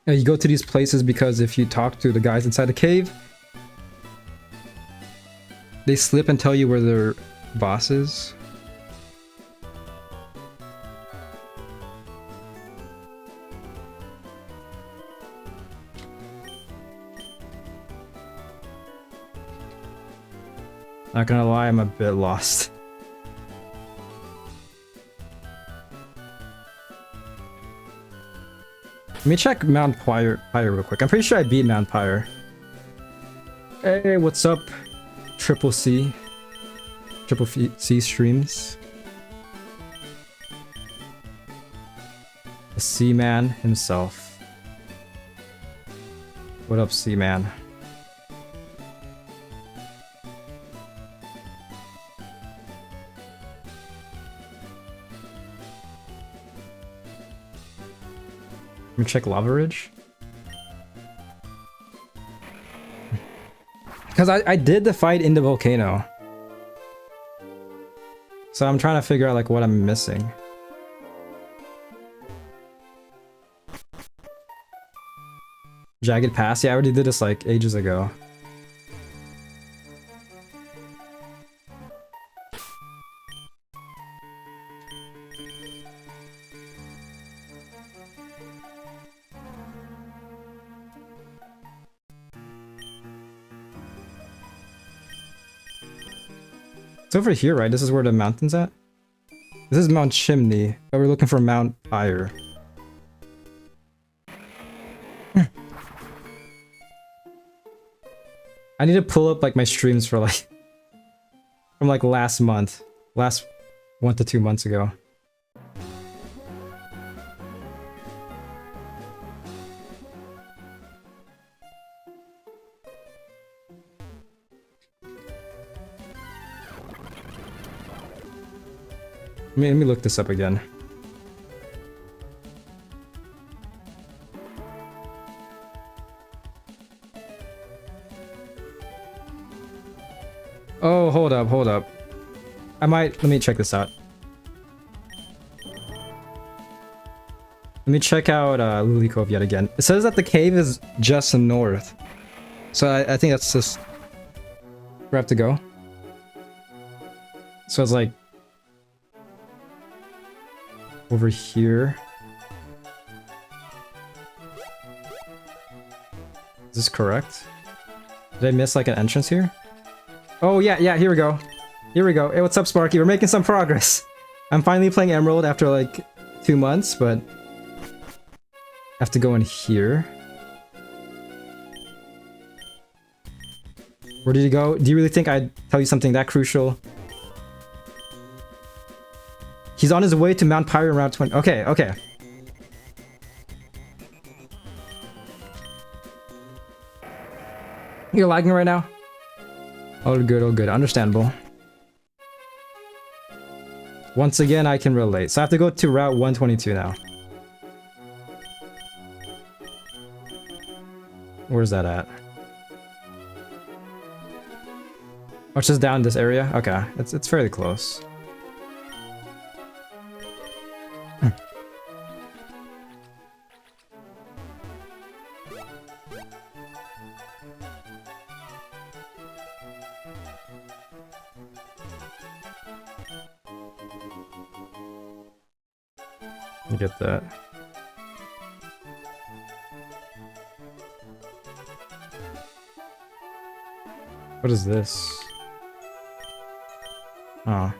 You go to these places because if you talk to the guys inside the cave, they slip and tell you where their boss is. Not gonna lie, I'm a bit lost. Let me check Mount Pyre real quick. I'm pretty sure I beat Mount Pyre. Hey, what's up? Triple C streams. The C-Man himself. What up, C-Man? Let me check Lava Ridge. Because I did the fight in the volcano. So I'm trying to figure out like what I'm missing. Jagged Pass? Yeah, I already did this like ages ago. It's over here, right? This is where the mountain's at? This is Mount Chimney, but we're looking for Mount Pyre. I need to pull up like my streams for like from like last 1 to 2 months ago. Let me look this up again. Oh, hold up. Let me check this out. Let me check out Lily Cove yet again. It says that the cave is just north. So I think that's just where I have to go. So it's like over here. Is this correct? Did I miss like an entrance here? Oh yeah, here we go. Hey, what's up, Sparky? We're making some progress. I'm finally playing Emerald after like 2 months, but I have to go in here. Where did you go? Do you really think I'd tell you something that crucial? He's on his way to Mount Pyre in Route 20. Okay. You're lagging right now? All good. Understandable. Once again, I can relate. So I have to go to Route 122 now. Where's that at? Oh, it's just down this area? Okay, it's fairly close. I get that. What is this? Oh.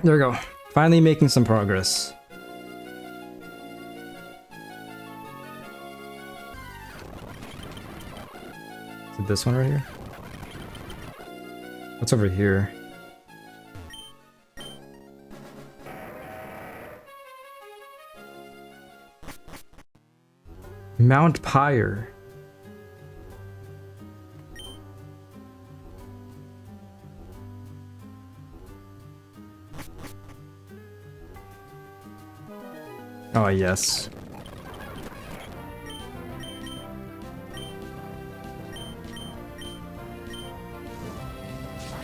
There we go. Finally making some progress. Is it this one right here? What's over here? Mount Pyre. Oh, yes.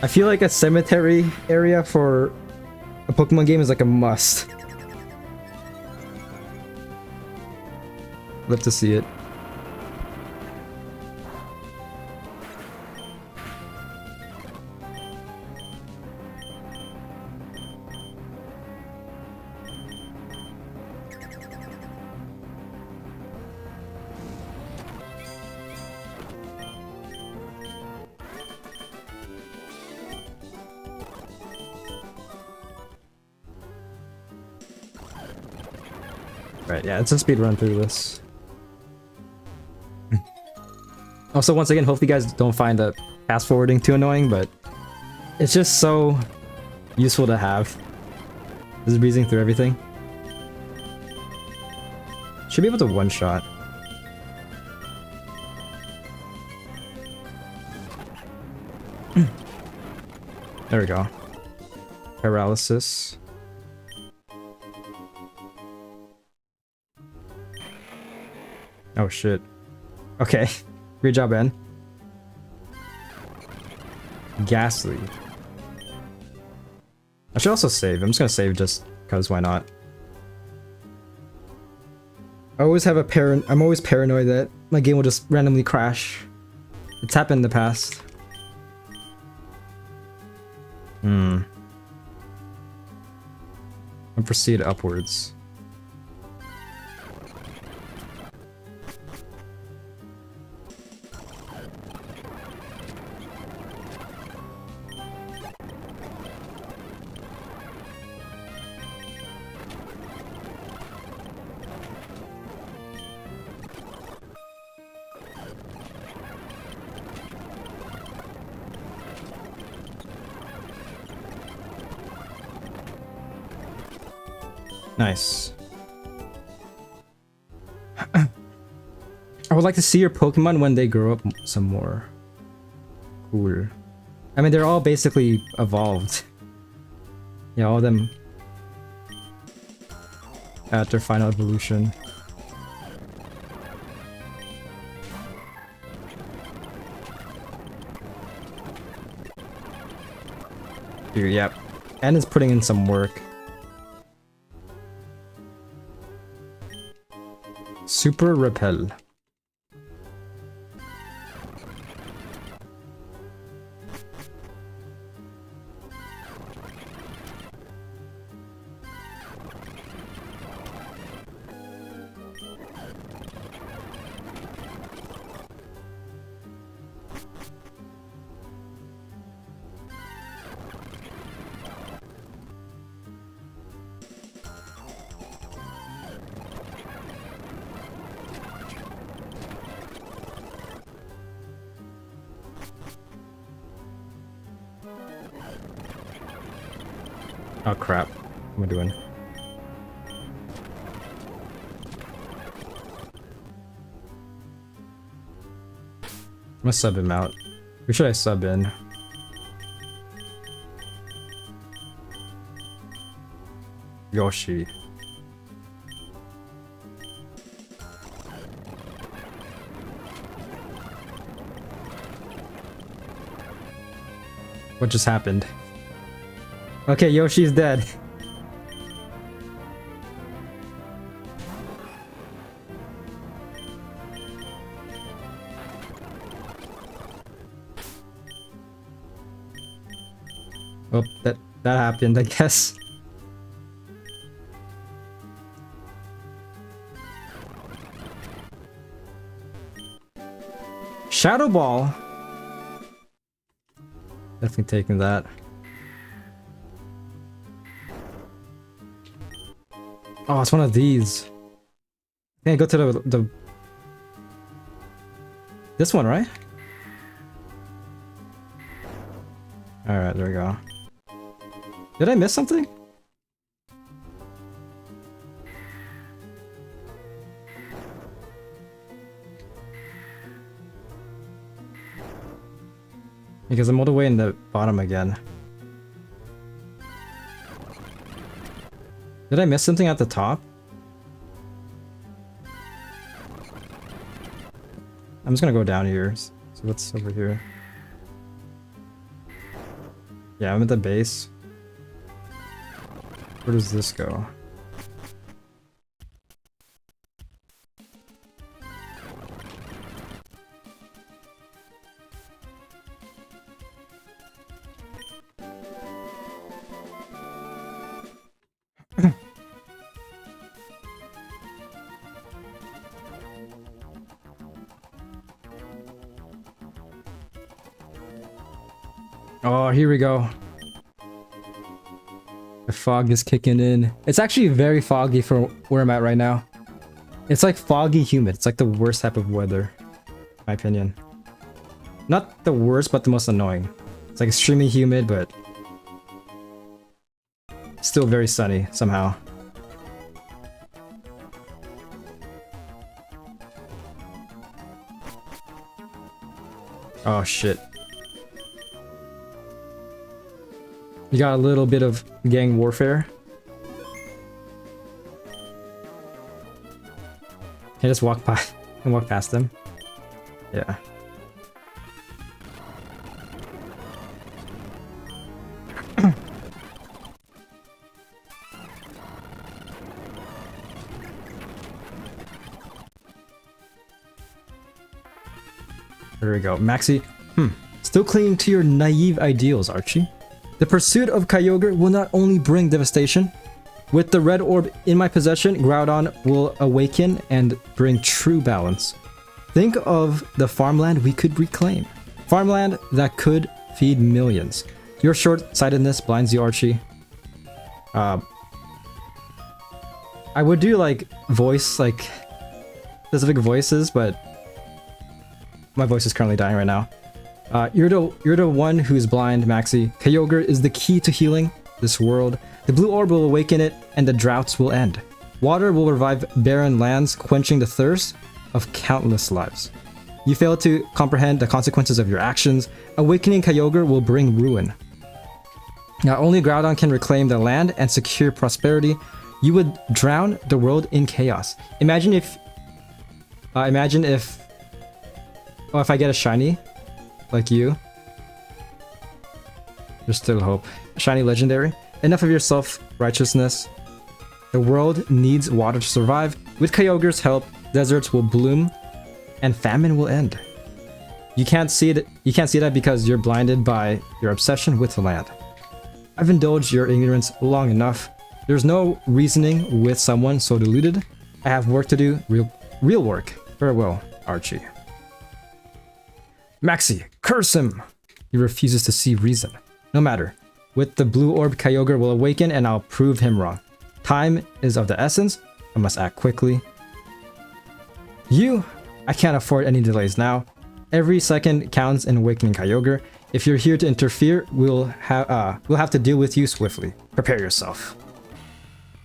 I feel like a cemetery area for a Pokemon game is like a must. Love to see it. Right, yeah, it's a speed run through this. Also, once again, hopefully you guys don't find the fast forwarding too annoying, but it's just so useful to have. Just breezing through everything. Should be able to one-shot. There we go. Paralysis. Oh shit. Okay. Great job, Ben. Ghastly. I should also save. I'm just gonna save just because why not? I always have I'm always paranoid that my game will just randomly crash. It's happened in the past. And proceed upwards. Nice. I would like to see your Pokemon when they grow up some more. Cool. I mean, they're all basically evolved. Yeah, all of them at their final evolution. Yep. And is putting in some work. Super Repel. Oh crap. What am I doing? I'm gonna sub him out. Who should I sub in? Yoshi. What just happened? Okay, Yoshi's dead. Oh, that happened, I guess. Shadow Ball. Definitely taking that. Oh, it's one of these. I think I go to the this one, right? Alright, there we go. Did I miss something? Because I'm all the way in the bottom again. Did I miss something at the top? I'm just gonna go down here. So what's over here? Yeah, I'm at the base. Where does this go? Oh, here we go. The fog is kicking in. It's actually very foggy for where I'm at right now. It's like foggy humid. It's like the worst type of weather, in my opinion. Not the worst, but the most annoying. It's like extremely humid, but still very sunny somehow. Oh shit. You got a little bit of gang warfare. Can I just walk by and walk past them? Yeah. There we go. Maxi. Still clinging to your naive ideals, Archie. The pursuit of Kyogre will not only bring devastation. With the red orb in my possession, Groudon will awaken and bring true balance. Think of the farmland we could reclaim. Farmland that could feed millions. Your short-sightedness blinds you, Archie. I would do like voice, like specific voices, but my voice is currently dying right now. You're the one who's blind, Maxi. Kyogre is the key to healing this world. The blue orb will awaken it, and the droughts will end. Water will revive barren lands, quenching the thirst of countless lives. You fail to comprehend the consequences of your actions. Awakening Kyogre will bring ruin. Not only Groudon can reclaim the land and secure prosperity, you would drown the world in chaos. Imagine if I get a shiny, like you. There's still hope. Shiny legendary. Enough of your self-righteousness. The world needs water to survive. With Kyogre's help, deserts will bloom and famine will end. You can't see it. You can't see that because you're blinded by your obsession with the land. I've indulged your ignorance long enough. There's no reasoning with someone so deluded. I have work to do. Real work. Farewell, Archie. Maxi, curse him! He refuses to see reason. No matter. With the blue orb, Kyogre will awaken and I'll prove him wrong. Time is of the essence. I must act quickly. I can't afford any delays now. Every second counts in awakening Kyogre. If you're here to interfere, we'll have to deal with you swiftly. Prepare yourself.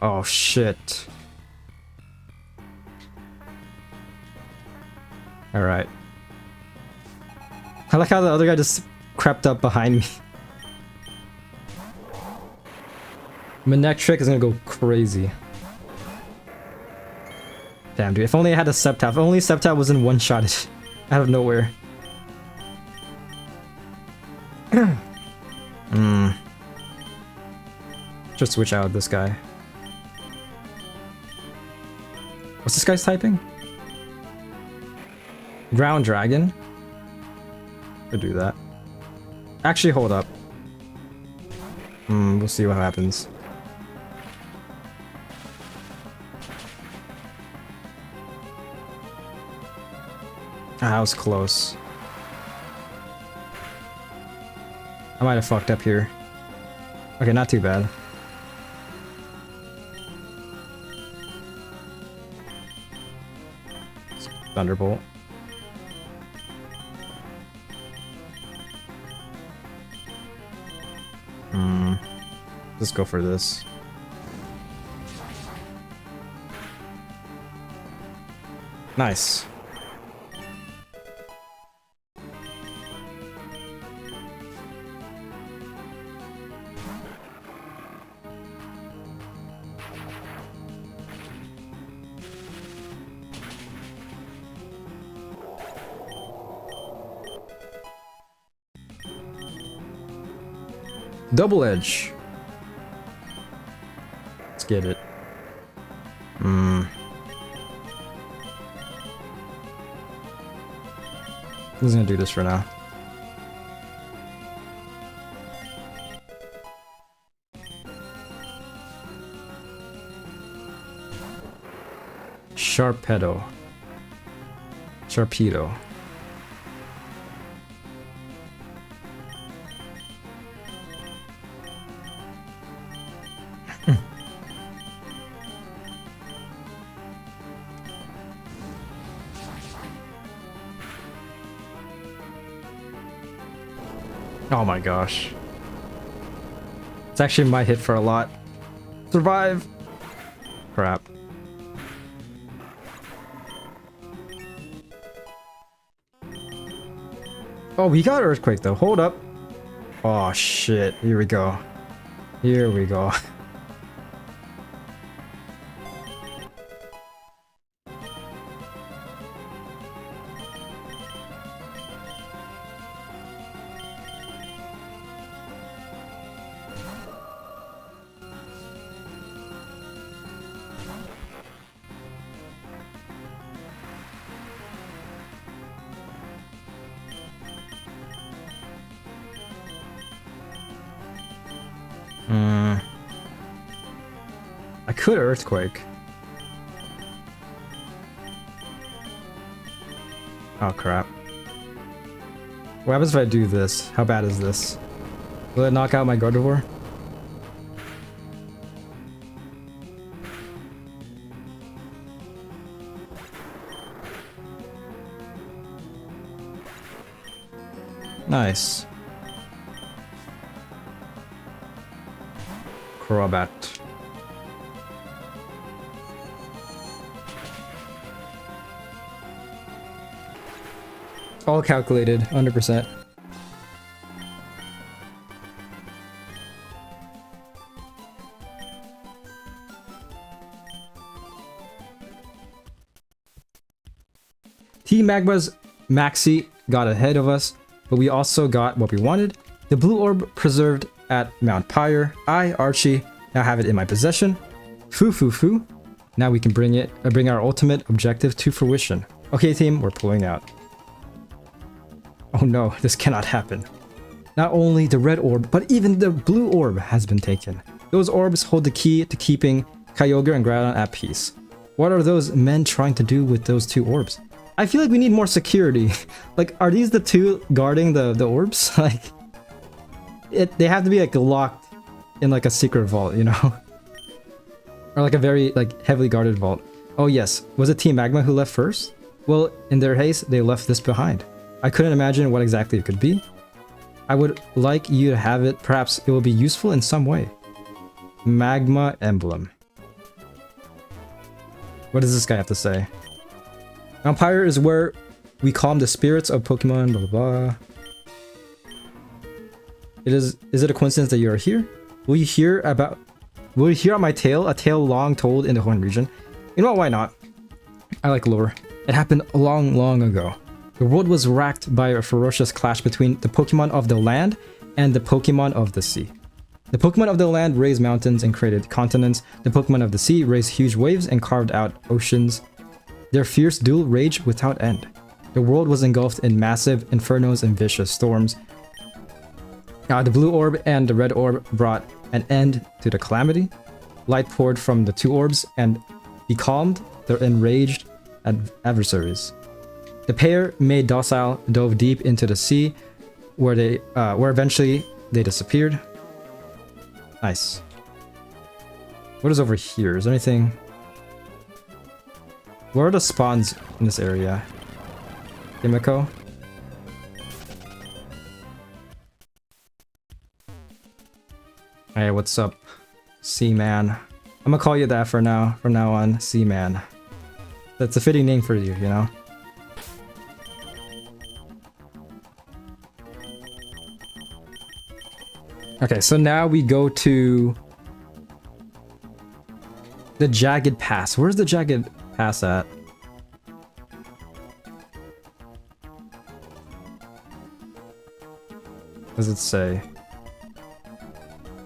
Oh shit. Alright. I like how the other guy just crept up behind me. Manectric is gonna go crazy. Damn, dude. If only I had a Sceptile. If only Sceptile wasn't one-shotted out of nowhere. Just switch out this guy. What's this guy's typing? Ground Dragon? Could do that. Actually, hold up. We'll see what happens. That was close. I might have fucked up here. Okay, not too bad. Thunderbolt. Let's go for this. Nice. Double edge. Let's get it. Who's gonna do this for now? Sharpedo. Sharpedo. Oh my gosh. It's actually my hit for a lot. Survive! Crap. Oh, we got Earthquake though. Hold up. Oh shit. Here we go. Here we go. I could Earthquake. Oh crap. What happens if I do this? How bad is this? Will it knock out my Gardevoir? Nice. Crobat. All calculated, 100%. Team Magma's Maxi got ahead of us, but we also got what we wanted. The blue orb preserved at Mount Pyre. I, Archie, now have it in my possession. Foo foo foo. Now we can bring our ultimate objective to fruition. Okay team, we're pulling out. Oh no, this cannot happen. Not only the red orb, but even the blue orb has been taken. Those orbs hold the key to keeping Kyogre and Groudon at peace. What are those men trying to do with those two orbs? I feel like we need more security. Like, are these the two guarding the orbs? Like, they have to be like locked in like a secret vault, you know? Or like a very like heavily guarded vault. Oh yes, was it Team Magma who left first? Well, in their haste, they left this behind. I couldn't imagine what exactly it could be. I would like you to have it. Perhaps it will be useful in some way. Magma Emblem. What does this guy have to say? Vampire is where we calm the spirits of Pokemon, blah blah blah. Is it a coincidence that you are here? Will you hear about my tale? A tale long told in the Horn region. You know what, why not? I like lore. It happened long, long ago. The world was racked by a ferocious clash between the Pokemon of the land and the Pokemon of the sea. The Pokemon of the land raised mountains and created continents. The Pokemon of the sea raised huge waves and carved out oceans. Their fierce duel raged without end. The world was engulfed in massive infernos and vicious storms. The blue orb and the red orb brought an end to the calamity. Light poured from the two orbs and becalmed their enraged adversaries. The pair, made docile, dove deep into the sea, where eventually they disappeared. Nice. What is over here? Is there anything? Where are the spawns in this area? Himiko? Hey, what's up, Seaman? I'm gonna call you that for now. From now on, Seaman. That's a fitting name for you, you know? Okay, so now we go to the Jagged Pass. Where's the Jagged Pass at? What does it say?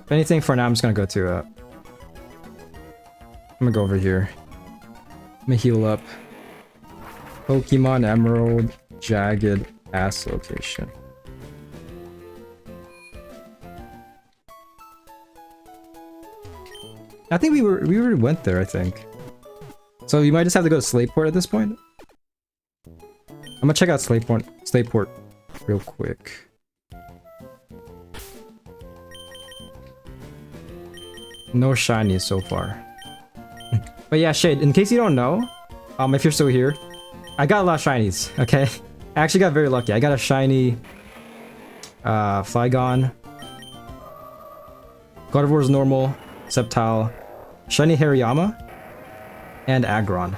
If anything, for now, I'm just gonna go to, I'm gonna go over here. Let me heal up. Pokemon Emerald Jagged Pass location. I think we already went there, I think. So you might just have to go to Slateport at this point. I'm gonna check out Slateport real quick. No shinies so far. But yeah, Shade, in case you don't know, if you're still here, I got a lot of shinies, okay? I actually got very lucky. I got a shiny Flygon, Gardevoir's normal, Sceptile, shiny Hariyama, and Aggron.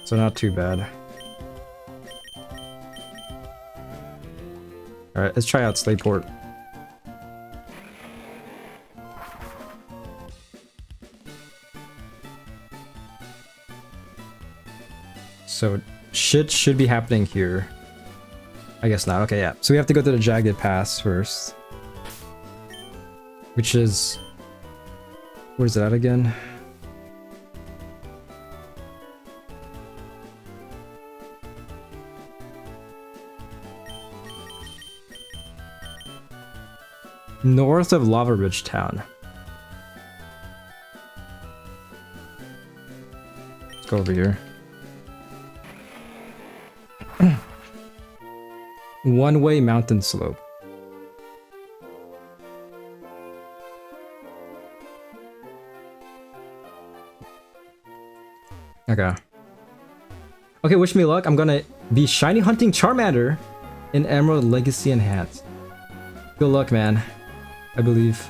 So not too bad. Alright, let's try out Slateport. So shit should be happening here. I guess not. Okay, yeah. So we have to go to the Jagged Pass first. Which is... where's that again? North of Lava Ridge Town. Let's go over here. One-way mountain slope. Okay. Okay, wish me luck. I'm gonna be shiny hunting Charmander in Emerald Legacy Enhanced. Good luck, man. I believe.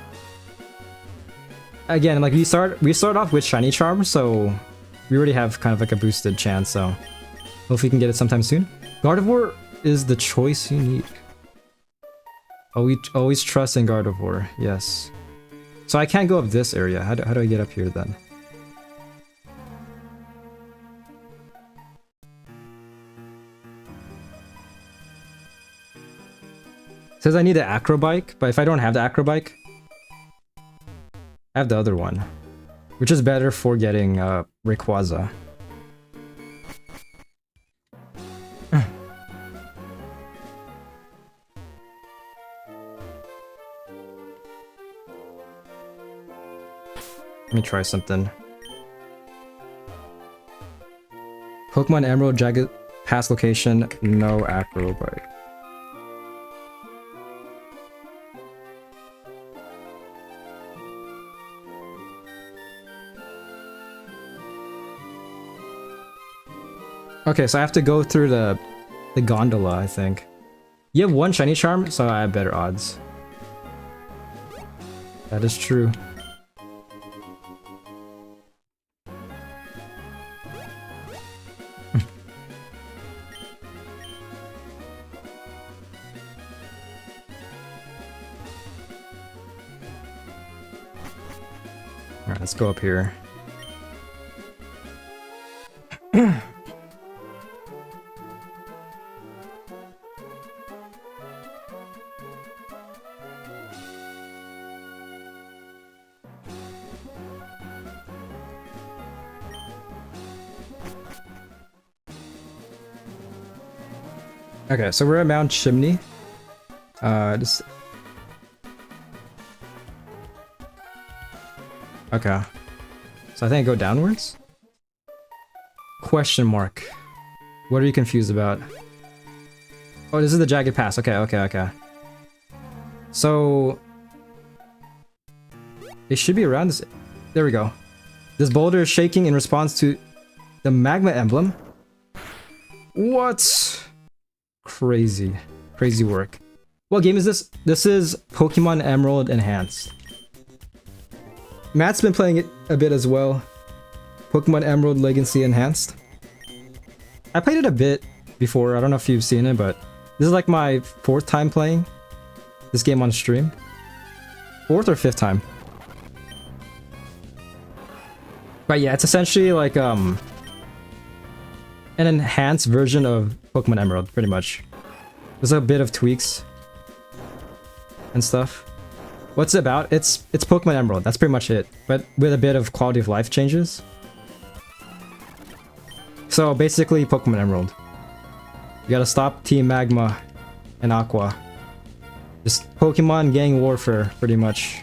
Again, like we start off with shiny charm, so we already have kind of like a boosted chance. So hopefully we can get it sometime soon. Gardevoir is the choice you need. Always trust in Gardevoir. Yes. So I can't go up this area. How do I get up here then? It says I need the Acrobike, but if I don't have the Acrobike, I have the other one, which is better for getting Rayquaza. Let me try something. Pokemon Emerald Jagged Pass location, no Acrobike. Okay, so I have to go through the gondola, I think. You have one shiny charm, so I have better odds. That is true. Alright, let's go up here. Okay, so we're at Mount Chimney. Just... okay. So I think I go downwards? Question mark. What are you confused about? Oh, this is the Jagged Pass. Okay, okay, okay. So... it should be around this... there we go. This boulder is shaking in response to the magma emblem. What? Crazy. Crazy work. What game is this? This is Pokemon Emerald Enhanced. Matt's been playing it a bit as well. Pokemon Emerald Legacy Enhanced. I played it a bit before. I don't know if you've seen it, but this is like my 4th time playing this game on stream. 4th or 5th time. But yeah, it's essentially like an enhanced version of Pokemon Emerald, pretty much. There's a bit of tweaks and stuff. What's it about? It's Pokemon Emerald. That's pretty much it. But with a bit of quality of life changes. So basically Pokemon Emerald. You gotta stop Team Magma and Aqua. Just Pokemon gang warfare, pretty much.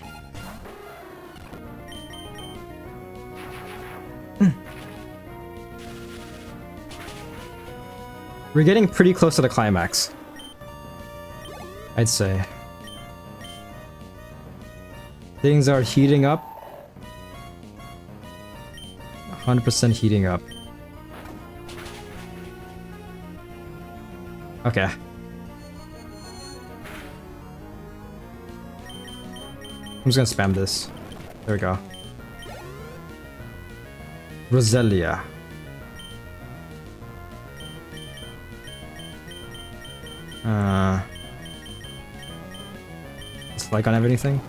We're getting pretty close to the climax, I'd say. Things are heating up. 100% heating up. Okay. I'm just gonna spam this. There we go. Roselia. Does Flygon have anything?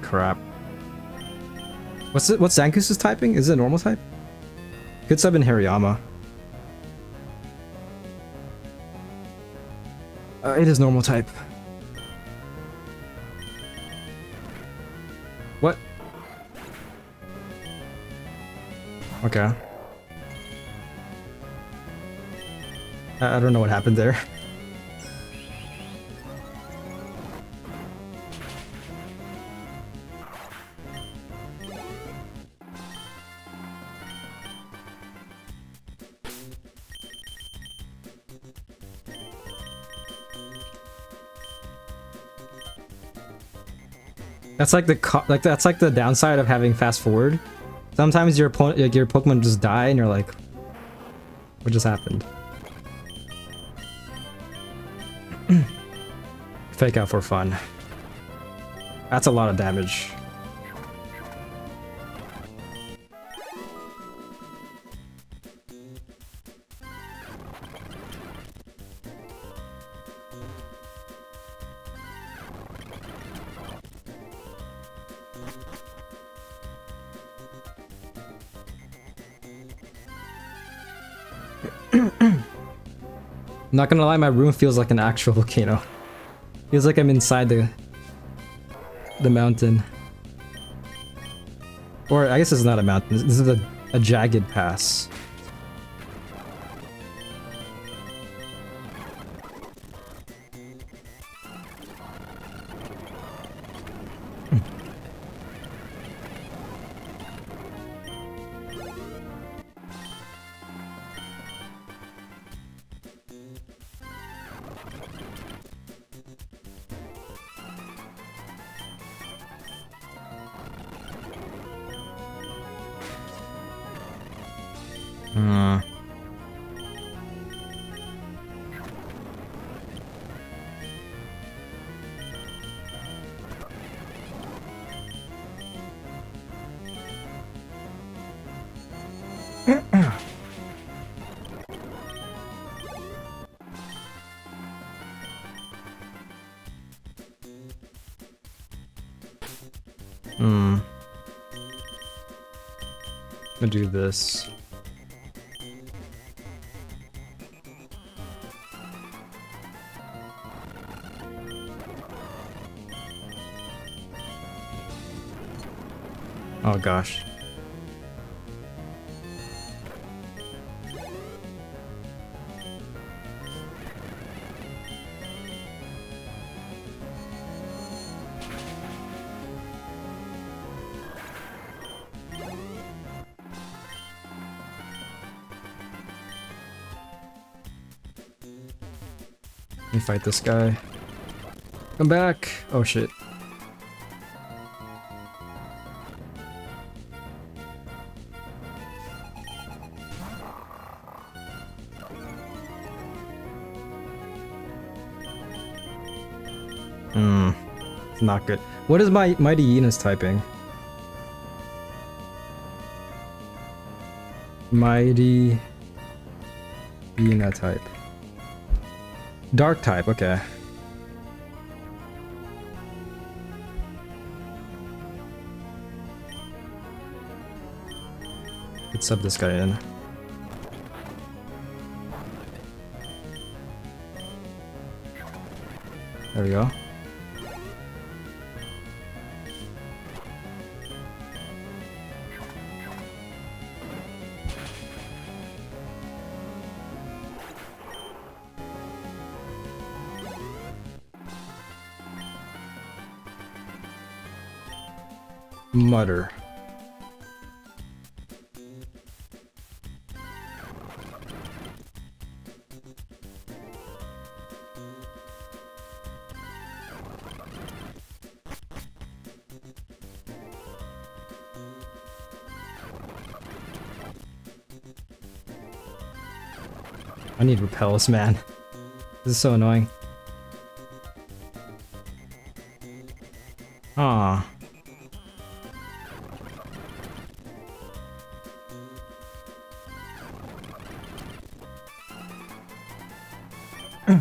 Crap. What's Zangoose is typing? Is it a normal type? Could sub in Hariyama. It is normal type. What? Okay. I don't know what happened there. That's like that's like the downside of having fast forward. Sometimes your opponent, like your Pokemon just die, and you're like, "What just happened?" Fake out for fun. That's a lot of damage. Not gonna lie, my room feels like an actual volcano. Feels like I'm inside the mountain. Or I guess it's not a mountain. This is a jagged pass. I'm gonna do this. Oh gosh. Let me fight this guy. Come back! Oh shit. It's not good. What is my Mighty Yena's typing? Mighty Yena type. Dark type, okay. Let's sub this guy in. There we go. Mutter. I need repels, man. This is so annoying. Ah. Hmm.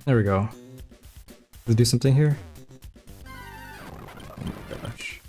There we go. Let's do something here. Oh my gosh.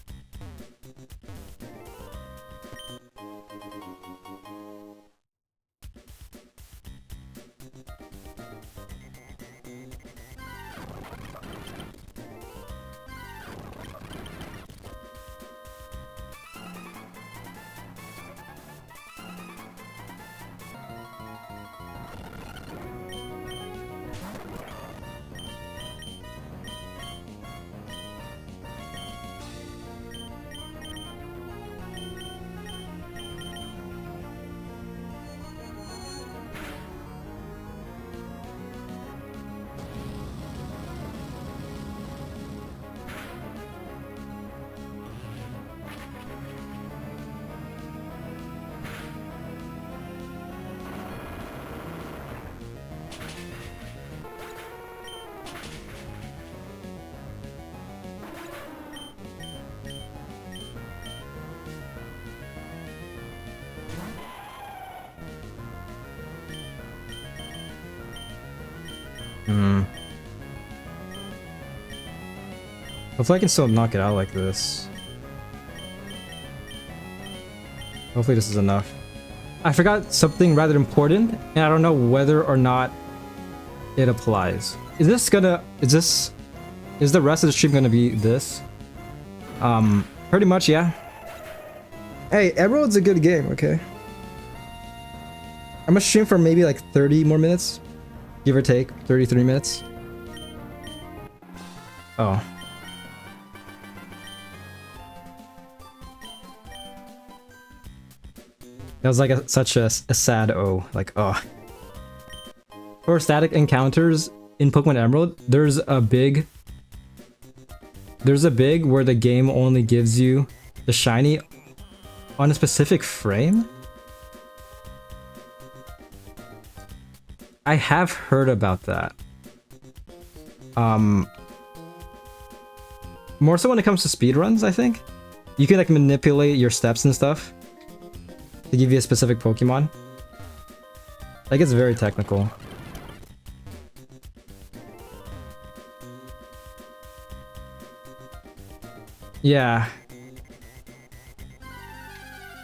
Hmm. Hopefully I can still knock it out like this. Hopefully this is enough. I forgot something rather important, and I don't know whether or not it applies. Is the rest of the stream gonna be this? Pretty much, yeah. Hey, Emerald's a good game, okay? I'm gonna stream for maybe like 30 more minutes. Give or take, 33 minutes. Oh. That was like such a sad oh. Like, oh. For static encounters in Pokemon Emerald, there's a big where the game only gives you the shiny on a specific frame? I have heard about that. More so when it comes to speedruns, I think. You can like manipulate your steps and stuff to give you a specific Pokemon. Like, it's very technical. Yeah.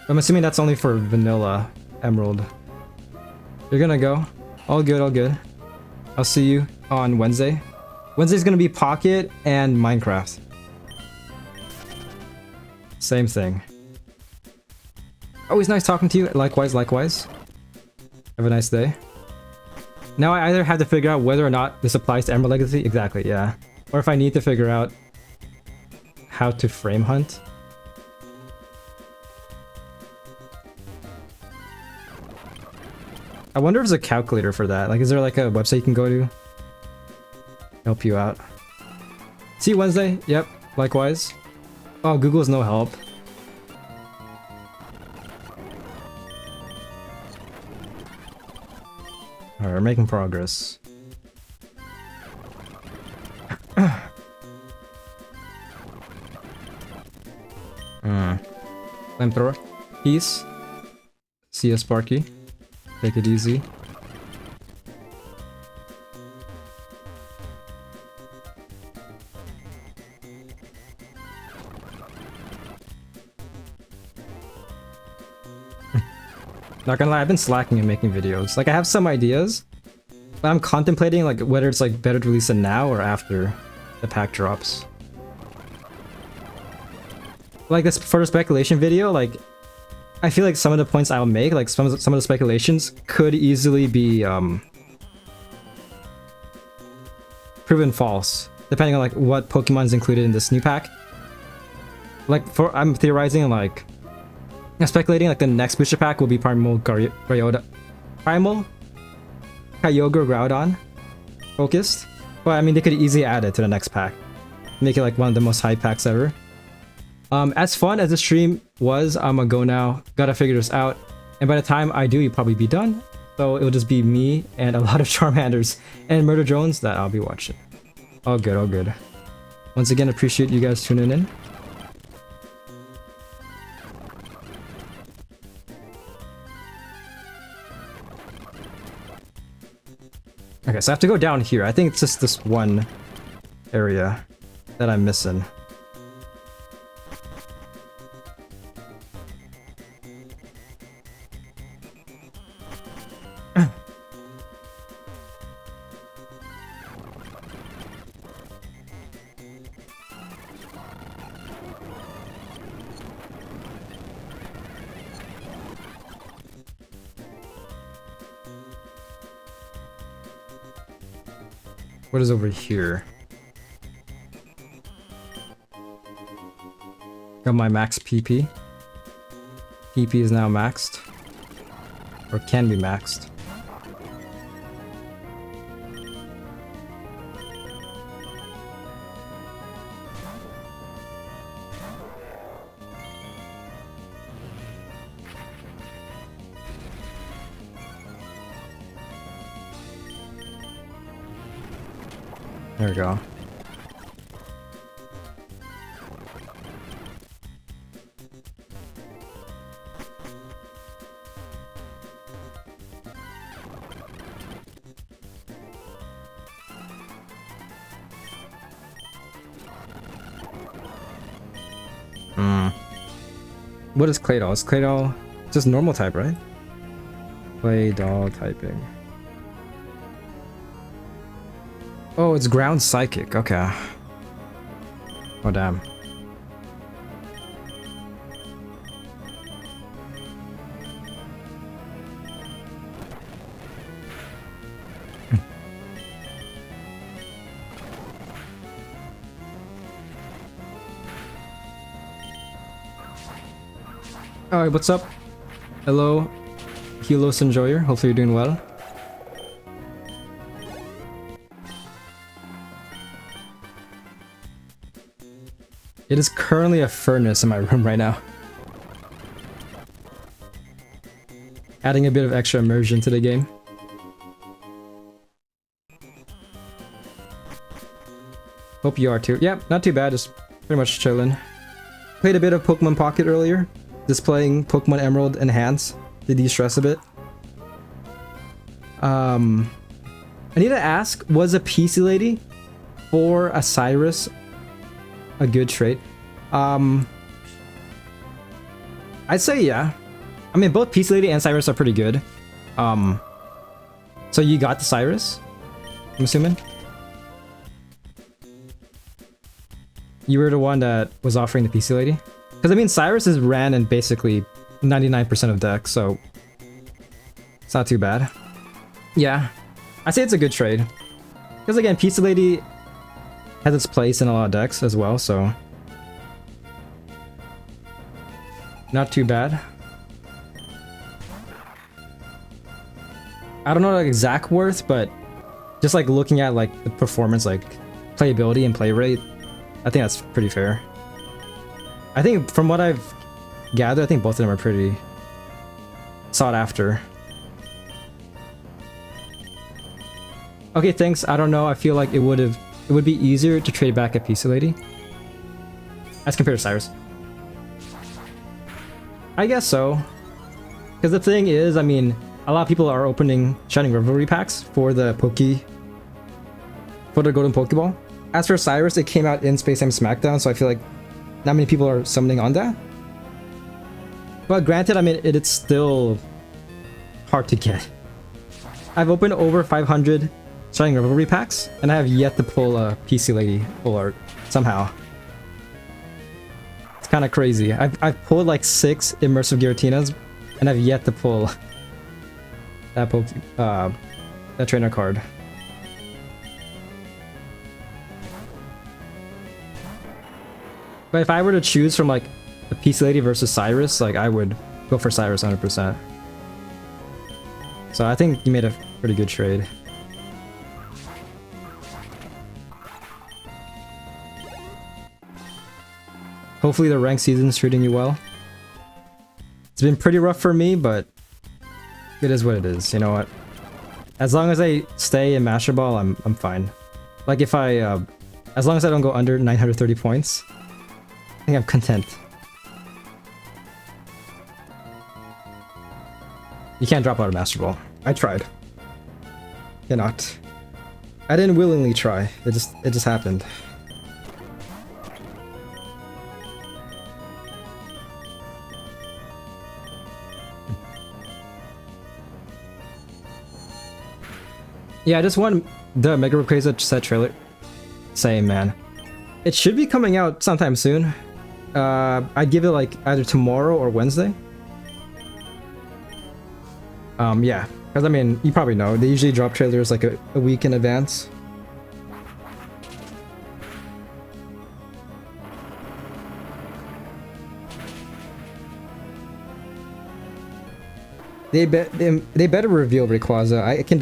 I'm assuming that's only for vanilla emerald. You're gonna go. All good, all good. I'll see you on Wednesday. Wednesday's gonna be Pocket and Minecraft. Same thing. Always nice talking to you. Likewise, likewise. Have a nice day. Now I either have to figure out whether or not this applies to Emerald Legacy. Exactly, yeah. Or if I need to figure out how to frame hunt. I wonder if there's a calculator for that. Like, is there like a website you can go to? Help you out. See you Wednesday. Yep, likewise. Oh, Google's no help. Alright, we're making progress. Flamethrower. Peace. See ya, Sparky. Take it easy. Not gonna lie, I've been slacking in making videos. Like, I have some ideas, but I'm contemplating like whether it's like better to release it now or after the pack drops. Like this for the speculation video, like I feel like some of the points I'll make, like some of the speculations, could easily be proven false, depending on like what Pokemon's included in this new pack. Like I'm theorizing like. I'm speculating like the next booster pack will be Primal Kyogre Groudon focused, but I mean they could easily add it to the next pack, make it like one of the most hype packs ever. As fun as the stream was, I'm gonna go now. Gotta figure this out, and by the time I do, you'll probably be done. So it'll just be me and a lot of Charmanders and Murder Drones that I'll be watching. All good, all good. Once again, appreciate you guys tuning in. Okay, so I have to go down here. I think it's just this one area that I'm missing. What is over here? Got my max PP. PP is now maxed. Or can be maxed. There we go. What is Claydol? Is Claydol just normal type, right? Claydol typing. Oh, it's ground psychic. Okay. Oh, damn. Alright, what's up? Hello, Helos Enjoyer. Hopefully you're doing well. It is currently a furnace in my room right now. Adding a bit of extra immersion to the game. Hope you are too. Yep, not too bad, just pretty much chilling. Played a bit of Pokemon Pocket earlier. Just playing Pokemon Emerald Enhance to de-stress a bit. I need to ask, was a PC Lady for a Cyrus a good trait? I'd say yeah. I mean, both Peace Lady and Cyrus are pretty good. So you got the Cyrus, I'm assuming? You were the one that was offering the PC Lady? Because I mean, Cyrus is ran in basically 99% of decks, so it's not too bad. Yeah, I say it's a good trade. Because again, PC Lady has its place in a lot of decks as well, so not too bad. I don't know the exact worth, but just like looking at like the performance, like playability and play rate, I think that's pretty fair. I think from what I've gathered, I think both of them are pretty sought after. Okay, thanks. I don't know. I feel like it would be easier to trade back at PC Lady as compared to Cyrus. I guess so. Because the thing is, I mean, a lot of people are opening Shining Revelry packs for the Golden Pokeball. As for Cyrus, it came out in Space Time Smackdown, so I feel like not many people are summoning on that. But granted, I mean, it's still hard to get. I've opened over 500 Shining Revelry packs, and I have yet to pull a PC Lady full art somehow. It's kind of crazy. I've pulled like 6 Immersive Giratinas, and I've yet to pull that trainer card. But if I were to choose from like the PC Lady versus Cyrus, like I would go for Cyrus 100%. So I think you made a pretty good trade. Hopefully the ranked season's treating you well. It's been pretty rough for me, but it is what it is. You know what? As long as I stay in Master Ball, I'm fine. Like if I, as long as I don't go under 930 points, I think I'm content. You can't drop out of Master Ball. I tried. Cannot. I didn't willingly try. It just happened. Yeah, I just want the Mega Rayquaza set trailer. Same, man. It should be coming out sometime soon. I'd give it like either tomorrow or Wednesday. Yeah, because I mean, you probably know, they usually drop trailers like a week in advance. They better reveal Rayquaza. I can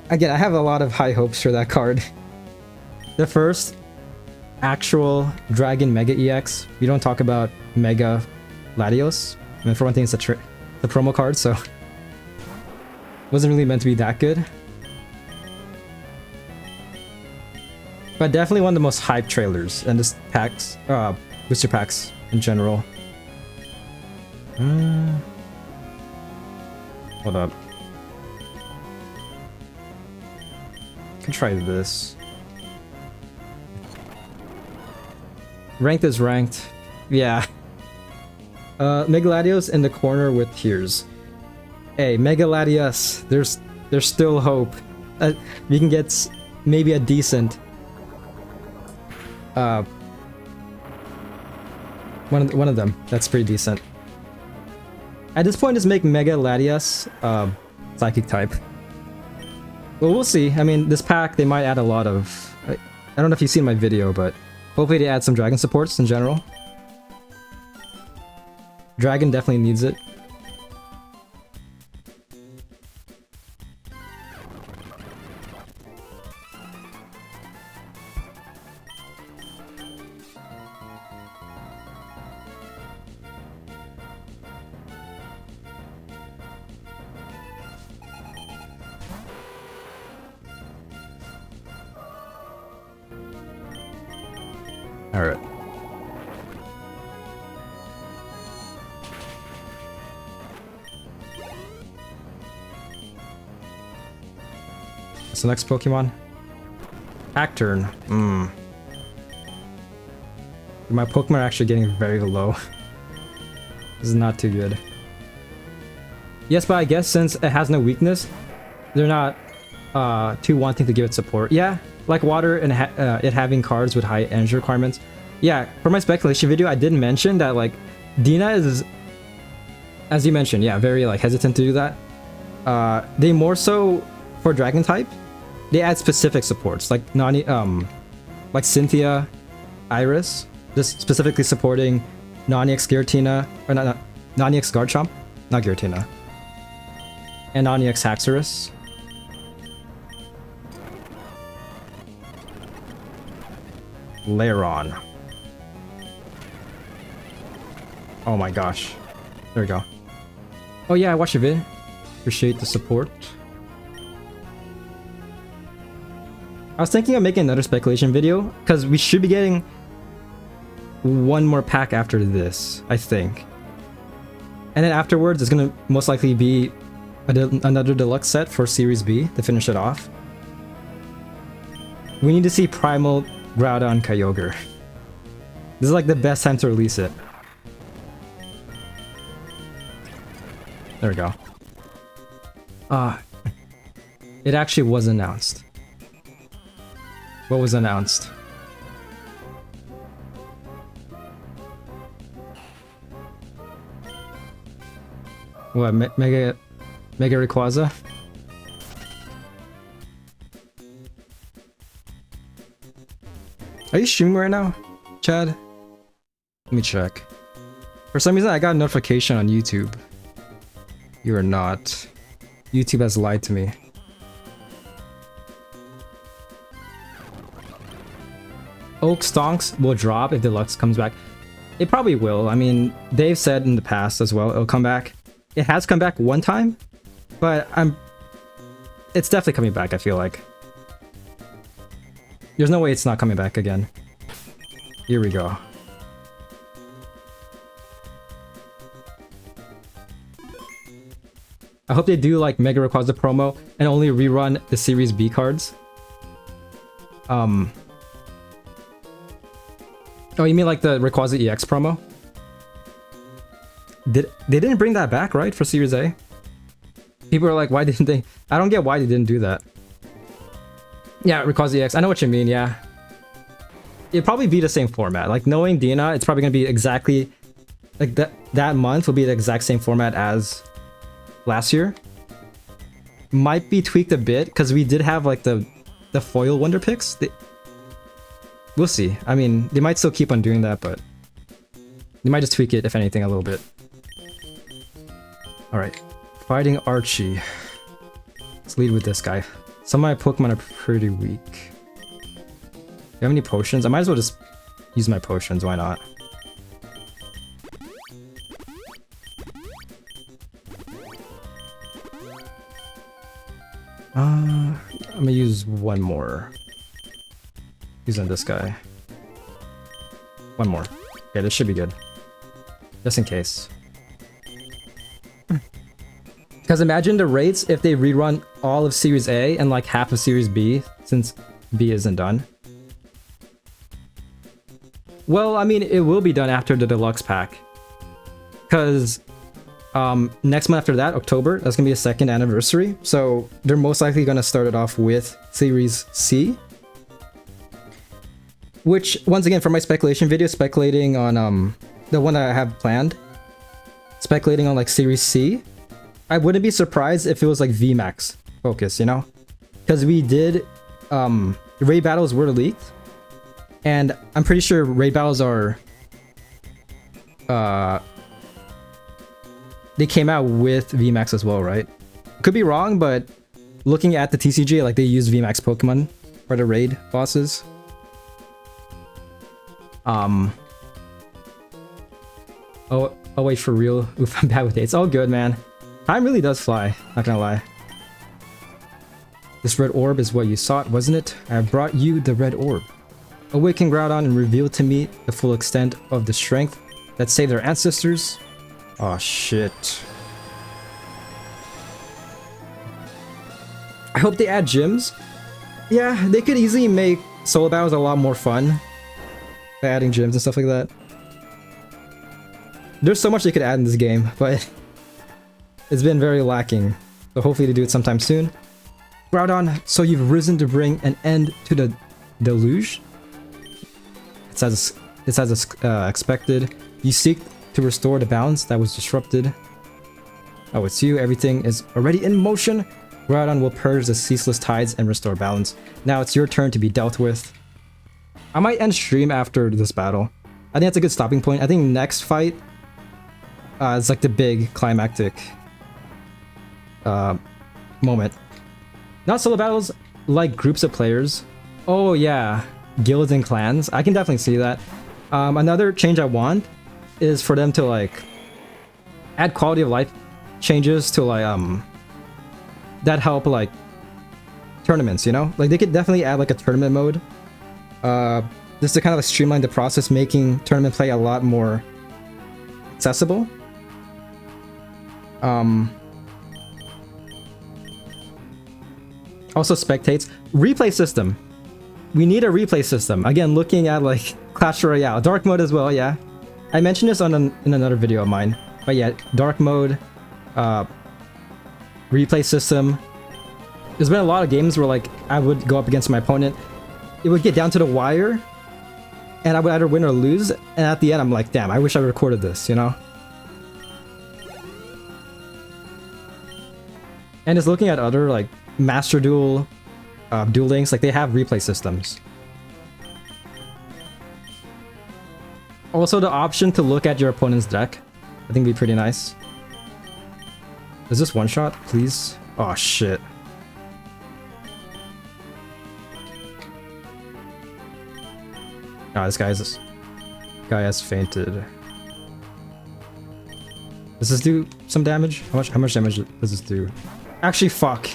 Again, I have a lot of high hopes for that card. The first actual Dragon Mega EX. We don't talk about Mega Latios. I mean, for one thing, it's the promo card, so wasn't really meant to be that good. But definitely one of the most hyped trailers and this packs, booster packs in general. Hold up. Can try this. Ranked is ranked. Yeah. Mega Latios in the corner with tears. Hey, Mega Latios, there's still hope. We can get maybe a decent one of them. That's pretty decent. At this point, just make Mega Latios Psychic type. Well, we'll see. I mean, this pack, they might add a lot of... I don't know if you've seen my video, but hopefully they add some Dragon supports in general. Dragon definitely needs it. Alright. What's the next Pokemon? Pack turn. My Pokemon are actually getting very low. This is not too good. Yes, but I guess since it has no weakness, they're not too wanting to give it support. Yeah, like water and it having cards with high energy requirements. Yeah, for my speculation video, I did mention that like Dina is, as you mentioned, yeah, very like hesitant to do that. They more so for dragon type, they add specific supports like Nani, like Cynthia, Iris, just specifically supporting Nani-X Giratina, or not Nani-X Garchomp, not Giratina, and Nani-X Haxorus. Lairon. Oh my gosh. There we go. Oh yeah, I watched your vid. Appreciate the support. I was thinking of making another speculation video, because we should be getting one more pack after this, I think. And then afterwards, it's going to most likely be another deluxe set for Series B to finish it off. We need to see Primal Groudon Kyogre. This is like the best time to release it. There we go. It actually was announced. What was announced? What, Mega Rayquaza? Are you streaming right now, Chad? Let me check. For some reason, I got a notification on YouTube. You are not. YouTube has lied to me. Oak Stonks will drop if Deluxe comes back. It probably will. I mean, they've said in the past as well, it'll come back. It has come back one time, but it's definitely coming back, I feel like. There's no way it's not coming back again. Here we go. I hope they do like Mega Rayquaza promo and only rerun the Series B cards. Oh, you mean like the Rayquaza EX promo? They didn't bring that back, right, for Series A? People are like, why didn't they? I don't get why they didn't do that. Yeah, Rayquaza EX. I know what you mean, yeah. It'd probably be the same format. Like, knowing Dina, it's probably gonna be exactly... Like, that month will be the exact same format as last year. Might be tweaked a bit, because we did have, like, the foil Wonder Picks. We'll see. I mean, they might still keep on doing that, but... They might just tweak it, if anything, a little bit. Alright. Fighting Archie. Let's lead with this guy. Some of my Pokemon are pretty weak. Do you have any potions? I might as well just use my potions, why not? I'm gonna use one more. Using this guy. One more. Okay, this should be good. Just in case. Because imagine the rates if they rerun all of Series A and like half of Series B, since B isn't done. Well, I mean, it will be done after the deluxe pack. Because next month after that, October, that's going to be a second anniversary. So they're most likely going to start it off with Series C. Which, once again, for my speculation video, speculating on the one that I have planned, speculating on like Series C, I wouldn't be surprised if it was like VMAX focus, you know? Because we did, raid battles were leaked, and I'm pretty sure raid battles are, they came out with VMAX as well, right? Could be wrong, but looking at the TCG, like they use VMAX Pokemon for the raid bosses. Oh wait, for real? Oof, I'm bad with dates. All good, man. Time really does fly, not gonna lie. This red orb is what you sought, wasn't it? I have brought you the red orb. Awaken Groudon and reveal to me the full extent of the strength that saved our ancestors. Oh shit. I hope they add gyms. Yeah, they could easily make solo battles a lot more fun by adding gyms and stuff like that. There's so much they could add in this game, but it's been very lacking. So hopefully they do it sometime soon. Groudon, so you've risen to bring an end to the deluge. It's as expected. You seek to restore the balance that was disrupted. Oh, it's you. Everything is already in motion. Groudon will purge the ceaseless tides and restore balance. Now it's your turn to be dealt with. I might end stream after this battle. I think that's a good stopping point. I think next fight is like the big climactic moment. Not solo battles, like groups of players. Oh yeah, guilds and clans. I can definitely see that. Another change I want is for them to like add quality of life changes to like that help like tournaments, you know? Like they could definitely add like a tournament mode. Just to kind of like streamline the process, making tournament play a lot more accessible. Also spectates. Replay system. We need a replay system. Again, looking at like Clash Royale. Dark mode as well, yeah. I mentioned this on in another video of mine. But yeah, dark mode, replay system. There's been a lot of games where like I would go up against my opponent. It would get down to the wire. And I would either win or lose. And at the end, I'm like, damn, I wish I recorded this, you know? And just looking at other like Master Duel, Duel Links, like they have replay systems. Also, the option to look at your opponent's deck, I think would be pretty nice. Is this one shot, please? Oh shit. Oh, this guy has fainted. Does this do some damage? How much damage does this do? Actually, fuck.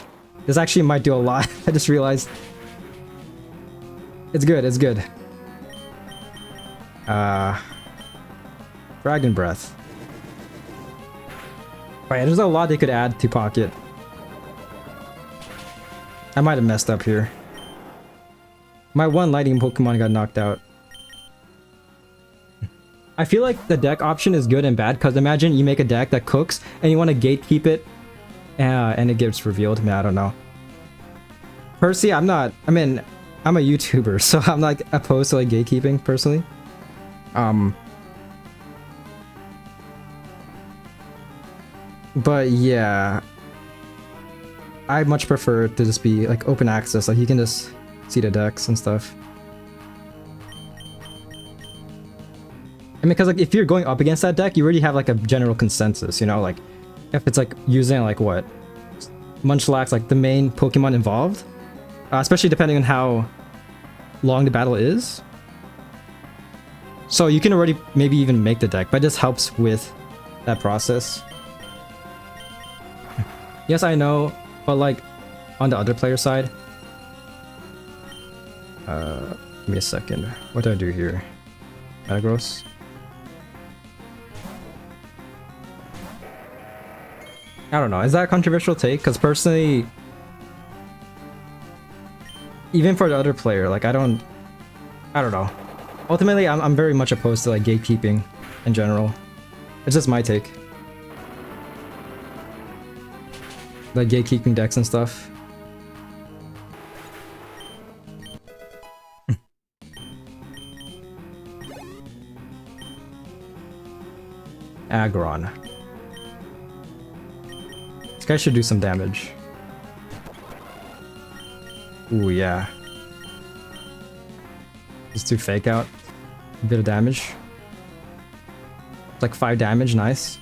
This actually might do a lot. I just realized. It's good, it's good. Dragon Breath. Right, there's a lot they could add to Pocket. I might have messed up here. My one lightning Pokemon got knocked out. I feel like the deck option is good and bad, because imagine you make a deck that cooks and you want to gatekeep it and it gets revealed. Man, I don't know. Personally, I'm a YouTuber, so I'm not opposed to like gatekeeping personally. But yeah, I much prefer to just be like open access, like you can just see the decks and stuff. I mean, because like if you're going up against that deck, you already have like a general consensus, you know, like if it's like using like what Munchlax, like the main Pokemon involved, especially depending on how long the battle is. So you can already maybe even make the deck, but it just helps with that process. Yes, I know, but like on the other player side, give me a second. What do I do here? Metagross. I don't know. Is that a controversial take? Because personally, even for the other player, like I don't know. Ultimately, I'm very much opposed to like gatekeeping in general. It's just my take. Like gatekeeping decks and stuff. Aggron. This guy should do some damage. Ooh, yeah. Just do fake out. A bit of damage. Like 5 damage, nice.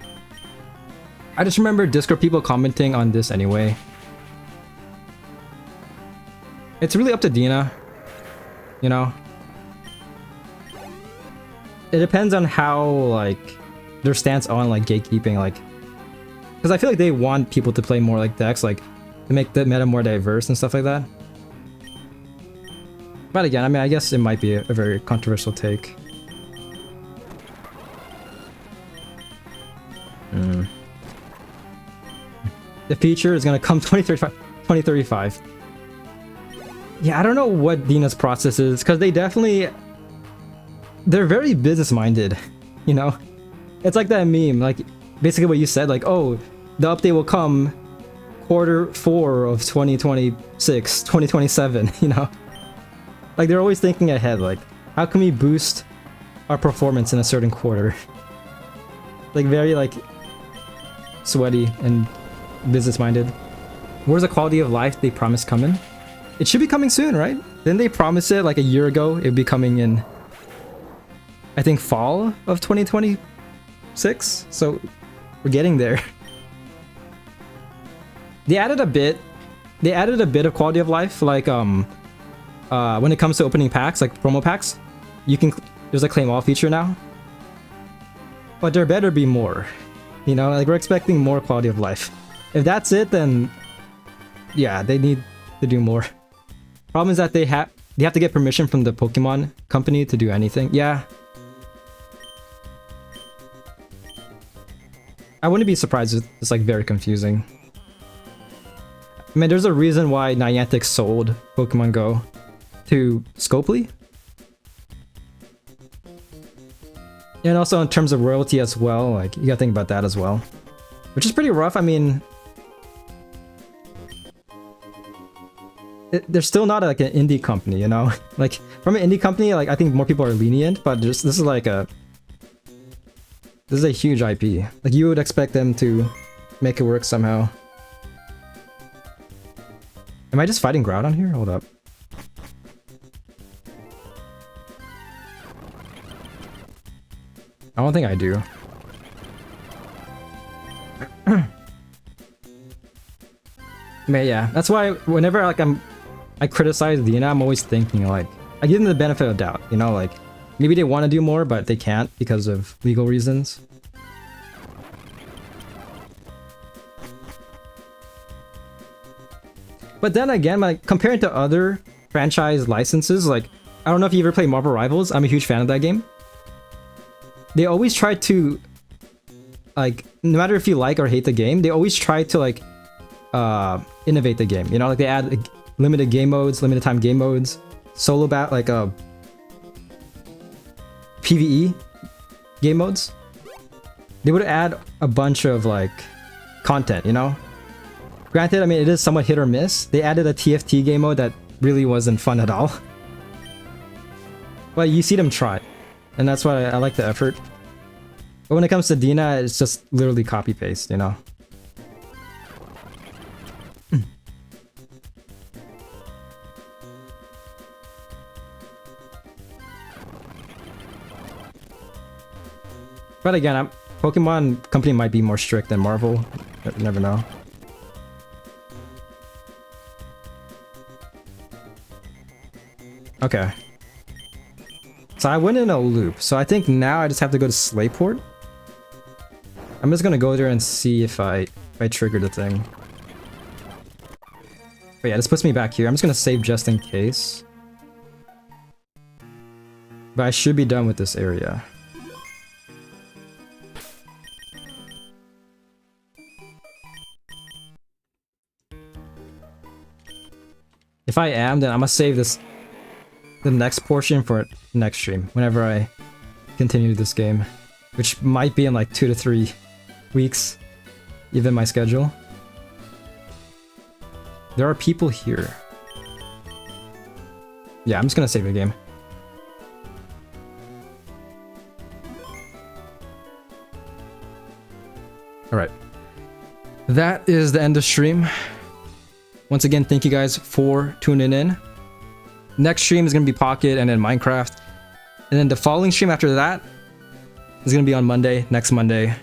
I just remember Discord people commenting on this anyway. It's really up to Dina, you know? It depends on how, like, their stance on, like, gatekeeping, like... Because I feel like they want people to play more like decks, like, to make the meta more diverse and stuff like that. But again, I mean, I guess it might be a very controversial take. The feature is gonna come 2035. Yeah, I don't know what Dina's process is, because they're very business-minded, you know? It's like that meme, like basically what you said, like, oh, the update will come Q4 of 2026, 2027, you know? Like they're always thinking ahead, like, how can we boost our performance in a certain quarter? Like very like sweaty and business-minded. Where's the quality of life they promised coming? It should be coming soon, right? Didn't they promise it like a year ago? It'd be coming in, I think, fall of 2026? So we're getting there. They added a bit of quality of life, like when it comes to opening packs, like promo packs, there's a claim all feature now. But there better be more. You know, like we're expecting more quality of life. If that's it, then yeah, they need to do more. Problem is that they have to get permission from the Pokemon company to do anything. Yeah. I wouldn't be surprised if it's like very confusing. I mean, there's a reason why Niantic sold Pokemon Go to Scopely. And also in terms of royalty as well, like you gotta think about that as well. Which is pretty rough. I mean, they're still not like an indie company, you know? Like from an indie company, like I think more people are lenient, but this is like this is a huge IP. Like you would expect them to make it work somehow. Am I just fighting Groudon here? Hold up. I don't think I do. But yeah, that's why whenever like I criticize Dina, I'm always thinking like, I give them the benefit of doubt, you know, like maybe they want to do more, but they can't because of legal reasons. But then again, like comparing to other franchise licenses, like I don't know if you ever play Marvel Rivals. I'm a huge fan of that game. They always try to, like, no matter if you like or hate the game, they always try to like innovate the game. You know, like they add like, limited game modes, limited time game modes, solo like PvE game modes. They would add a bunch of like content, you know. Granted, I mean it is somewhat hit or miss. They added a TFT game mode that really wasn't fun at all. But you see them try. And that's why I like the effort. But when it comes to Dina, it's just literally copy-paste, you know? But again, Pokemon company might be more strict than Marvel. You never know. Okay. So I went in a loop, so I think now I just have to go to Slayport. I'm just gonna go there and see if I trigger the thing. But yeah, this puts me back here. I'm just gonna save just in case. But I should be done with this area. If I am, then I'm gonna save the next portion for next stream, whenever I continue this game, which might be in like 2 to 3 weeks, even my schedule. There are people here. Yeah, I'm just gonna save the game. Alright. That is the end of stream. Once again, thank you guys for tuning in. Next stream is going to be Pocket and then Minecraft. And then the following stream after that is going to be on Monday, next Monday.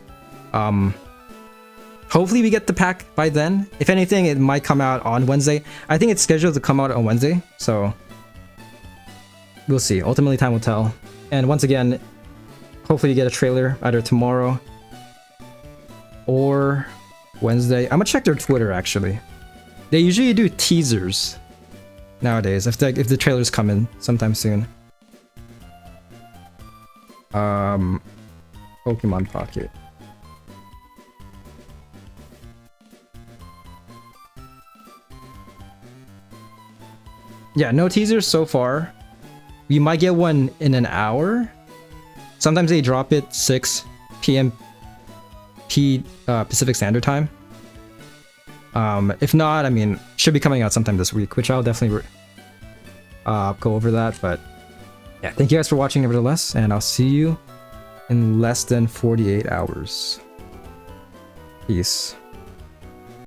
Hopefully we get the pack by then. If anything, it might come out on Wednesday. I think it's scheduled to come out on Wednesday, so we'll see. Ultimately, time will tell. And once again, hopefully you get a trailer either tomorrow or Wednesday. I'm gonna check their Twitter, actually. They usually do teasers nowadays, if the trailers come in sometime soon. Pokemon Pocket. Yeah, no teasers so far. We might get one in an hour. Sometimes they drop it 6 p.m. Pacific Standard Time. If not, I mean, should be coming out sometime this week, which I'll definitely go over that. But yeah, thank you guys for watching nevertheless, and I'll see you in less than 48 hours. Peace.